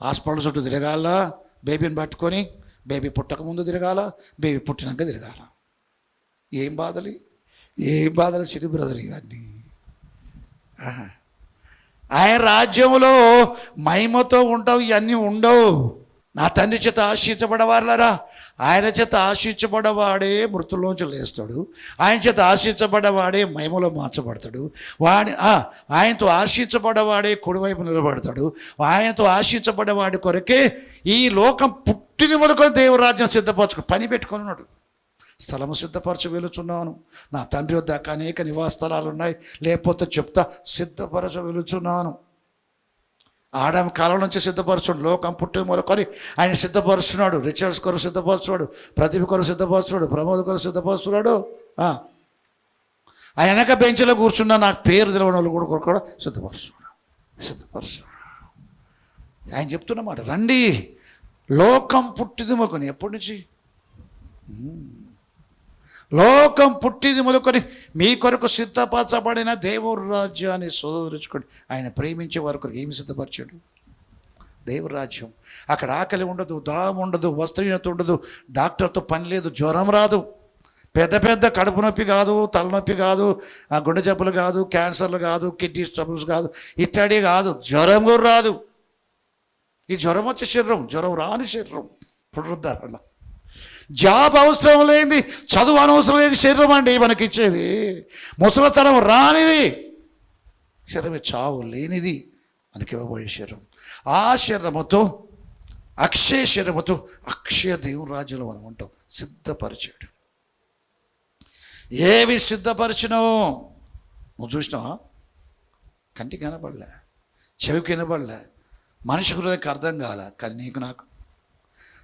హాస్పిటల్ చుట్టూ తిరగాలా? బేబీని పట్టుకొని బేబీ పుట్టకముందు తిరగాల, బేబీ పుట్టినాక తిరగాల. ఏం బాధలు సిరి బ్రదర్ గారిని. ఆయన రాజ్యంలో మహిమతో ఉంటావు, ఇవన్నీ ఉండవు. నా తండ్రి చేత ఆశించబడవారులారా, ఆయన చేత ఆశించబడవాడే మృతుల్లోంచి లేస్తాడు. ఆయన చేత ఆశించబడవాడే మహిమలో మార్చబడతాడు. ఆయనతో ఆశించబడవాడే కుడివైపు నిలబడతాడు. ఆయనతో ఆశించబడేవాడి కొరకే ఈ లోకం పుట్టిన వరకు దేవుని రాజ్యం సిద్ధపరచుకో పని పెట్టుకొని ఉన్నాడు. స్థలము సిద్ధపరచ వెలుచున్నాను. నా తండ్రి వద్ద అనేక నివాస స్థలాలు ఉన్నాయి, లేకపోతే చెప్తా సిద్ధపరచ వెలుచున్నాను. ఆడాం కాలం నుంచి సిద్ధపరచుడు. లోకం పుట్టిన మొదలుకొని ఆయన సిద్ధపరుస్తున్నాడు. రిచర్డ్స్ కొరకు సిద్ధపరుస్తున్నాడు, ప్రతిభ కొరకు సిద్ధపరుస్తున్నాడు, ప్రమోద్ కొరకు సిద్ధపరుస్తున్నాడు. ఆయన వెనక బెంచ్లో కూర్చున్నా నాకు పేరు తెలవని వాళ్ళు కూడా సిద్ధపరుస్తున్నాడు. ఆయన చెప్తున్నమాట, రండి, లోకం పుట్టింది మొదలుకొని. ఎప్పటి నుంచి? లోకం పుట్టింది మొదలుకొని మీ కొరకు సిద్ధపరచబడిన దేవుని రాజ్యాన్ని స్వతంత్రించుకోండి. ఆయన ప్రేమించే వారి కొరకు ఏమి సిద్ధపరిచాడు? దేవుని రాజ్యం. అక్కడ ఆకలి ఉండదు, దాహం ఉండదు, వస్త్రహీనత ఉండదు, డాక్టర్తో పని లేదు, జ్వరం రాదు, పెద్ద కడుపు నొప్పి కాదు, తలనొప్పి కాదు, గుండె జబ్బులు కాదు, క్యాన్సర్లు కాదు, కిడ్నీ ట్రబుల్స్ కాదు, ఇట్లాంటి కాదు, జ్వరం కూడా రాదు. ఈ జ్వరం వచ్చే శరీరం, జ్వరం రాని శరీరం, పునరుద్ధరణ. జాబ్ అవసరం లేనిది, చదువు అనవసరం లేని శరీరం అండి మనకిచ్చేది. ముసలితనం రానిది శరీరమే, చావు లేనిది మనకి ఇవ్వబోయే శరీరం. ఆ శరీరముతో, అక్షయ శరీరముతో అక్షయ దేవుని రాజ్యంలో మనం ఉంటాం. సిద్ధపరిచాడు. ఏవి సిద్ధపరిచినో నువ్వు చూసినావా? కంటికి కనబడలే, చెవికి వినబడలే, మనిషి హృదయకి అర్థం కాలే, కానీ నీకు నాకు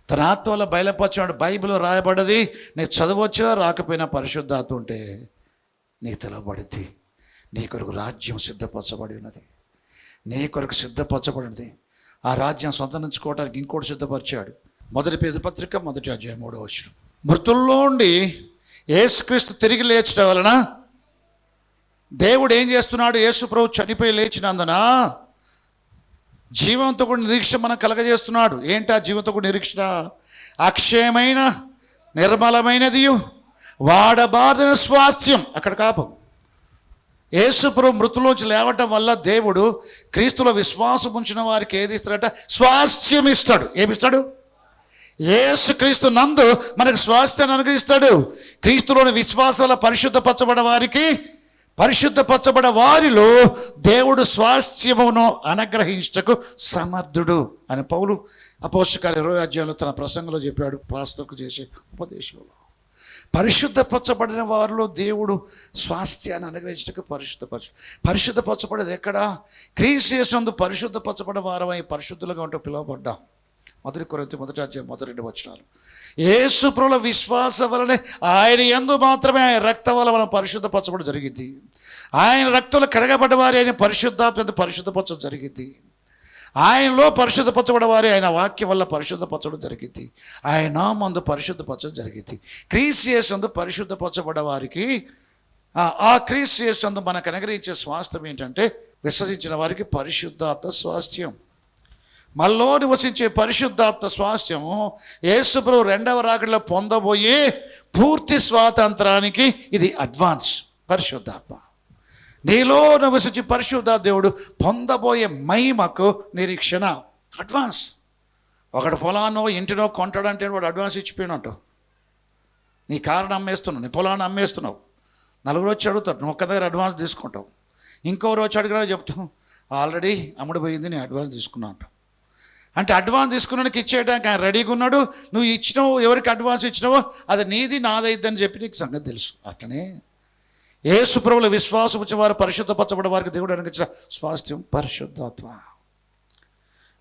తన ఆత్మలో బయలుపరచాడు. బైబిల్లో రాయబడ్డది. నీకు చదవచ్చినా రాకపోయినా పరిశుద్ధాత్మ ఉంటే నీకు తెలవబడింది. నీ కొరకు రాజ్యం సిద్ధపరచబడి ఉన్నది. నీ కొరకు సిద్ధపరచబడినది. ఆ రాజ్యం స్వంతరించుకోవడానికి ఇంకోటి సిద్ధపరిచాడు. మొదటి పేతురు పత్రిక 1వ అధ్యాయం 3వ వచనం. మృతుల్లో నుండి యేసుక్రీస్తు తిరిగి లేచడం వలన దేవుడు ఏం చేస్తున్నాడు? యేసు ప్రభు చనిపోయి లేచినందున జీవంతో కూడా నిరీక్షణ మనం కలగజేస్తున్నాడు. ఏంటి ఆ జీవంతో కూడా నిరీక్షణ? అక్షయమైన నిర్మలమైనది వాడబారిన స్వాస్థ్యం. అక్కడ కాపం. యేసు ప్రభు మృతులోంచి లేవటం వల్ల దేవుడు క్రీస్తులో విశ్వాసం ఉంచిన వారికి ఏది ఇస్తాడట? స్వాస్థ్యం ఇస్తాడు. ఏమిస్తాడు? యేసు క్రీస్తు నందు మనకు స్వాస్థ్యాన్ని అనుగ్రహిస్తాడు. క్రీస్తులోని విశ్వాసాల పరిశుద్ధపరచబడ వారికి, పరిశుద్ధపరచబడ వారిలో దేవుడు స్వాస్థ్యమును అనుగ్రహించటకు సమర్థుడు అని పౌలు అపోస్తలుల 20వ అధ్యాయంలో తన ప్రసంగంలో చెప్పాడు. పాస్టర్కు చేసే ఉపదేశంలో పరిశుద్ధపరచబడిన వారిలో దేవుడు స్వాస్థ్యాన్ని అనుగ్రహించటకు పరిశుద్ధపరచబడేది ఎక్కడ? క్రీస్తు యేసునందు పరిశుద్ధపరచబడిన వారమై పరిశుద్ధులుగా ఉంటూ పిలువబడ్డాం. 1 కొరింథీ 1వ అధ్యాయం 1-2 వచనాలు. యేసు ప్రభువుల విశ్వాసం వలనే ఆయన యందు మాత్రమే ఆయన రక్తం వల్ల మనం పరిశుద్ధపరచబడి జరిగింది. ఆయన రక్తంలో కడగబడ్డ వారి ఆయన పరిశుద్ధాత్మ పరిశుద్ధపరచడం జరిగింది. ఆయనలో పరిశుద్ధపరచబడ వారి ఆయన వాక్యం వల్ల పరిశుద్ధపరచడం జరిగింది. ఆయన నామందు పరిశుద్ధపరచడం జరిగింది. క్రీస్తు యేసునందు పరిశుద్ధపరచబడ వారికి ఆ క్రీస్తు యేసునందు మనకు అనుగ్రహించే స్వాస్థ్యం ఏంటంటే, విశ్వసించిన వారికి పరిశుద్ధాత్మ స్వాస్థ్యం. మనలో నివసించే పరిశుద్ధాత్మ స్వాస్థ్యము యేసు ప్రభు 2వ రాకడలో పొందబోయే పూర్తి స్వాతంత్రానికి ఇది అడ్వాన్స్. పరిశుద్ధాత్మ నీలో నివసించి పరిశుద్ధాత్మ దేవుడు పొందబోయే మహిమకు నిరీక్షణ అడ్వాన్స్. ఒకటి పొలాన్నో ఇంటినో కొంటాడంటే వాడు అడ్వాన్స్ ఇచ్చిపోయినట్టు. నీ కారుని అమ్మేస్తున్నావు, నీ పొలాన్ని అమ్మేస్తున్నావు. నలుగురు వచ్చి అడుగుతారు, నువ్వు ఒక్క దగ్గర అడ్వాన్స్ తీసుకుంటావు. ఇంకొకరు వచ్చి అడిగినా చెప్తావు, ఆల్రెడీ అమ్ముడుపోయింది, నేను అడ్వాన్స్ తీసుకున్నా అంటావు. అంటే అడ్వాన్స్ తీసుకున్నానికి ఇచ్చేయడానికి ఆయన రెడీగా ఉన్నాడు. నువ్వు ఇచ్చినావు, ఎవరికి అడ్వాన్స్ ఇచ్చినావో అది నీది నాదైద్దని చెప్పి నీకు సంగతి తెలుసు. అట్లనే యేసు ప్రభువుల విశ్వాసం వచ్చిన వారు పరిశుద్ధపరచబడే వారికి దేవుడు అనుగ్రహించిన స్వాస్థ్యం పరిశుద్ధాత్మ.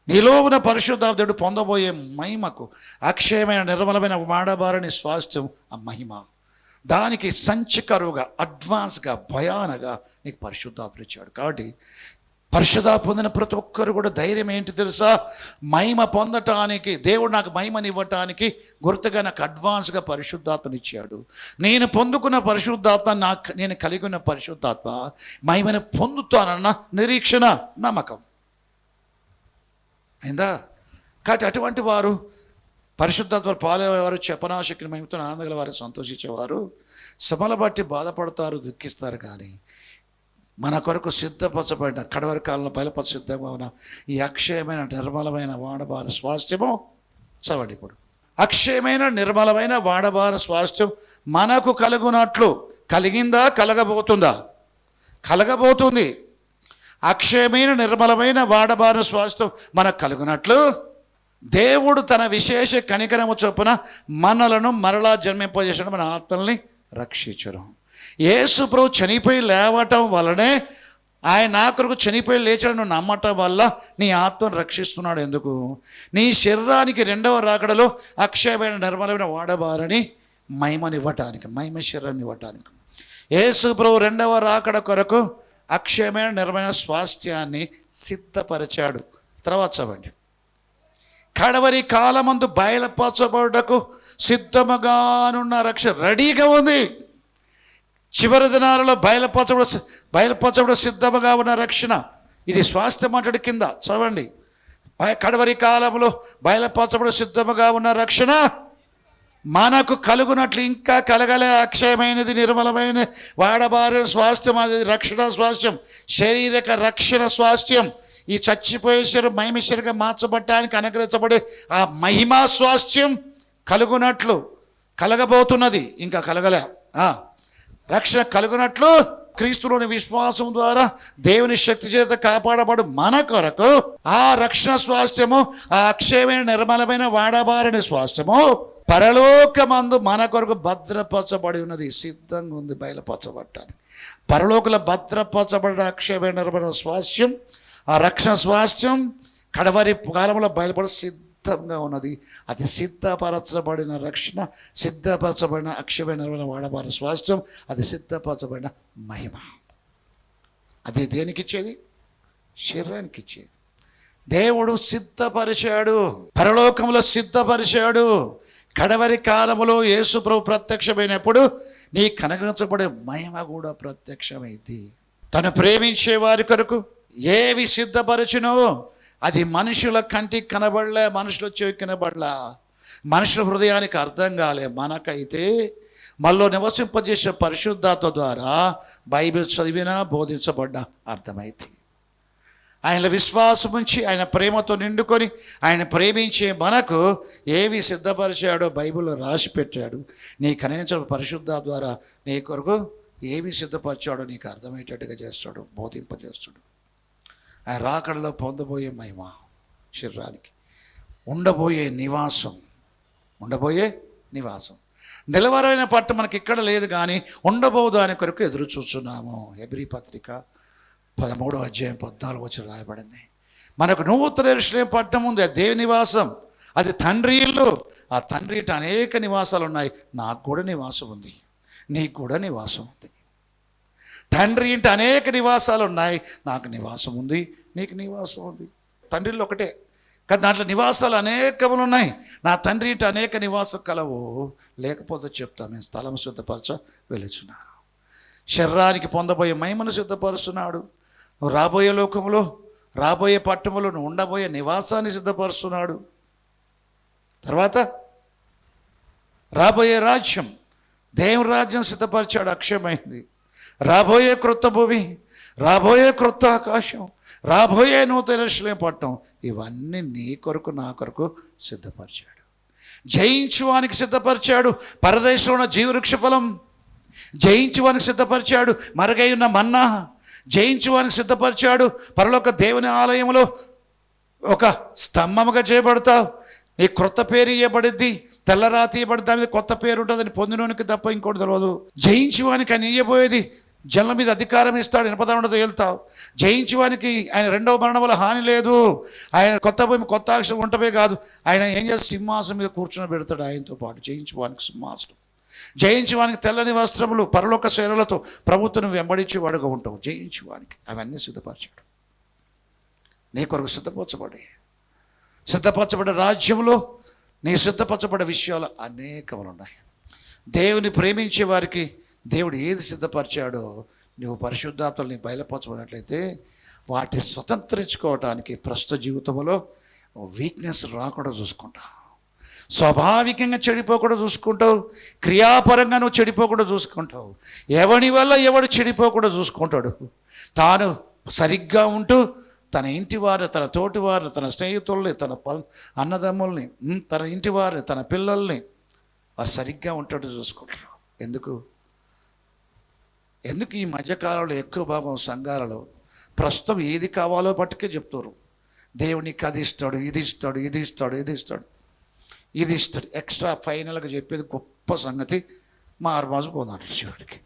నీలో ఉన్న పరిశుద్ధాత్మ దేవుడు పొందబోయే మహిమకు అక్షయమైన నిర్మలమైన వాడబారని స్వాస్థ్యం ఆ మహిమ. దానికి సంచికరువుగా అడ్వాన్స్గా భయానగా నీకు పరిశుద్ధాత్మ ఇచ్చాడు. కాబట్టి పరిశుద్ధాత్మ పొందిన ప్రతి ఒక్కరు కూడా ధైర్యం ఏంటి తెలుసా? మహిమ పొందటానికి, దేవుడు నాకు మహిమని ఇవ్వటానికి గుర్తుగా నాకు అడ్వాన్స్గా పరిశుద్ధాత్మని ఇచ్చాడు. నేను పొందుకున్న పరిశుద్ధాత్మ, నేను కలిగి ఉన్న పరిశుద్ధాత్మ మహిమని పొందుతానన్న నిరీక్షణ, నమ్మకం అయిందా? కాబట్టి అటువంటి వారు పరిశుద్ధాత్మ పాలేవారు, చెప్పనాశక్తిని మహిమతో ఆనందగల వారు, సంతోషించేవారు శ్రమల బట్టి బాధపడతారు, దుఃఖిస్తారు. కానీ మన కొరకు సిద్ధపరచబడిన కడవరి కాలంలో బయలుపరచ సిద్ధంగా ఉన్న ఈ అక్షయమైన నిర్మలమైన వాడబార స్వాస్థ్యము చదవండి. ఇప్పుడు అక్షయమైన నిర్మలమైన వాడబార స్వాస్థ్యం మనకు కలుగునట్లు, కలిగిందా? కలగబోతుందా? కలగబోతుంది. అక్షయమైన నిర్మలమైన వాడబార స్వాస్థ్యం మనకు కలుగునట్లు దేవుడు తన విశేష కనికరము చొప్పున మనలను మరలా జన్మింపజేసిన మన ఆత్మల్ని రక్షించడం. యేసు ప్రభు చనిపోయి లేవటం వల్లనే, ఆయన నా కొరకు చనిపోయి లేచడం నమ్మటం వల్ల నీ ఆత్మను రక్షిస్తున్నాడు. ఎందుకు? నీ శరీరానికి 2వ రాకడలో అక్షయమైన నిర్మలమైన వాడబారని మహిమనివ్వటానికి, మహిమ శరీరాన్ని ఇవ్వటానికి. యేసు ప్రభు 2వ రాకడ కొరకు అక్షయమైన నిర్మలమైన స్వాస్థ్యాన్ని సిద్ధపరిచాడు. తర్వాత చదవండి. కడవరి కాలమందు బయలుపరచబడుటకు సిద్ధముగానున్న రక్షణ రెడీగా ఉంది. చివరి దినాలలో బయలుపరచబడ సిద్ధముగా ఉన్న రక్షణ, ఇది స్వాస్థ్యం అంటడి కింద చదవండి. కడవరి కాలంలో బయలుపరచబడ సిద్ధముగా ఉన్న రక్షణ మనకు కలుగునట్లు ఇంకా కలగలే. అక్షయమైనది నిర్మలమైన వాడబారిన స్వాస్థ్యం, అది రక్షణ స్వాస్థ్యం, శారీరక రక్షణ స్వాస్థ్యం. ఈ చచ్చిపోయే శరీరం మహిమ శరీరంగా మార్చబడటానికి అనుగ్రహించబడే ఆ మహిమా స్వాస్థ్యం కలుగునట్లు, కలగబోతున్నది, ఇంకా కలగలే. రక్షణ కలుగునట్లు క్రీస్తులోని విశ్వాసం ద్వారా దేవుని శక్తి చేత కాపాడబడు మన కొరకు ఆ రక్షణ స్వాస్థ్యము, ఆ అక్షయమైన నిర్మలమైన వాడబారిన స్వాస్థ్యము పరలోకమందు మన కొరకు భద్రపరచబడి ఉన్నది, సిద్ధంగా ఉంది బయలుపరచబడటానికి. పరలోకల భద్రపరచబడిన అక్షయమైన నిర్మలమైన స్వాస్థ్యం, ఆ రక్షణ స్వాస్థ్యం కడవరి కాలంలో బయలుపడి సిద్ధంగా ఉన్నది. అది సిద్ధపరచబడిన రక్షణ, సిద్ధపరచబడిన అక్షయమైన వాడబార స్వాస్థ్యం, అది సిద్ధపరచబడిన మహిమ. అది దేనికి ఇచ్చేది? శరీరానికి ఇచ్చేది. దేవుడు సిద్ధపరిచాడు, పరలోకంలో సిద్ధపరిచాడు. కడవరి కాలములో యేసు ప్రభు ప్రత్యక్షమైనప్పుడు నీ కనగరించబడే మహిమ కూడా ప్రత్యక్షమైంది. తను ప్రేమించే వారి కొరకు ఏవి సిద్ధపరచునో అది మనుషుల కంటికి కనబడలే, మనుషుల చెవికి కనబడలా, మనుషుల హృదయానికి అర్థం కాలే. మనకైతే మనలో నివసింపజేసే పరిశుద్ధాత్మ ద్వారా బైబిల్ చదివినా బోధించబడ్డా అర్థమైంది. ఆయన విశ్వాసం ఉంచి ఆయన ప్రేమతో నిండుకొని ఆయన ప్రేమించే మనకు ఏవి సిద్ధపరిచాడో బైబిల్లో రాసి పెట్టాడు. నీ కనిపించిన పరిశుద్ధాత్మ ద్వారా నీ కొరకు ఏవి సిద్ధపరిచాడో నీకు అర్థమయ్యేటట్టుగా చేస్తాడు, బోధింపజేస్తాడు. ఆయన రాకడలో పొందబోయే మహిమ, శరీరానికి ఉండబోయే నివాసం, నిలవరైన పట్టు మనకి ఇక్కడ లేదు, కానీ ఉండబోదు దాని కొరకు ఎదురు చూస్తున్నాము. హెబ్రీ పత్రిక 13వ అధ్యాయం 14వ వచనం రాయబడింది. మనకు నూతన యెరూషలేము పట్టణం ఉంది, అది దేవుని నివాసం, అది తండ్రి ఇల్లు. ఆ తండ్రి ఇంట అనేక నివాసాలు ఉన్నాయి. నాకు కూడా నివాసం ఉంది, నీకు కూడా నివాసం ఉంది. తండ్రి ఇంట అనేక నివాసాలు ఉన్నాయి, నాకు నివాసం ఉంది, నీకు నివాసం ఉంది. తండ్రి ఇల్లు ఒకటే కానీ దాంట్లో నివాసాలు అనేకములు ఉన్నాయి. నా తండ్రి ఇంట అనేక నివాసం కలవు, లేకపోతే చెప్తాను. నేను స్థలం సిద్ధపరచ వెలుచున్నాను. శరీరానికి పొందబోయే మహిమను సిద్ధపరుస్తున్నాడు. రాబోయే లోకములో, రాబోయే పట్టణంలో నువ్వు ఉండబోయే నివాసాన్ని సిద్ధపరుస్తున్నాడు. తర్వాత రాబోయే రాజ్యం, దేవుని రాజ్యం సిద్ధపరిచాడు, అక్షయమైంది. రాబోయే క్రొత్త భూమి, రాబోయే క్రొత్త ఆకాశం, రాబోయే నూతన యెరూషలేము పట్టణం, ఇవన్నీ నీ కొరకు నా కొరకు సిద్ధపరిచాడు. జయించువానికి సిద్ధపరిచాడు పరదేశంలో ఉన్న జీవవృక్ష ఫలం, జయించువానికి సిద్ధపరిచాడు మరుగై ఉన్న మన్నా, జయించువానికి సిద్ధపరిచాడు పరలోక దేవుని ఆలయంలో ఒక స్తంభముగా చేయబడతావు. నీ క్రొత్త పేరు ఇవ్వబడిద్ది, తెల్లరాతి ఇవ్వబడి దాని మీద కొత్త పేరు ఉంటుంది, అని పొందినోనికి తప్ప ఇంకోటి తెలియదు. జయించువానికి ఆయన ఇవ్వబోయేది జనుల మీద అధికారం ఇస్తాడు, ఇనపదారుడితో వెళ్తావు. జయించువానికి ఆయన రెండవ మరణం వల్ల హాని లేదు. ఆయన కొత్త భూమి కొత్త అక్షరం ఉంటమే కాదు, ఆయన ఏం చేస్తే సింహాసనం మీద కూర్చొని పెడతాడు ఆయనతో పాటు. జయించువానికి సింహాసనం, జయించువానికి తెల్లని వస్త్రములు, పరలోక సేనలతో ప్రభుత్వం వెంబడించి వాడుగా ఉంటావు. జయించువానికి అవన్నీ సిద్ధపరిచాడు. నీ కొరకు సిద్ధపరచబడే రాజ్యంలో నీ సిద్ధపరచబడే విషయాలు అనేకములు ఉన్నాయి. దేవుని ప్రేమించే వారికి దేవుడు ఏది సిద్ధపరిచాడో నువ్వు పరిశుద్ధాత్మని బయలుపరచబడినట్లయితే వాటిని స్వతంత్రించుకోవటానికి ప్రస్తుత జీవితంలో వీక్నెస్ రాకుండా చూసుకుంటావు, స్వాభావికంగా చెడిపోకుండా చూసుకుంటావు, క్రియాపరంగా నువ్వు చెడిపోకుండా చూసుకుంటావు. ఎవని వల్ల ఎవడు చెడిపోకుండా చూసుకుంటాడు. తాను సరిగ్గా ఉంటూ తన ఇంటి వారిని, తన తోటి వారిని, తన స్నేహితుల్ని, తన అన్నదమ్ముల్ని, తన ఇంటి వారిని, తన పిల్లల్ని వారు సరిగ్గా ఉంటాడు చూసుకుంటారు. ఎందుకు ఈ మధ్యకాలంలో ఎక్కువ భాగం సంఘాలలో ప్రస్తుతం ఏది కావాలో పట్టుకే చెప్తారు. దేవునికి అది ఇస్తాడు, ఇది ఇస్తాడు, ఇది ఇస్తాడు, ఇది ఇస్తాడు, ఇది ఇస్తాడు. ఎక్స్ట్రా ఫైనల్గా చెప్పేది గొప్ప సంగతి మారుమాసు పొందాడు. చివరికి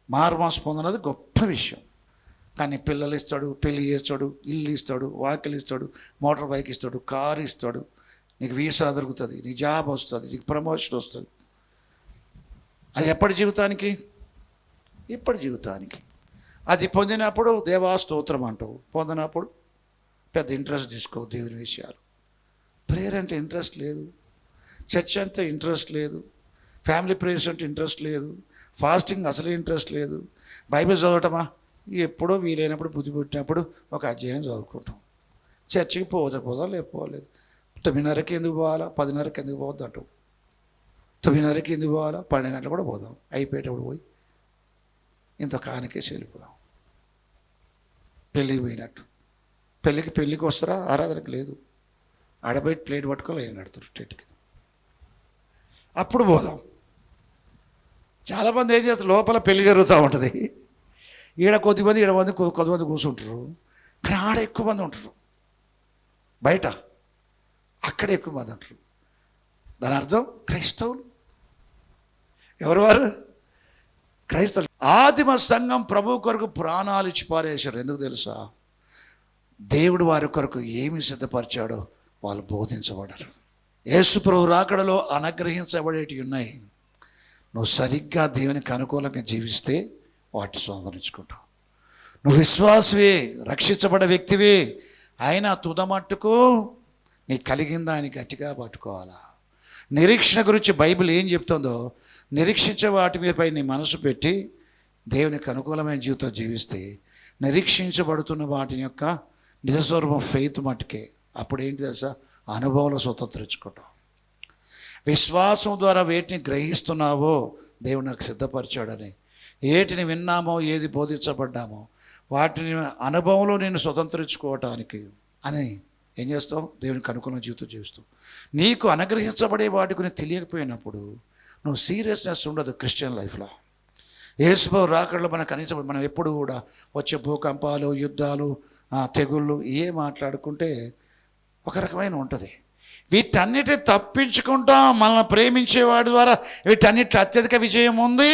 మారుమాసు పొందనది గొప్ప విషయం. కానీ పిల్లలు ఇస్తాడు, పెళ్లి చేస్తాడు, ఇల్లు ఇస్తాడు, వాకిలు ఇస్తాడు, మోటార్ బైక్ ఇస్తాడు, కారు ఇస్తాడు, నీకు వీసా దొరుకుతుంది, నీ జాబ్ వస్తుంది, నీకు ప్రమోషన్ వస్తుంది. అది ఎప్పటి జీవితానికి? ఇప్పటి జీవితానికి. అది పొందినప్పుడు దేవా స్తోత్రం అంటావు, పొందినప్పుడు పెద్ద ఇంట్రెస్ట్ తీసుకోవు దేవుని విషయాలు. ప్రేయర్ అంటే ఇంట్రెస్ట్ లేదు, చర్చ్ అంటే ఇంట్రెస్ట్ లేదు, ఫ్యామిలీ ప్రేయర్స్ అంటే ఇంట్రెస్ట్ లేదు, ఫాస్టింగ్ అసలే ఇంట్రెస్ట్ లేదు, బైబిల్ చదవటమా ఎప్పుడో వీలైనప్పుడు బుద్ధి పుట్టినప్పుడు ఒక అధ్యాయం చదువుకుంటాం. చర్చికి పోదాం లేకపోలేదు. 9:30కి ఎందుకు పోవాలా, 10:30కి ఎందుకు పోవద్దు అంటావు. 9:30కి ఎందుకు పోవాలా, 12 గంటలు కూడా పోదాం, అయిపోయేటప్పుడు పోయి ఇంత కానికేసి వెళ్ళిపోదాం. పెళ్ళికి పోయినట్టు. పెళ్ళికి వస్తారా, ఆరాధనకు లేదు, ఆడబయట ప్లేట్ పట్టుకొని లైన్ కడతారు స్టేట్కి, అప్పుడు పోదాం. చాలామంది ఏం చేస్తారు, లోపల పెళ్ళి జరుగుతూ ఉంటుంది, ఈడ కొద్దిమంది కొంతమంది కూర్చుంటారు, కానీ ఆడ ఎక్కువ మంది ఉంటారు, బయట అక్కడ ఎక్కువ మంది ఉంటారు. దాని అర్థం క్రైస్తవులు. ఎవరు వారు? క్రైస్తవులు. ఆదిమ సంఘం ప్రభు కొరకు ప్రాణాలు ఇచ్చి పారేశారు. ఎందుకు తెలుసా? దేవుడు వారి కొరకు ఏమి సిద్ధపరిచాడో వాళ్ళు బోధించబడరు. యేసు ప్రభు రాకడలో అనుగ్రహించబడేటివి ఉన్నాయి. నువ్వు సరిగ్గా దేవునికి అనుకూలంగా జీవిస్తే వాటిని స్వీకరించుకుంటావు. నువ్వు విశ్వాసవే, రక్షించబడే వ్యక్తివే అయినా తుదమట్టుకు నీకు కలిగిందా అని గట్టిగా పట్టుకోవాలా. నిరీక్షణ గురించి బైబిల్ ఏం చెప్తుందో, నిరీక్షించే వాటి మీదపై నీ మనసు పెట్టి దేవునికి అనుకూలమైన జీవితం జీవిస్తే నిరీక్షించబడుతున్న వాటి యొక్క నిజస్వరూపం ఫెయిత్ మట్టుకే. అప్పుడు ఏంటి తెలుసా? అనుభవంలో స్వతంత్రించుకుంటాం. విశ్వాసం ద్వారా వేటిని గ్రహిస్తున్నావో దేవుడు నాకు సిద్ధపరిచాడని, ఏటిని విన్నామో, ఏది బోధించబడ్డామో వాటిని అనుభవంలో నేను స్వతంత్రించుకోవటానికి అని ఏం చేస్తావు? దేవునికి అనుకూల జీవితం జీవిస్తావు. నీకు అనుగ్రహించబడే వాటి గురించి తెలియకపోయినప్పుడు నువ్వు సీరియస్నెస్ ఉండదు క్రిస్టియన్ లైఫ్లో. యేసుప్రభు రాకడలో మనకు కనీసం మనం ఎప్పుడు కూడా వచ్చే భూకంపాలు, యుద్ధాలు, తెగుళ్ళు మాట్లాడుకుంటే ఒక రకమైన ఉంటుంది. వీటన్నిటిని తప్పించుకుంటాం. మనల్ని ప్రేమించేవాడి ద్వారా వీటన్నిటి అత్యధిక విజయం ఉంది.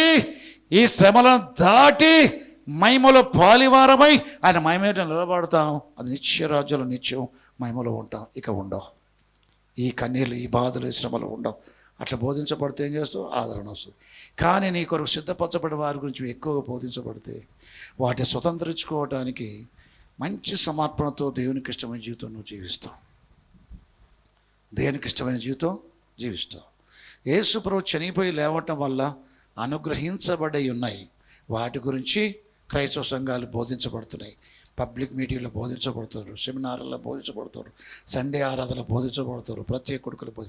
ఈ శ్రమలను దాటి మహిమలో పాలివారమై ఆయన మహిమేట నిలబడతాం. అది నిత్య రాజ్యంలో నిత్యం మహిమలో ఉంటాం. ఇక ఉండవు ఈ కన్నీళ్ళు, ఈ బాధలు, ఈ శ్రమలు ఉండవు. అట్లా బోధించబడితే ఏం చేస్తావు? ఆదరణ వస్తుంది. కానీ నీ కొరకు సిద్ధపరచబడిన వారి గురించి ఎక్కువగా బోధించబడితే వాటిని స్వతంత్రించుకోవటానికి మంచి సమర్పణతో దేవునికి ఇష్టమైన జీవితం నువ్వు జీవిస్తావు. దేవునికి ఇష్టమైన జీవితం జీవిస్తావు. యేసు ప్రభు చనిపోయి లేవటం వల్ల అనుగ్రహించబడి ఉన్నాయి. వాటి గురించి క్రైస్తవ సంఘాలు బోధించబడుతున్నాయి. పబ్లిక్ మీటింగ్లో బోధించబడుతారు, సెమినార్లలో బోధించబడతారు, సండే ఆరాధనలో బోధించబడతారు, ప్రత్యేక కొడుకులు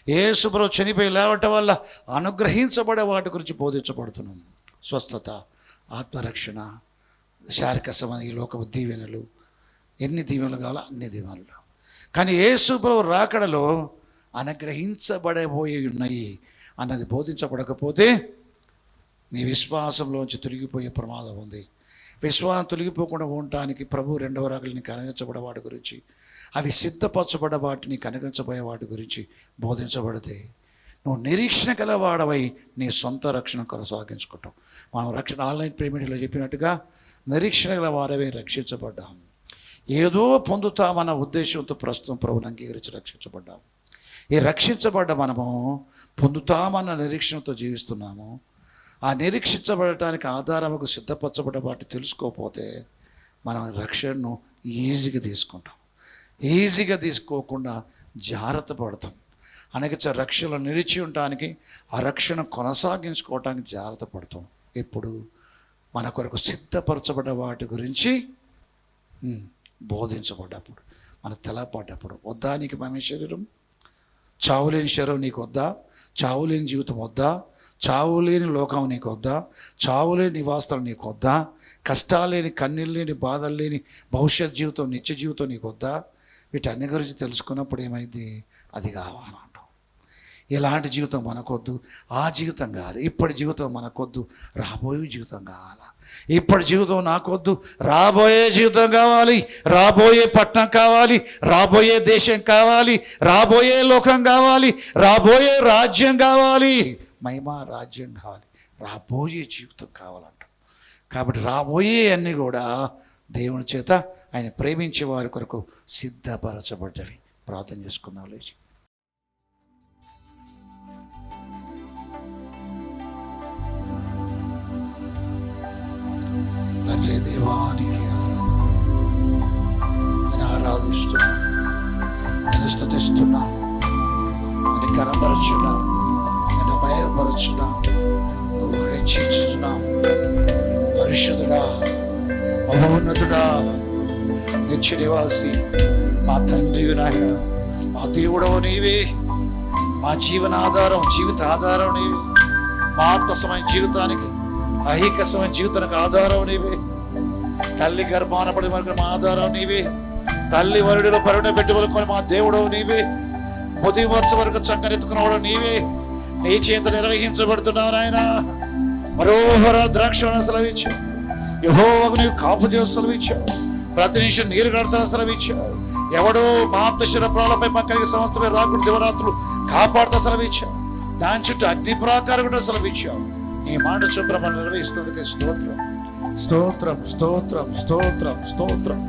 యేసు ప్రభు చనిపోయి లేవటం వల్ల అనుగ్రహించబడే వాటి గురించి బోధించబడుతున్నాం. స్వస్థత, ఆత్మరక్షణ, శారీరక సంబంధం, ఈ లోకపు దీవెనలు, ఎన్ని దీవెనలు కావాలో అన్ని దీవెనలు. కానీ యేసు ప్రభు రాకడలో అనుగ్రహించబడబోయి ఉన్నాయి అన్నది బోధించబడకపోతే నీ విశ్వాసంలోంచి తొలగిపోయే ప్రమాదం ఉంది. విశ్వాసం తొలగిపోకుండా ఉండటానికి ప్రభు రెండవ రాకడలో నీకు అనుగ్రహించబడే వాటి గురించి, అవి సిద్ధపరచబడ్డ వాటిని అనుగ్రహించబోయే వాటి గురించి బోధించబడితే నువ్వు నిరీక్షణ గలవాడవై నీ సొంత రక్షణ కొనసాగించుకుంటావు. మనం రక్షణ ఆన్లైన్ ప్రేమిటిలో చెప్పినట్టుగా నిరీక్షణ గల వారవై రక్షించబడ్డాం. ఏదో పొందుతామన్న ఉద్దేశంతో ప్రస్తుతం ప్రభుని అంగీకరించి రక్షించబడ్డాం. ఈ రక్షించబడ్డ మనము పొందుతామన్న నిరీక్షణతో జీవిస్తున్నాము. ఆ నిరీక్షించబడటానికి ఆధారముకు సిద్ధపరచబడ్డ వాటిని తెలుసుకోకపోతే మనం రక్షణను ఈజీగా తీసుకుంటాం. ఈజీగా తీసుకోకుండా జాగ్రత్త పడతాం. అనేక రక్షణ నిలిచి ఉండటానికి, ఆ రక్షణ కొనసాగించుకోవటానికి జాగ్రత్త పడతాం. ఎప్పుడు మన కొరకు సిద్ధపరచబడ్డ వాటి గురించి బోధించబడ్డప్పుడు, మన తెలపడ్డప్పుడు. వద్దా నీకు మహిమ శరీరం? చావులేని శరీరం నీకు వద్దా? చావులేని జీవితం వద్దా? చావులేని లోకం నీకు వద్దా? చావులేని నివాసాలు నీకు వద్దా? కష్టాలు లేని, కన్నీళ్ళు లేని, బాధలు లేని భవిష్యత్ జీవితం, నిత్య జీవితం నీకు వద్దా? వీటన్ని గురించి తెలుసుకున్నప్పుడు ఏమైంది? అది కావాలంటాం. ఇలాంటి జీవితం మనకొద్దు, ఆ జీవితం కాదు. ఇప్పటి జీవితం మనకొద్దు, రాబోయే జీవితం కావాలా. ఇప్పటి జీవితం నాకొద్దు, రాబోయే జీవితం కావాలి. రాబోయే పట్టణం కావాలి, రాబోయే దేశం కావాలి, రాబోయే లోకం కావాలి, రాబోయే రాజ్యం కావాలి, మహిమా రాజ్యం కావాలి, రాబోయే జీవితం కావాలంట. కాబట్టి రాబోయే అన్నీ కూడా దేవుని చేత ఆయన ప్రేమించే వారి కొరకు సిద్ధపరచబడ్డవి. ప్రార్థన చేసుకుందాం లేచి. తండ్రి దేవానికి నేను ఆరాధిస్తున్నా, నేను స్తుతిస్తున్నా, నేను కనపరుచున్నా, నేను భయపరచున్నా, నువ్వు హెచ్చించుతున్నావు. పరిశుద్ధుడా, మహోన్నతుడా, నిత్య నివాసి, మా తండ్రి నాయన, మా దేవుడవు నీవే, మా జీవన ఆధారం, జీవిత ఆధారం నీవే, మా ఆత్మసమైన జీవితానికి, ఐహికసమైన జీవితానికి ఆధారం నీవే. తల్లి గర్భాన పడి వరకు మా ఆధారం నీవే. తల్లి వరుడిలో పరుణ పెట్టి వరకు మా దేవుడవు నీవే. ముది వచ్చే వరకు చక్కనెత్తుకున్నవాడు నీవే. నీ చేత నిర్వహించబడుతున్నావు నాయన. మరోహర ద్రాక్షను సెలవిచ్చావు. యెహోవాకు నీవు కాపు చేసి సెలవిచ్చావు. ప్రతి నిమిషం నీరు కడతాను సెలవిచ్చావు. ఎవడో మా ఆత్మశర ప్రాణాలపై పక్కనికి సంవత్సరమే రాకుండా దివరాత్రులు కాపాడుతా సెలవిచ్చావు. దాని చుట్టూ అగ్ని ప్రాకారం కూడా సెలవిచ్చావు. నీ మాట చొప్పున మనం నిర్వహిస్తుంది. స్తోత్రం, స్తోత్రం, స్తోత్రం, స్తోత్రం, స్తోత్రం.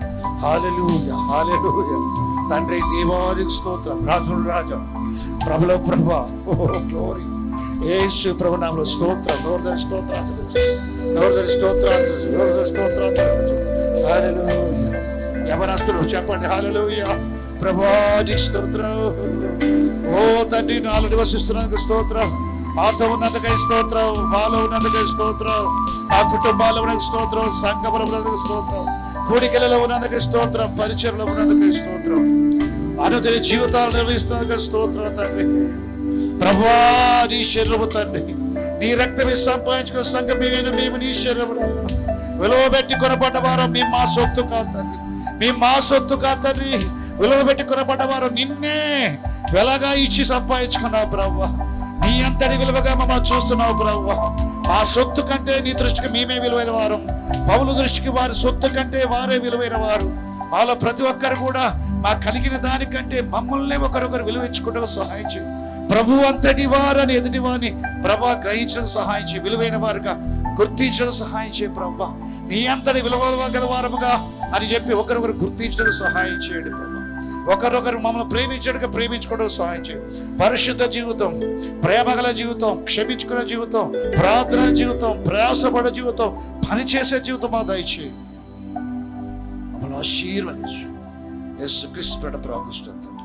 హల్లెలూయా, హల్లెలూయా. తండ్రి దేవానికి స్తోత్రం. రాజుల రాజా, ప్రభుల ప్రభ, ఓ గ్లోరీ యేసు ప్రభు నామములో స్తోత్రం. నోరుదరి స్తోత్రాలు. హల్లెలూయా. యవనస్తులు చెప్పండి హల్లెలూయా. ప్రభువానికి స్తోత్రం. ఓ తండ్రి, నాలో నివసిస్తున్నందుకు స్తోత్రం. మాతో ఉన్నందుకై స్తోత్రం. మాలో ఉన్నందుకై స్తోత్రం. మా కుటుంబాల్లో ఉన్నందుకు స్తోత్రం. సంఘములో ఉన్నందుకు స్తోత్రం. కూడికలలో ఉన్నందుకు స్తోత్రం. పరిచయంలో ఉన్నందుకు స్తోత్రం. అనుదిన జీవితాలు నిర్వహిస్తున్నందుకు స్తోత్రం తండ్రి. ప్రభువా, నీ శరీరము తండ్రి, నీ రక్తమే సంపాదించుకున్న సంఘమేను మేము. నీ శరీరము విలువ పెట్టి కొనబడ్డవారు మీ మా సొత్తు కాదు తండ్రి. మీ మా సొత్తు కాదు తండ్రి. విలువ పెట్టి కొనబడ్డవారు నిన్నే వెలగా ఇచ్చి సంపాదించుకున్నావు ప్రభువా. నీ అంతటి విలువగా మమ్మల్ని చూస్తున్నావు ప్రభువా. మా సొత్తు కంటే నీ దృష్టికి మేమే విలువైన వారు. పౌలు దృష్టికి వారి సొత్తు కంటే వారే విలువైన వారు. మాలో ప్రతి ఒక్కరు కూడా మా కలిగిన దానికంటే మమ్మల్ని ఒకరొకరు విలువించుకుంటూ సహాయం చేయి ప్రభు. అంతటి వారని ఎదుటి వారిని ప్రభా గ్రహించడం సహాయం చేయి. విలువైన వారుగా గుర్తించడం సహాయం చేయి ప్రభా. నీ అంతటి విలువ గల వారముగా అని చెప్పి ఒకరొకరు గుర్తించడం సహాయం చేయండి ప్రభా. ఒకరొకరు మమ్మల్ని ప్రేమించుకోవడం సహాయం చేయండి. పరిశుద్ధ జీవితం, ప్రేమగల జీవితం, క్షమించుకునే జీవితం, ప్రార్థన జీవితం, ప్రయాసపడే జీవితం, పనిచేసే జీవితం మాకు దయచేయి. మమ్మల్ని ఆశీర్వదించు. యేసుక్రీస్తు ప్రార్థిస్తున్నాను.